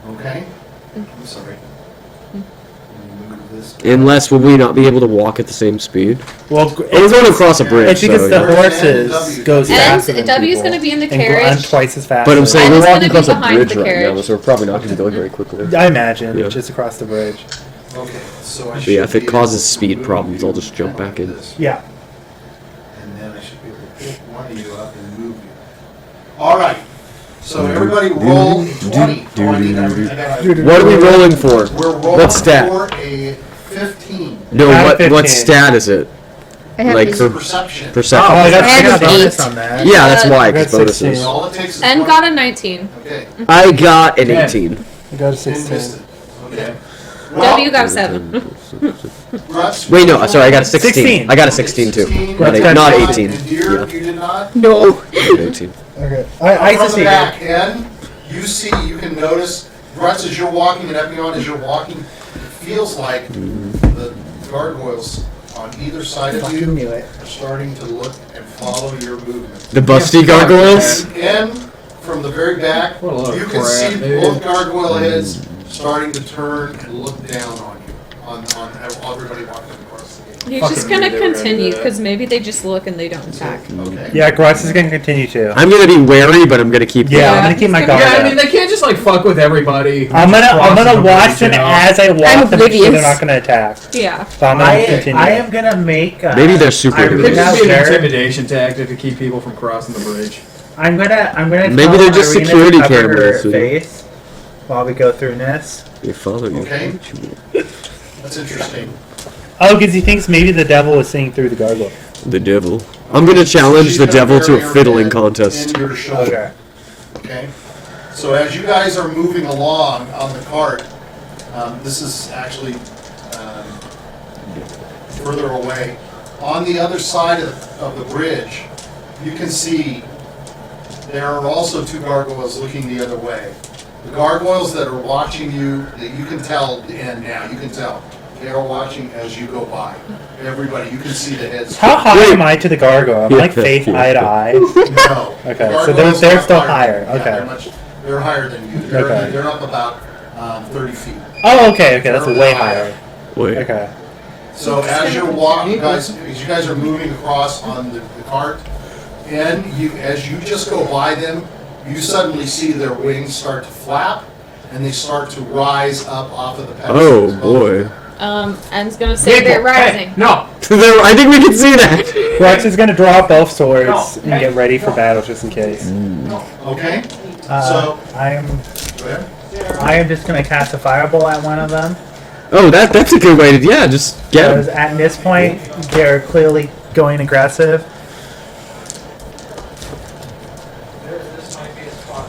okay. I'm sorry. Move this. Unless, will we not be able to walk at the same speed? Well, Oh, we're going across a bridge, it's because so... the yeah. horses goes And faster than W's people. gonna be in the And carriage. I'm twice as fast. But I'm as saying And we're it's walking gonna be across a behind bridge the right now, carriage. so we're probably not going to be going very quickly. I imagine Yeah. just across the bridge. Okay, so I But should yeah, if be it causes able to speed move problems, you I'll just jump like back in. this. Yeah. And then I should be able to pick one of you up and move you. All right. So everybody roll 20. Oh, I gotta- What are we rolling for? We're rolling What stat? for a 15. No, Add what 15. stat is it? I have Like these. for Perception. perception? Oh, I got, I I have got a an bonus 8. on that. Yeah, that's why, I got because bonuses. 16. All it takes is And one. got a 19. Okay. I got an Yeah. 18. I got a 10 missed 16. it. Okay. W got a 7. Grutz, Wait, no, sorry, I got a 16. 16. I got a 16 too. 16. Not, Grutz got not 16. 18. And Diurd, you did not? No. Yeah, 18. Okay. I From the succeeded. back end, you see, you can notice, Grutz, as you're walking and Epion as you're walking, it feels like the gargoyles on either side of you knew it. are starting to look and follow your movement. The busty gargoyles? And from the very back, What a load you of can crap, see dude. both gargoyle heads starting to turn and look down on you, on everybody walking across the gate. You're just Fucking gonna knew they were gonna do continue that. because maybe they just look and they don't attack. Okay. Yeah, Grutz is going to continue to. I'm gonna be wary, but I'm gonna keep. Yeah, I'm Yeah, going to keep my it's guard gonna- Yeah, up. I mean, they can't just like fuck with everybody. I'm gonna watch them as I walk I'm to make sure they're oblivious. not gonna attack. Yeah. So I'm gonna continue. I am gonna make. Maybe they're super I It read could idiots. out just be an there. intimidation tactic to keep people from crossing the bridge. I'm gonna. Maybe tell they're just Irina to security cover cameras, her you know? face while we go through this. They follow you. Okay. That's interesting. Oh, because he thinks maybe the devil was seeing through the gargoyle. The devil. I'm gonna challenge She's the gonna devil to bury a her fiddling head contest. in your shoulder. Okay? So as you guys are moving along on the cart, this is actually further away. On the other side of the bridge, you can see there are also two gargoyles looking the other way. The gargoyles that are watching you, that you can tell, and now you can tell, they are watching as you go by. Everybody, you can see the heads. How high am I to the gargoyle? I'm like face eye to eye. No. Okay, The so gargoyles they're are still higher. higher. Yeah, Okay. they're higher than you. They're, Okay. they're up about 30 feet. Oh, okay, that's They're way higher. Wait. Okay. So as you're walking, as you guys are moving across on the cart, and as you just go by them, you suddenly see their wings start to flap, and they start to rise up off of the pedestals. Oh boy. Ann's gonna say they're rising. No. I think we can see that. Grutz is gonna draw up both swords and get ready for battle just in case. Okay? So I am just gonna cast a fireball at one of them. Oh, that's a good way to just get Because him. at this point they're clearly going aggressive.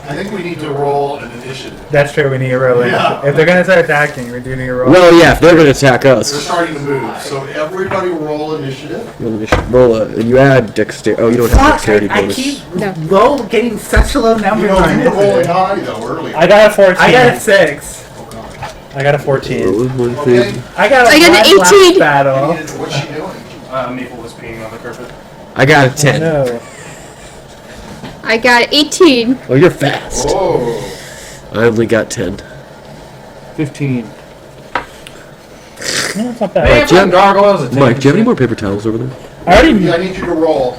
I think we need to roll an initiative. That's true. We need to roll in. Yeah. If they're gonna start attacking, we do need to roll. Well, yeah, if they're gonna attack They're us, starting to move. So everybody roll initiative. you should roll and you add dexterity. Oh, you don't have dexterity I bonus. keep low, getting such low You numbers know, on you were rolling this. high though earlier. I got a 14. I got a 6. I got a 14. Okay. I got I got an one last 18. battle. What's she doing? Maple was peeing on the carpet. I got a 10. No. I got 18. Oh, you're fast. Oh. I only got 10. 15. No, it's not bad. Hey, do you have- gargoyles. Mike, do you have any more paper towels over there? I already. I need you to roll.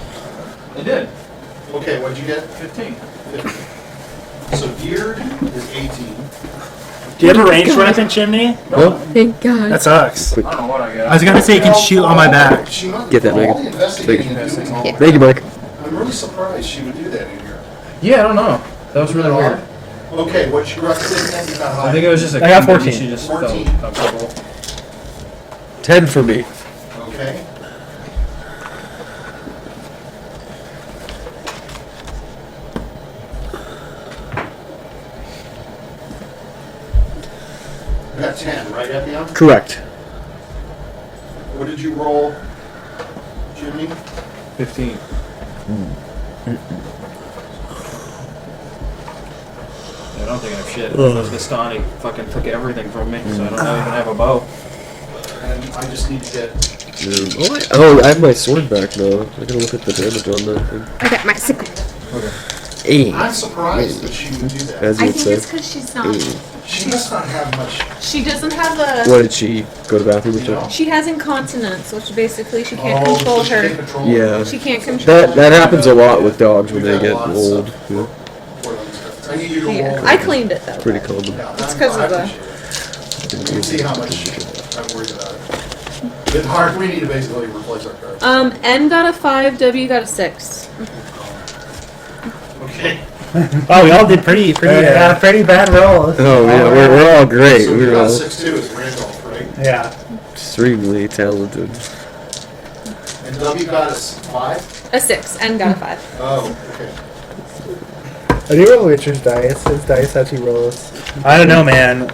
I did. Okay, what'd you get? 15. So Diurd is 18. Do you have a ranged weapon, Jiminy? Well, Thank God. That sucks. I don't know what I got. I was gonna say you can shoot on my back. She might Get that, all Meagan. the investigating Thank and doing all that. thank you, Mike. I'm really surprised she would do that in here. Yeah, I don't know. That was really weird. Okay, what's your recommendation? You got high? I think it was just a. I got 14. She just 14. felt uncomfortable. 10 for me. Okay. You got 10, right, Epion? Correct. What did you roll, Jimmy? 15. I don't think I have shit. Because Vistani fucking took everything from me, so I don't even have a bow. And I just need to get... I have my sword back now. I gotta look at the damage on that thing. I got my sickle. Hey. I'm surprised that she would do that. As you I would think say. it's because she's not. She does not have much... She doesn't have a. What did she go to the bathroom or something? She has incontinence, which basically she can't Oh, control so she can't her. control Yeah. She can't control. That happens a lot with dogs when We've they got get lots old. of- Yeah. I need you to roll. Yeah. I cleaned it though. Pretty common. Yeah, It's 'cause of the- You can see how much I'm worried about it. It's hard. We need to basically replace our cards. N got a 5, W got a 6. Okay. Oh, we all did pretty bad rolls. Oh yeah, we're all great. So you We're got all 6-2 is Randolph, right? Yeah. extremely talented. And W got us 5? A 6. N got a 5. Oh, okay. I do roll Richard's dice. His dice actually rolls. I don't know, man.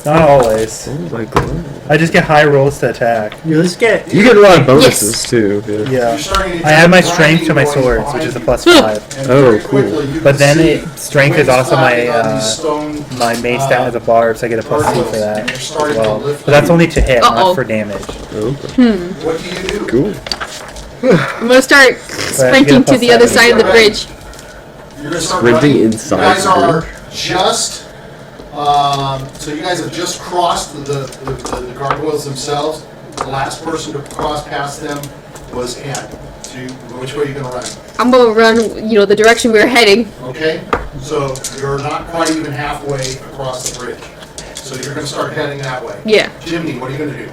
Not always. Oh my god. I just get high rolls to attack. You just get. You get a lot of bonuses too. Yeah. Yeah. You're starting to I add my grinding strength to my noise swords, behind which is a you. plus 5. And Oh, very cool. quickly you But can then see strength is wings also flapping on these stone, my main stat as a bard, so I get a plus 2 for that and you're as starting well. to lift But that's only to hit, Uh-oh. not for damage. Okay. What do you do? Cool. I'm gonna start sprinting to the other side of the bridge. You're gonna start Sprinting running. inside You guys the are bridge. just, so you guys have just crossed the gargoyles themselves. The last person to cross past them was Ann. So which way are you gonna run? I'm gonna run, the direction we're heading. Okay? So you're not quite even halfway across the bridge. So you're gonna start heading that way. Yeah. Jiminy, what are you gonna do?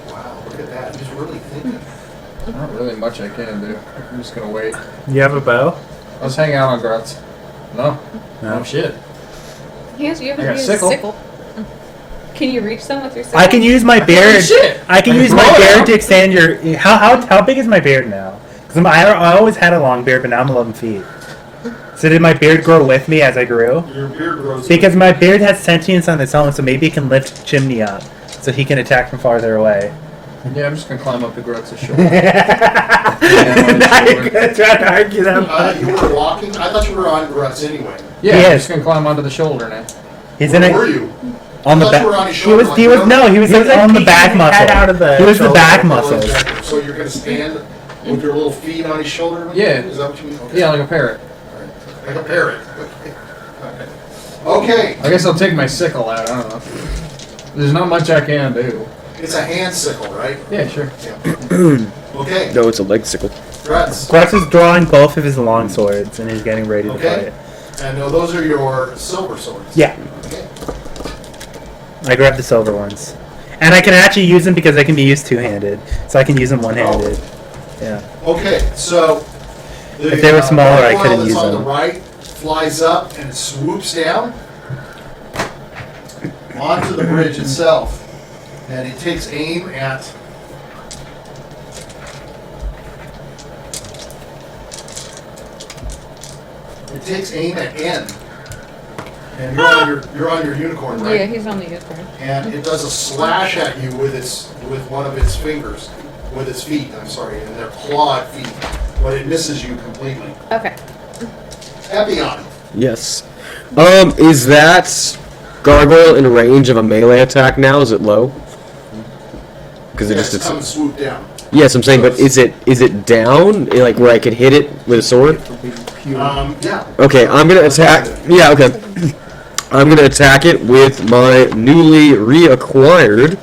Wow, look at that. He's really thinking. Not really much I can do. I'm just gonna wait. You have a bow? Let's hang out on Grutz. No. No. No shit. Yes, you have I got a sickle. sickle. Can you reach them with your sickle? I can use my beard. shit! I can use my beard to extend your. How big is my beard now? 'Cause I always had a long beard, but now I'm 11 feet. So did my beard grow with me as I grew? Your beard grows. Because my beard has sentience on its own, so maybe it can lift Jiminy up, so he can attack from farther away. Yeah, I'm just gonna climb up to Grutz's shoulder. Now you're gonna try to argue that. You were walking? I thought you were on Grutz anyway. Yeah, He I'm is. just gonna climb onto the shoulder now. He's Where in were a, you? on the I thought you were on back. his He shoulder was. like He was that. no. He was like on the peeking back his muscle. head out of the He was the shoulder. back Oh, muscles. exactly. So you're gonna stand with your little feet on his shoulder? Yeah. Is that what you mean? Okay. Yeah, like a parrot. Like a parrot. Okay. I guess I'll take my sickle out. I don't know. There's not much I can do. It's a hand sickle, right? Yeah, sure. Okay. No, it's a leg sickle. Grutz. Grutz is drawing both of his long swords, and he's getting ready to Okay. fight. And those are your silver swords. Yeah, Okay. I grabbed the silver ones, and I can actually use them because they can be used two-handed, so I can use them one-handed. Yeah. Okay, so the, If they were smaller, I gargoyle couldn't that's use on them. the right flies up and it swoops down onto the bridge itself, and it takes aim at N. And you're on your unicorn, right? Yeah, he's on the unicorn. And it does a slash at you with one of its fingers, with its feet. I'm sorry, and they're clawed feet, but it misses you completely. Okay. Epion. Yes. Is that gargoyle in range of a melee attack now? Is it low? Because it just It's come swoop down. Yes, I'm saying, but is it down? Like where I could hit it with a sword? Yeah. Okay, I'm gonna attack. Yeah, okay. I'm gonna attack it with my newly reacquired.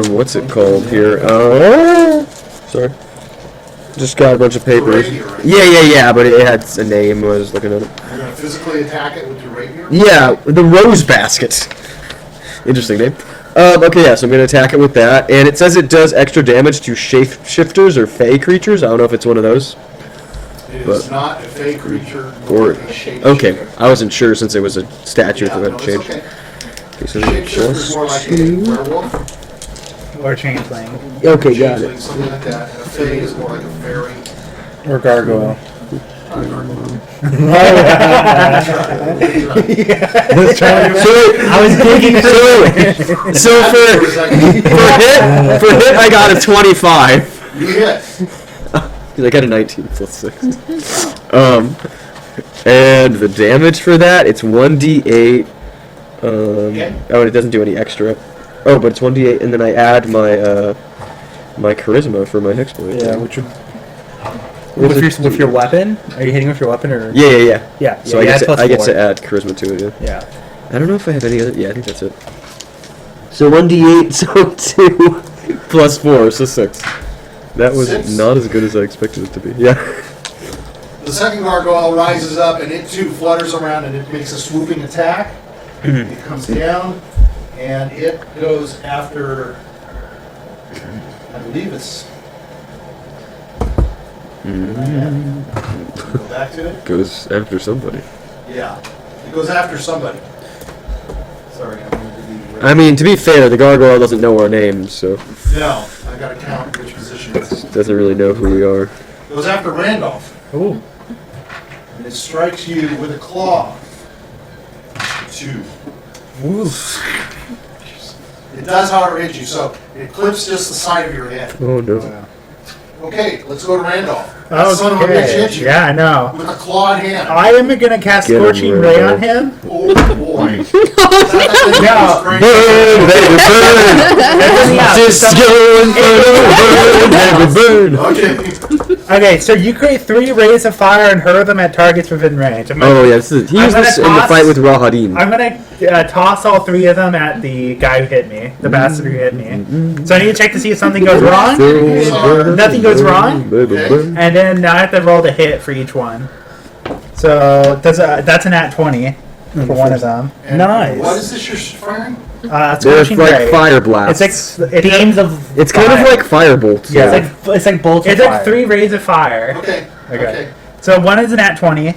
What's it called here? Sorry. Just got a bunch of papers. Rapier, right? Yeah, but it had a name when I was looking at it. You're gonna physically attack it with your rapier? Yeah, the rose basket. Interesting name. Okay, yeah, so I'm gonna attack it with that, and it says it does extra damage to shapeshifters or fey creatures. I don't know if it's one of those. It But- is not a fey creature. Or nor a shape okay, shifter. I wasn't sure since it was a statue Yeah, if it no, had it's changed. okay. Okay, so Shapeshifter is more like a werewolf. Or changeling. okay, got Changeling, it. something like that. And a fey is more like a fairy. Or gargoyle. I was digging so for hit I got a 25. You hit. I got a 19 plus 6. And the damage for that, it's 1d8. Okay. Oh, and it doesn't do any extra. Oh, but it's 1d8, and then I add my my charisma for my hex point. Yeah, which would. With your weapon? Are you hitting with your weapon or? Yeah. Yeah. So yeah, I get +4. to add charisma to it. Yeah. Yeah. I don't know if I have any other. Yeah, I think that's it. So 1d8, so 2 plus 4, so 6. That was 6? not as good as I expected it to be. Yeah. The second gargoyle rises up and it too flutters around and it makes a swooping attack. It comes down and it goes after, I believe it's. Go back to it. Goes after somebody. Yeah, it goes after somebody. Sorry, I'm going to be. I mean, to be fair, the gargoyle doesn't know our names, so No, I got to count which position it's. doesn't really know who we are. It goes after Randolph. Ooh. And it strikes you with a claw. 2. It does, however, hit you, so it clips just the side of your head. Oh no. Okay, let's go to Randolph. That son of a bitch hit you Yeah, I know. with a clawed hand. I am gonna cast Get him, Scorching Ray Randolph. on him. Oh boy. No. Burn, baby, burn! Just going burn, baby, burn! Okay. Okay, so you create 3 rays of fire and hurl them at targets within range. Oh yeah, he I'm was this in gonna the toss- fight with Rahadin. I'm gonna toss all 3 of them at the guy who hit me, the bastard who hit me. So I need to check to see if something goes wrong. Nothing goes wrong. And then I have to roll the hit for each one. So that's a nat 20 for one of them. And Nice. What is this you're firing? They're Scorching like Ray. fire blasts. It's like Beams of. It's kind of fire. like fire bolts. Yeah. It's like bolts of It's fire. like 3 rays of fire. Okay. Okay. So one is a nat 20. Yeah.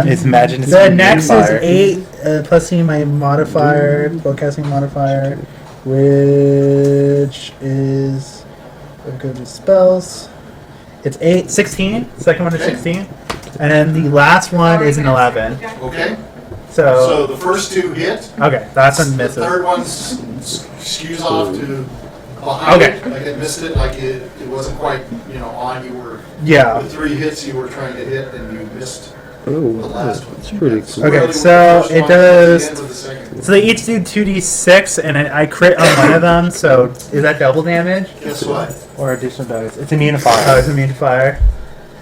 It's imagine it's The beam next fire. is 8 plus my modifier, spellcasting modifier, which is go to spells. It's 16. Second one is 16. And then the last one is an 11. Okay. So So the first two hit. okay, that's one The misses. third one skews off to behind. Okay. It, like it missed it. Like it wasn't quite on. You were Yeah. with 3 hits you were trying to hit and you missed the Oh, last one. that's pretty cool. Okay, Really with the so first it one, at the does- end with the second. So they each do 2d6, and I crit on one of them. So is that double damage Guess what? Or additional bonus. It's immune to fire. Oh, it's immune to fire.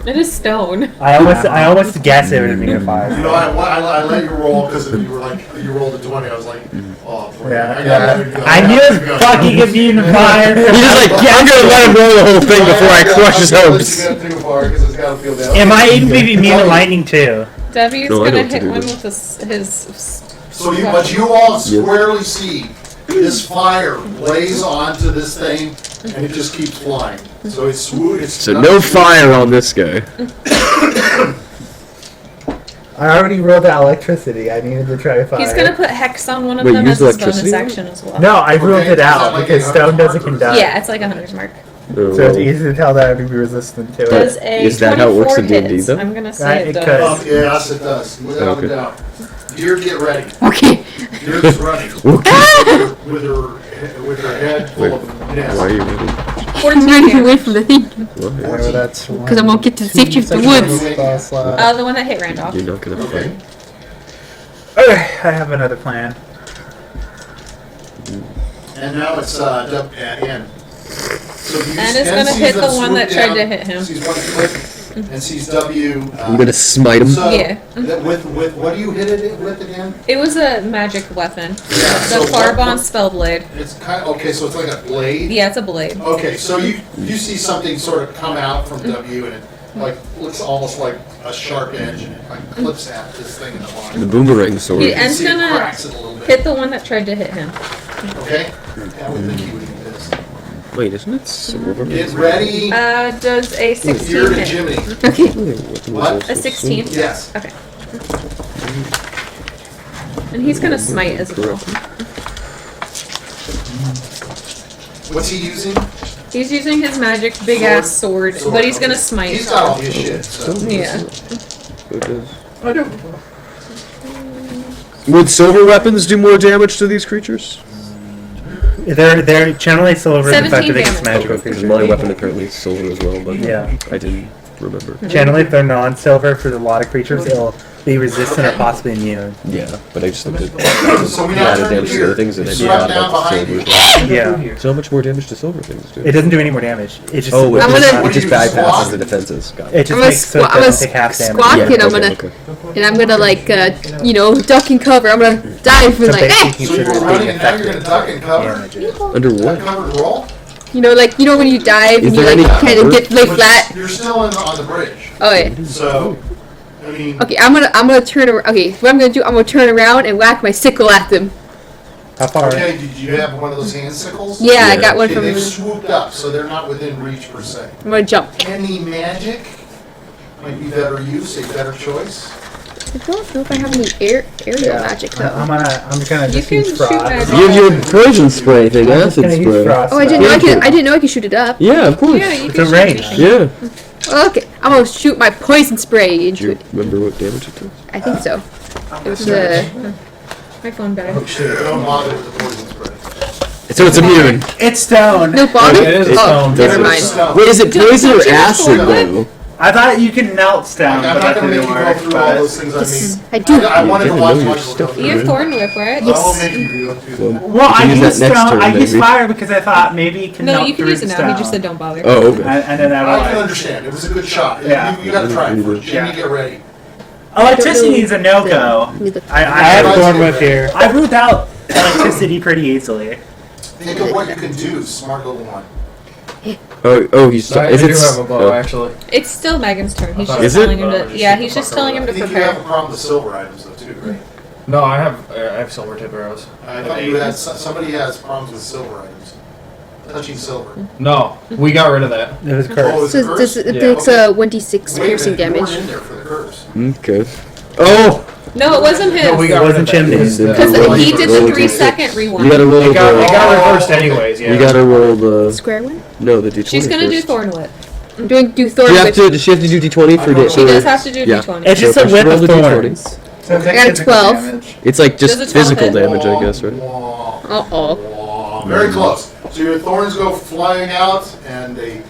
It is stone. I almost guessed it was immune to fire. You know, I let you roll because you were like you rolled a 20. I was like, oh boy. Yeah. I knew it was fucking immune to fire. He's just like, I'm gonna let him roll the whole thing before I crush his hopes. Am I able to be immune to lightning too? W's No, I know gonna what to hit do. one with his. So but you all squarely see this fire blaze onto this thing, and it just keeps flying. So it's smooth. So no fire on this guy. I already rolled that electricity. I needed to try fire. He's gonna put hex on one of Wait, them use as his bonus electricity? action as well. No, I ruled Okay, it is that out like because a stone doesn't mark or- conduct. Yeah, it's like a hunter's mark. Oh, So it's easy to tell that I'd be resistant to Does it. a Is that how it works 24 in D&D hits? though? I'm gonna Right, say it it could. does. Yes, it does. Without Okay. a doubt. Deer, get ready. Okay. Deer's running Okay. with her head full of Why are nests. you ready? 14 running away from the thing. Why? Whatever, that's Because I won't get to the safety of the woods. The one that hit Randolph. You're not gonna Okay. fight. Okay, I have another plan. And now it's N. So you And it's N gonna sees hit them the one that swoop tried to down, him. Sees one click and sees W. I'm gonna smite him. So, Yeah. With what do you hit it with again? It was a magic weapon. Yeah, The so Farbond Spellblade. It's kind of, okay. So it's like a blade. Yeah, it's a blade. Okay, so you see something sort of come out from W and it like looks almost like a sharp edge and it like clips at this thing in the The bottom. boomerang sword. Yeah. You can And see it gonna cracks it a little bit. Hit the one that tried to hit him. Okay. That would think you would do this. Wait, isn't it silver? Get ready. Does a 16 Deer to hit? Jiminy. Okay. What? A 16? Yes. Okay. And he's gonna smite as well. What's he using? He's using his magic big ass sword, but he's gonna smite. He's got all his shit. So. Yeah. I do. Would silver weapons do more damage to these creatures? They're generally silver 17 effective against damage. magical Because creatures. my weapon apparently is silver as well, but Yeah. I didn't remember. Generally, if they're non-silver for a lot of creatures, it'll be resistant or possibly immune. Yeah, but I just looked at So we now added turn damage to here. other things and I Swept forgot down about the behind you. silver. Yeah. So how much more damage do silver things do? It doesn't do any more damage. It just Oh, it I'm just, gonna- it just What do you bypasses squat? the defenses. Got it it. just I'm gonna makes so it squat. I'm doesn't take half gonna damage. squat Yeah, and I'm okay, gonna okay. and I'm gonna like duck and cover. I'm gonna dive and So like basically, So you consider were it running being and now you're effective gonna duck and cover. damage. Under Duck, what? cover, and roll. when you dive Is and you there like any kind of cover? get lay But flat. You're still on the bridge. Oh yeah. So, I mean, Okay, I'm gonna turn around. Okay, what I'm gonna do? I'm gonna turn around and whack my sickle at them. How far? okay, did you have one of those hand sickles? Yeah, I Yeah. got one Okay, from. they've swooped up, so they're not within reach per se. I'm gonna jump. Any magic might be better use, a better choice. I don't know if I have any aerial magic though. I'm gonna You just can use shoot Strahd. magic. You have your poison spray thing, I'm just acid gonna use spray. Strahd. Oh, I didn't know I could. I didn't know I could shoot it up. Yeah, of course. Yeah, you It's can a shoot range. anything. Yeah. Okay, I'm gonna shoot my poison spray Do into you it. remember what damage it does? I think so. It was My phone died. Oh shit, don't bother with the poison spray. So it's immune. It's stone. no bother. It is Oh, stone. never mind. Stone. Wait, is it poison or don't you have acid Thornwood? though? I thought you could melt stone, I'm but not that gonna make didn't you go work. through all those things. I mean, I do. I wanted to didn't watch know your Michael stuff. go You have through it. thorn whip, right? I won't make you go through that. Well, I can use used that next stone. turn, I used maybe. fire because I thought maybe it can No, melt you can through use it the now. He stone. just said don't bother. Oh, okay. And then I can I understand. It was a good shot. Yeah. You gotta try it first. Jimmy, Yeah. get ready. electricity is a no-go. Let me look. I have Right. thorn whip here. I ruled out electricity pretty easily. Think of what you can do, smart little one. Oh, he's. I Is do it? have a bow, actually. It's still Megan's turn. He's just Is it? telling him to. Yeah, he's just telling him I to think you have a prepare. problem with silver items though too, right? No, I have silver tip arrows. I thought you had, somebody has problems with silver items. Touching silver. No, we got rid of that. It was Oh, cursed. is So it it, cursed? it Yeah. takes Okay. 1d6 Wait a piercing minute, you weren't damage. in there for the curse. Okay. Oh! No, it wasn't his. No, we got It rid of wasn't that. Chimney's. Because Roll he it. did Roll the it. 3-second rewind. You gotta roll It got the. reversed anyways, yeah. You gotta roll the. Square one? No, the d20. She's gonna do first. thorn whip. I'm doing do Thor Do you have with. to? Does she have to do D20 for don't She know. does have to do Yeah. D20. It's just So a if I whip roll of the D20. thorns. So it's like I got a physical 12. damage. It's like just Does a 12 physical hit? damage, I guess, right? Uh-oh. Very close. So your thorns go flying out, and they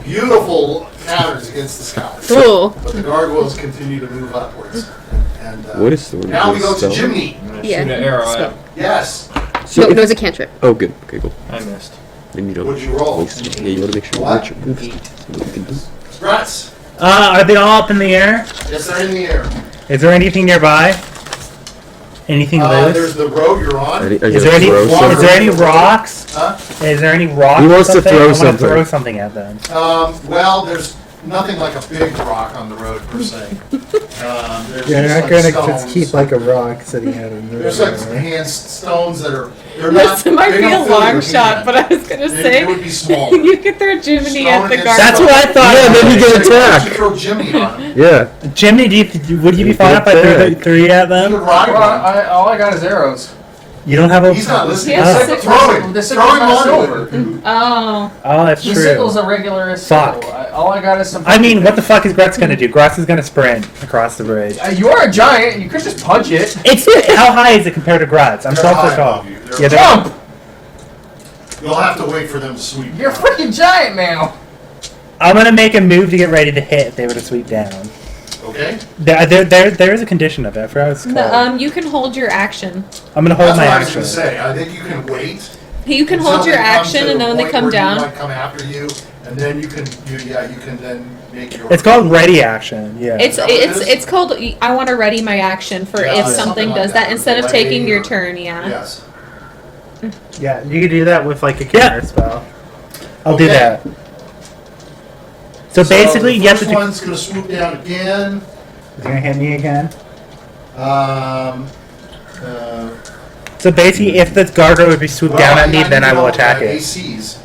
beautiful patterns against the sky. Cool. But the gargoyles continue to move upwards. And What is Thorn? now we go to Spell? Jiminy. Yeah. Shoot an arrow at Spell. him. Yes. So No, if- no, it's a cantrip. Oh, good. Okay, cool. I missed. Then you don't. What'd you roll? waste it. Yeah, you want to make sure What? you move. What you can do. Grutz. Are they all up in the air? Yes, they're in the air. Is there anything nearby? Anything There's loose? the road you're on. Are you Is there any? gonna throw Is there any something? rocks? Huh? Is there any rocks? He wants or to something? throw I wanna something. throw something at them. Well, there's nothing like a big rock on the road per se. There's You're just not like gonna stones. just keep like a rock sitting out in the There's like some hand stones that are. They're not. This might they be a don't fill long your shot, hand. but I was gonna It say would be small. you could throw Jiminy at the Stone guard. That's what I thought. Yeah, then you get You attacked. throw Jimmy on him. Yeah. Jiminy, would you be fine if I threw three at You them? could ride Well, on him. all I got is arrows. You don't have a. He's not listening. He has Just six- throw him. The Throw sickle's him not onto silver. it. Oh, Oh, that's The true. sickle's a regular Fuck. sickle. All I got is some. I mean, what the fuck is Grutz gonna do? Grutz is gonna sprint across the bridge. You're a giant. You could just punch it. It's how high is it compared to Grutz? I'm They're 12 high foot tall. above you. They're- Yeah, they're- Jump! You'll have to wait for them to sweep. You're a down. freaking giant now. I'm gonna make a move to get ready to hit if they were to sweep down. Okay. There is a condition of it. I forgot what it's called. no, you can hold your action. I'm gonna hold That's my what I was action. gonna say. I think you can wait. You can until hold your they come action, to and the then when they point come where down, you might come after you, and then you can then make your. It's called ready action. Yeah. it's that what it is? it's called. I want to ready my action for Yeah, if something something like does that. that instead of Like taking a- your turn. Yeah. Yes. Yeah, you could do that with like a counter spell. I'll do Okay. that. So basically, the you have to first do. one's gonna swoop down again. Is he gonna hit me again? So basically, if the gargoyle would be swooped down at me, then I will attack it. ACs.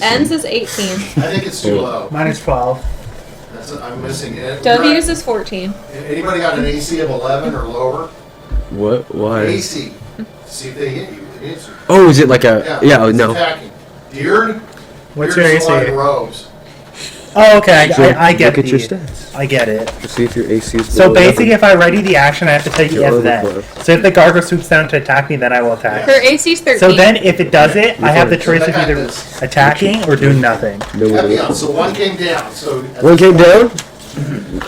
Ends is 18. I think it's too low. Mine is 12. I'm missing it. W's is 14. Anybody got an AC of 11 or lower? What? Why? AC. See if they hit you. It hits you. Oh, is it like a? Yeah. Oh, it's no. Attacking. Diurd? What's Diurd's your the AC? one in robes. Oh, okay. So I get look at your the- stats. I get it. To see if your AC is. So below basically, 11. if I ready the action, I have to take Your yes armor then. class. So if the gargoyle swoops down to attack me, then I will attack. Her AC is 13. So then, if it does it, I have the fine. choice of So that either is- attacking or doing nothing. No one Epion. else. So one came down. So One came down.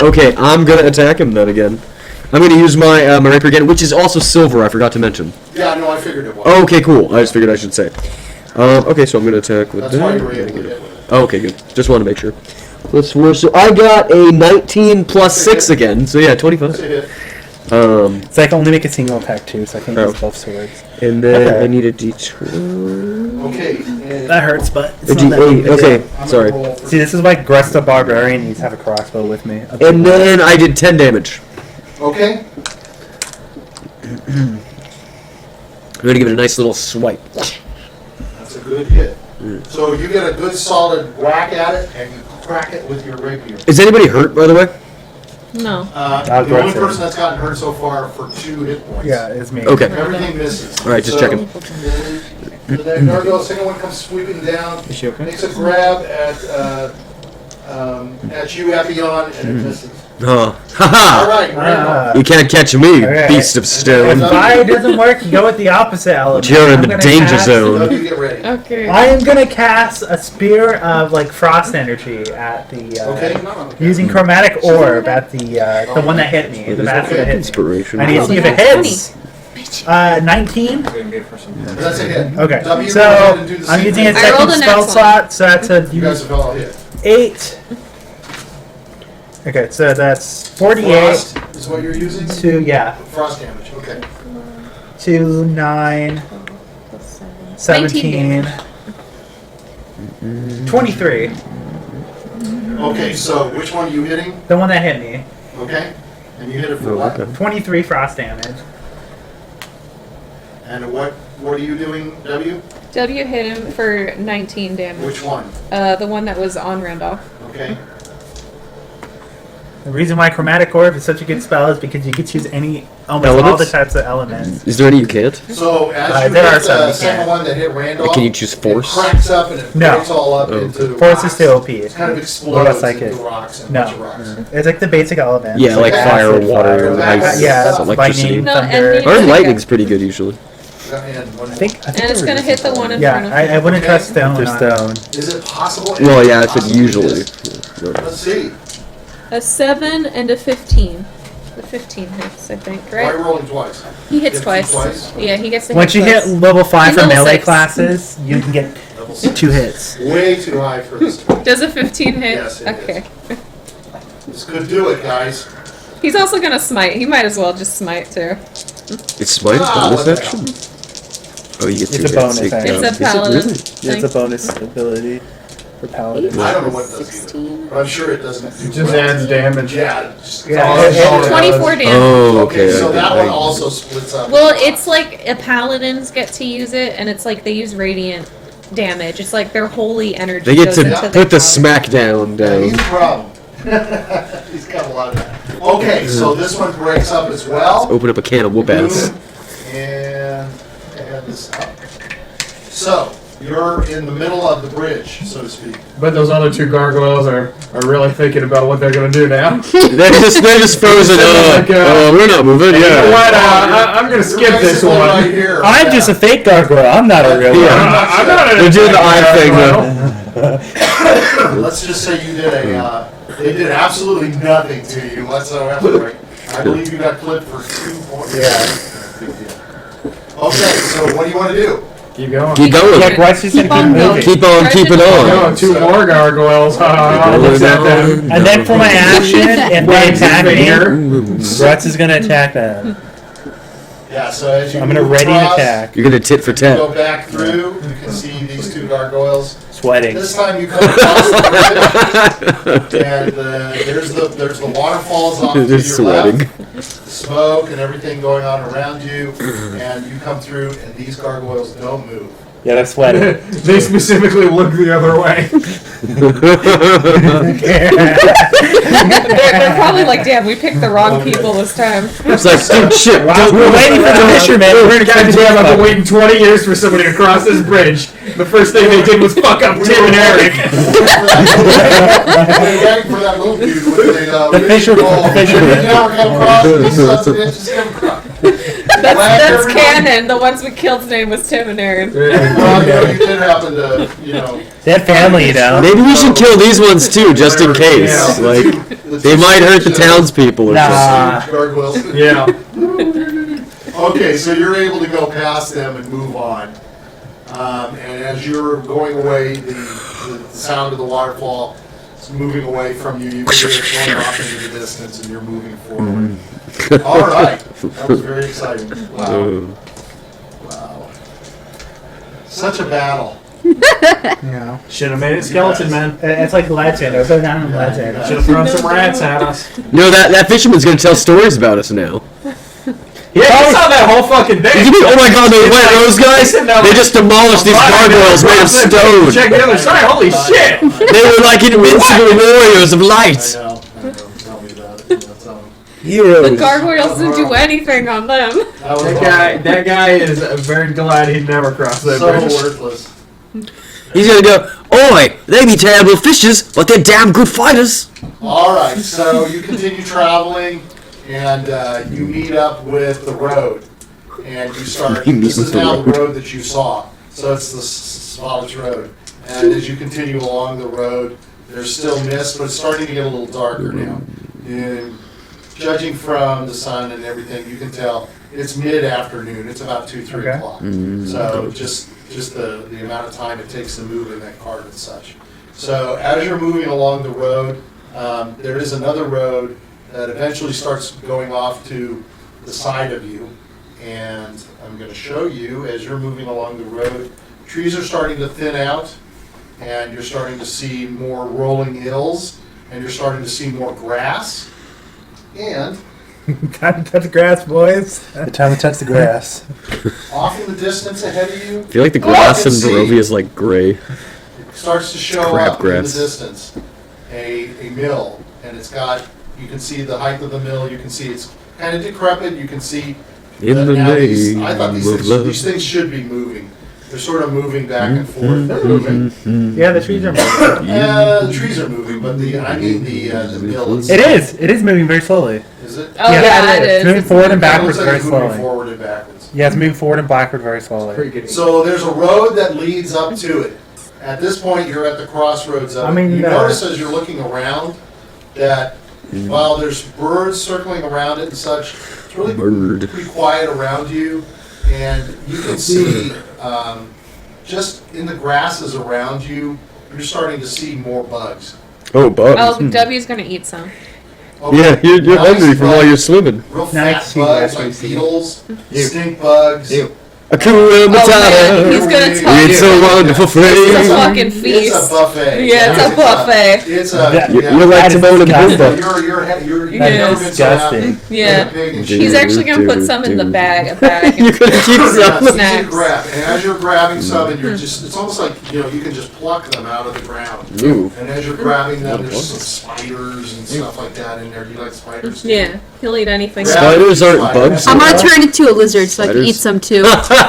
Okay, I'm gonna attack him then again. I'm gonna use my my rapier again, which is also silver. I forgot to mention. Yeah, no, I figured it was. Oh, okay, cool. I just figured I should say. Okay, so I'm gonna attack with That's why that. you were able to get with it. Oh, okay, good. Just want to make sure. Let's work. So I got a 19 plus 6 again. So yeah, That's a 25. hit. So I can only make a single attack too, so I can use both swords. And then Okay. I need a D12. Okay. That hurts, but A D8. Okay, sorry. See, this is why Grutz the barbarian needs to have a crossbow with me. And then I did 10 damage. Okay. I'm gonna give it a nice little swipe. That's a good hit. So you get a good solid whack at it, and you crack it with your rapier. Is anybody hurt, by the way? No. The only Grutz is. person that's gotten hurt so far for 2 hit points. Yeah, it's me. Okay. Everything misses. All right, just So, checking. The gargoyle, second one comes sweeping down. Is she okay? Makes a grab at you, Epion, and it misses. Oh, All haha! right, Randolph. You can't catch me, Okay. beast of If stone. fire doesn't work, you go with the opposite element. You're in I'm the gonna danger cast- zone. So you get ready. Okay. I am gonna cast a spear of like frost energy at the Okay. using chromatic orb at the one that hit me, the bastard that hit me. Inspiration. I need to see if it hits. 19. That's a hit. Okay, W, so go ahead and do the I'm same using a thing. I rolled second a spell nat slot, so that's a You guys have all hit. 8. Okay, so that's 48 Frost is what you're using? to Frost damage, okay. to 9, 17, 23. Okay, so which one are you hitting? The one that hit me. Okay? And you hit it for Oh, what? okay. 23 frost damage. And what are you doing, W? W hit him for 19 damage. Which one? The one that was on Randolph. Okay. The reason why Chromatic Orb is such a good spell is because you can choose almost all Elements? the types of elements. Is there any you can't? So as you there are hit some the you second can't. one that hit Randolph, Can you choose force? it cracks up and it No. breaks all up into Force is rocks. too OP. It kind of What explodes about Psychic? into rocks and a No. bunch of rocks. It's like the basic elements. Yeah, like fire, acid, water, fire, ice, yeah, electricity. lightning, No, thunder. and Or lightning's pretty good usually. And one I think And it's gonna hit the one in front yeah, of I wouldn't Okay. trust stone. Just on stone. more. Is it possible? Well, yeah, if it Possibly usually. is. Let's see. a 7 and a 15. The 15 hits, I think, Why right? rolling twice? He hits Hits twice. twice? Yeah, he gets to Once you hit hit twice. level 5 And for level melee 6. classes, you can get Level 2 hits. Way too high for this. Does a 15 hit? Yes, it Okay. This could do it, guys. He's also gonna smite. He might as well just smite too. It's smite Ah, bonus what the action? Oh, you get It's 2 a hits. bonus Take action. down. It's a paladin. Is it Yeah, it's a thing. bonus ability for paladin. I don't know what it does either. But I'm sure it doesn't do It just well. adds damage. Yeah. Just, Yeah, 24 damage. Oh, Okay, okay. so that one I- also splits up. Well, it's like paladins get to use it, and it's like they use radiant damage. It's like their holy energy. They get goes to into put their the power. smackdown Yeah, he's down. a problem. He's got a lot of that. Okay, so this one breaks up as well. Open up a can of whoop ass. And add this up. So, you're in the middle of the bridge, so to speak. But those other two gargoyles are really thinking about what they're gonna do now. They're just frozen. Like, We're not moving. You know what? Yeah. I'm gonna You're skip this basically right one. here. I'm just a fake gargoyle. I'm not a real one. I'm not They're doing the eye thing though. Let's just say you did they did absolutely nothing to you whatsoever. I believe you got clipped for 2 points. Okay, so what do you want to do? Keep going. Keep going. Yeah, Grutz just Keep gonna on keep moving. Keep on keeping Oh, on. two more gargoyles. Looks at them. And then for my action, if they Wags his attack me, finger. Grutz is gonna attack them. Yeah, so as you I'm gonna move ready to across, attack. You're gonna tit for tat. go back through, you can see these 2 gargoyles. Sweating. This time you come across the bridge, and there's the waterfalls off to They're your sweating. left, smoke and everything going on around you, and you come through, and these gargoyles don't move. Yeah, they're sweating. They specifically look the other way. They're probably like, damn, we picked the wrong people this time. It's like, dude, shit. We're waiting for the fisherman. We're gonna Goddamn, I've been waiting 20 years for somebody to cross this bridge. The first thing they did was fuck up Tim and Eric. Waiting for that little dude with The fisherman. the fisherman. You never come across these sons of bitches come across. That's canon. The ones we killed's name was Tim and Aaron. Well, you did happen to, They have family, you know. Maybe we should kill these ones too, just in case. Yeah. Like, they might hurt the townspeople or Nah. something. Gargoyles. Yeah. Okay, so you're able to go past them and move on. And as you're going away, the sound of the waterfall is moving away from you. You can hear it going off into the distance, and you're moving forward. All right, that was very exciting. Wow, wow, such a battle. Yeah. Should have made it skeleton man. It's like Legend. It goes down in Legend. Should have thrown some rats at us. No, that fisherman's gonna tell stories about us now. Yeah, I saw that whole fucking thing. You mean, oh my god, those guys? They just demolished these gargoyles made of stone. Check the other side. Holy shit! They were like invincible warriors of light. I know. Tell me about it. Tell me. The Heroes. gargoyles didn't do anything on them. That was That guy is very glad he never crossed that so bridge. worthless. He's gonna go, oi, they be terrible fishers, but they're damn good fighters. All right, so you continue traveling, and you meet up with the road, and you start. You meet This with is the now the road. road that you saw. So it's the Swallows Road, and as you continue along the road, there's still mist, but it's starting to get a little darker now. And judging from the sun and everything, you can tell it's mid-afternoon. It's about 2-3 Okay. o'clock. So just the amount of time it takes to move in that cart and such. So as you're moving along the road, there is another road that eventually starts going off to the side of you. And I'm going to show you as you're moving along the road, trees are starting to thin out, and you're starting to see more rolling hills, and you're starting to see more grass. And Time to touch grass, boys. The time to touch the grass. off in the distance ahead of you, I feel like the grass in you can see. Barovia is like gray. starts to show Crab up in the grass. distance a mill, and it's got You can see the height of the mill. You can see it's kind of decrepit. You can see. In that the now name I thought of these things should be moving. They're sort of moving back and forth. They're moving. Yeah, the trees are moving. The trees are moving, but the mill itself. It is moving very slowly. Is it? Oh, yeah, it It's is. moving forward and It backwards looks like very it's moving slowly. forward and backwards. Yeah, it's moving forward and backward very slowly. Pretty good. So there's a road that leads up to it. At this point, you're at the crossroads of it. You notice as you're looking around that while there's birds circling around it and such, it's really pretty quiet around you, and you can see just in the grasses around you, you're starting to see more bugs. Oh, bugs. Oh, W's gonna eat some. Yeah, you're hungry from all your swimming. Real fat bugs like beetles, stink bugs. Akuna Matata. He's gonna tell It's a wonderful phrase. It's a fucking feast. It's a buffet. Yeah, it's a buffet. It's a. You're like Timon and Pumbaa. You're Yes. Disgusting. Yeah. He's actually gonna put some in the bag. You're gonna keep some. Snacks. Grab, and as you're grabbing some, and you're just—it's almost like you can just pluck them out of the ground. Ooh. And as you're grabbing them, there's some spiders and stuff like that in there. Do you like spiders? Too? Yeah, he'll eat anything. Spiders aren't bugs. I'm gonna turn into a lizard so I can Spiders. eat some too. Be a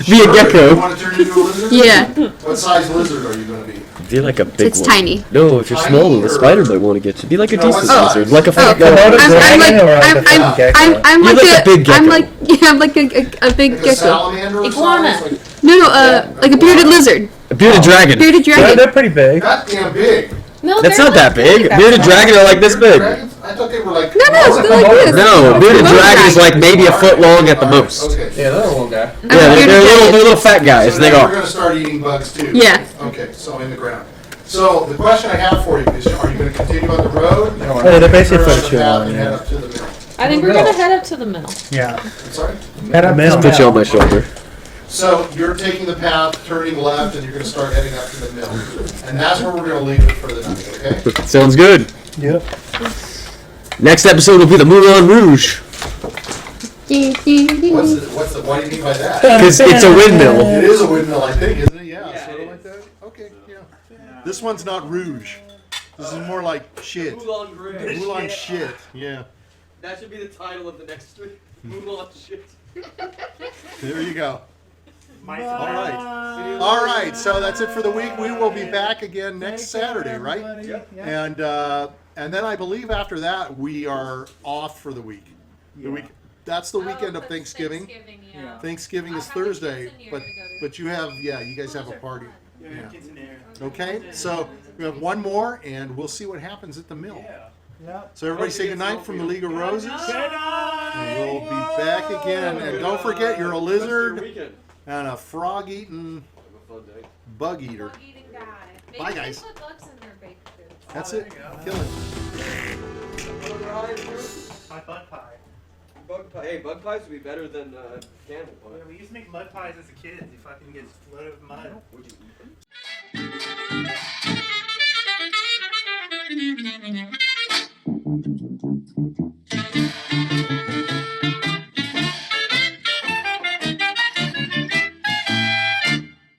You gecko. want to turn into a lizard? Yeah. What size lizard are you going to be? Be like a big It's one. tiny. No, if you're Tiny small, the or- spider might want to get you. Be like a No, what decent size? lizard, like a Oh, fat Komodo guy. dragon or like a I'm gecko? I'm You're like like a big gecko. I'm like I'm like a big Like a gecko. salamander or Iguana. something? No, like a bearded lizard. A bearded dragon. Bearded Yeah, dragon. they're pretty big. That damn big. No, That's they're not that big. that Bearded big. dragon are like this big. Dragons? I thought they were like. No, they're like this. No, a bearded Komodo dragon is dragon. like maybe a foot long at the most. Okay. Yeah, they're a little guy. Yeah, they're little fat guys. So They now are. we're going to start eating bugs too. Yeah. Okay, so in the ground. So the question I have for you is: are you going to continue on the road? Oh, they're basically Turn for on too the path long. and head Yeah. up to the mill. I think we're gonna head up to the mill. Yeah. I'm sorry. Head up mill. Put you on my shoulder. So you're taking the path, turning left, and you're going to start heading up to the mill, and that's where we're going to leave it for the night. Okay. Sounds good. Yep. Next episode will be the Moulin Rouge. What do you mean by that? Because it's a windmill. It is a windmill, I think, isn't it? Yeah, sort of like that. Okay, yeah. This one's not rouge. This is more like shit. Moulin Rouge. Moulin shit. Yeah. That should be the title of the next street. Moulin shit. There you go. All right. All right. So that's it for the week. We will be back again next Saturday, right? And then I believe after that we are off for the week. The week. That's the weekend of Thanksgiving. Yeah. Thanksgiving is Thursday, but you have you guys have a party. Yeah. Okay. So we have one more, and we'll see what happens at the mill. So everybody say goodnight from the League of Roses. And we'll be back again. And don't forget, you're a lizard and a frog-eating bug eater. Bye, guys. That's it. Kill it. My bug pie. Bug pie. Hey, bug pies would be better than cannibal pie. Yeah, we used to make mud pies as a kid. You fucking get flooded with mud. Would you eat them? Thank you.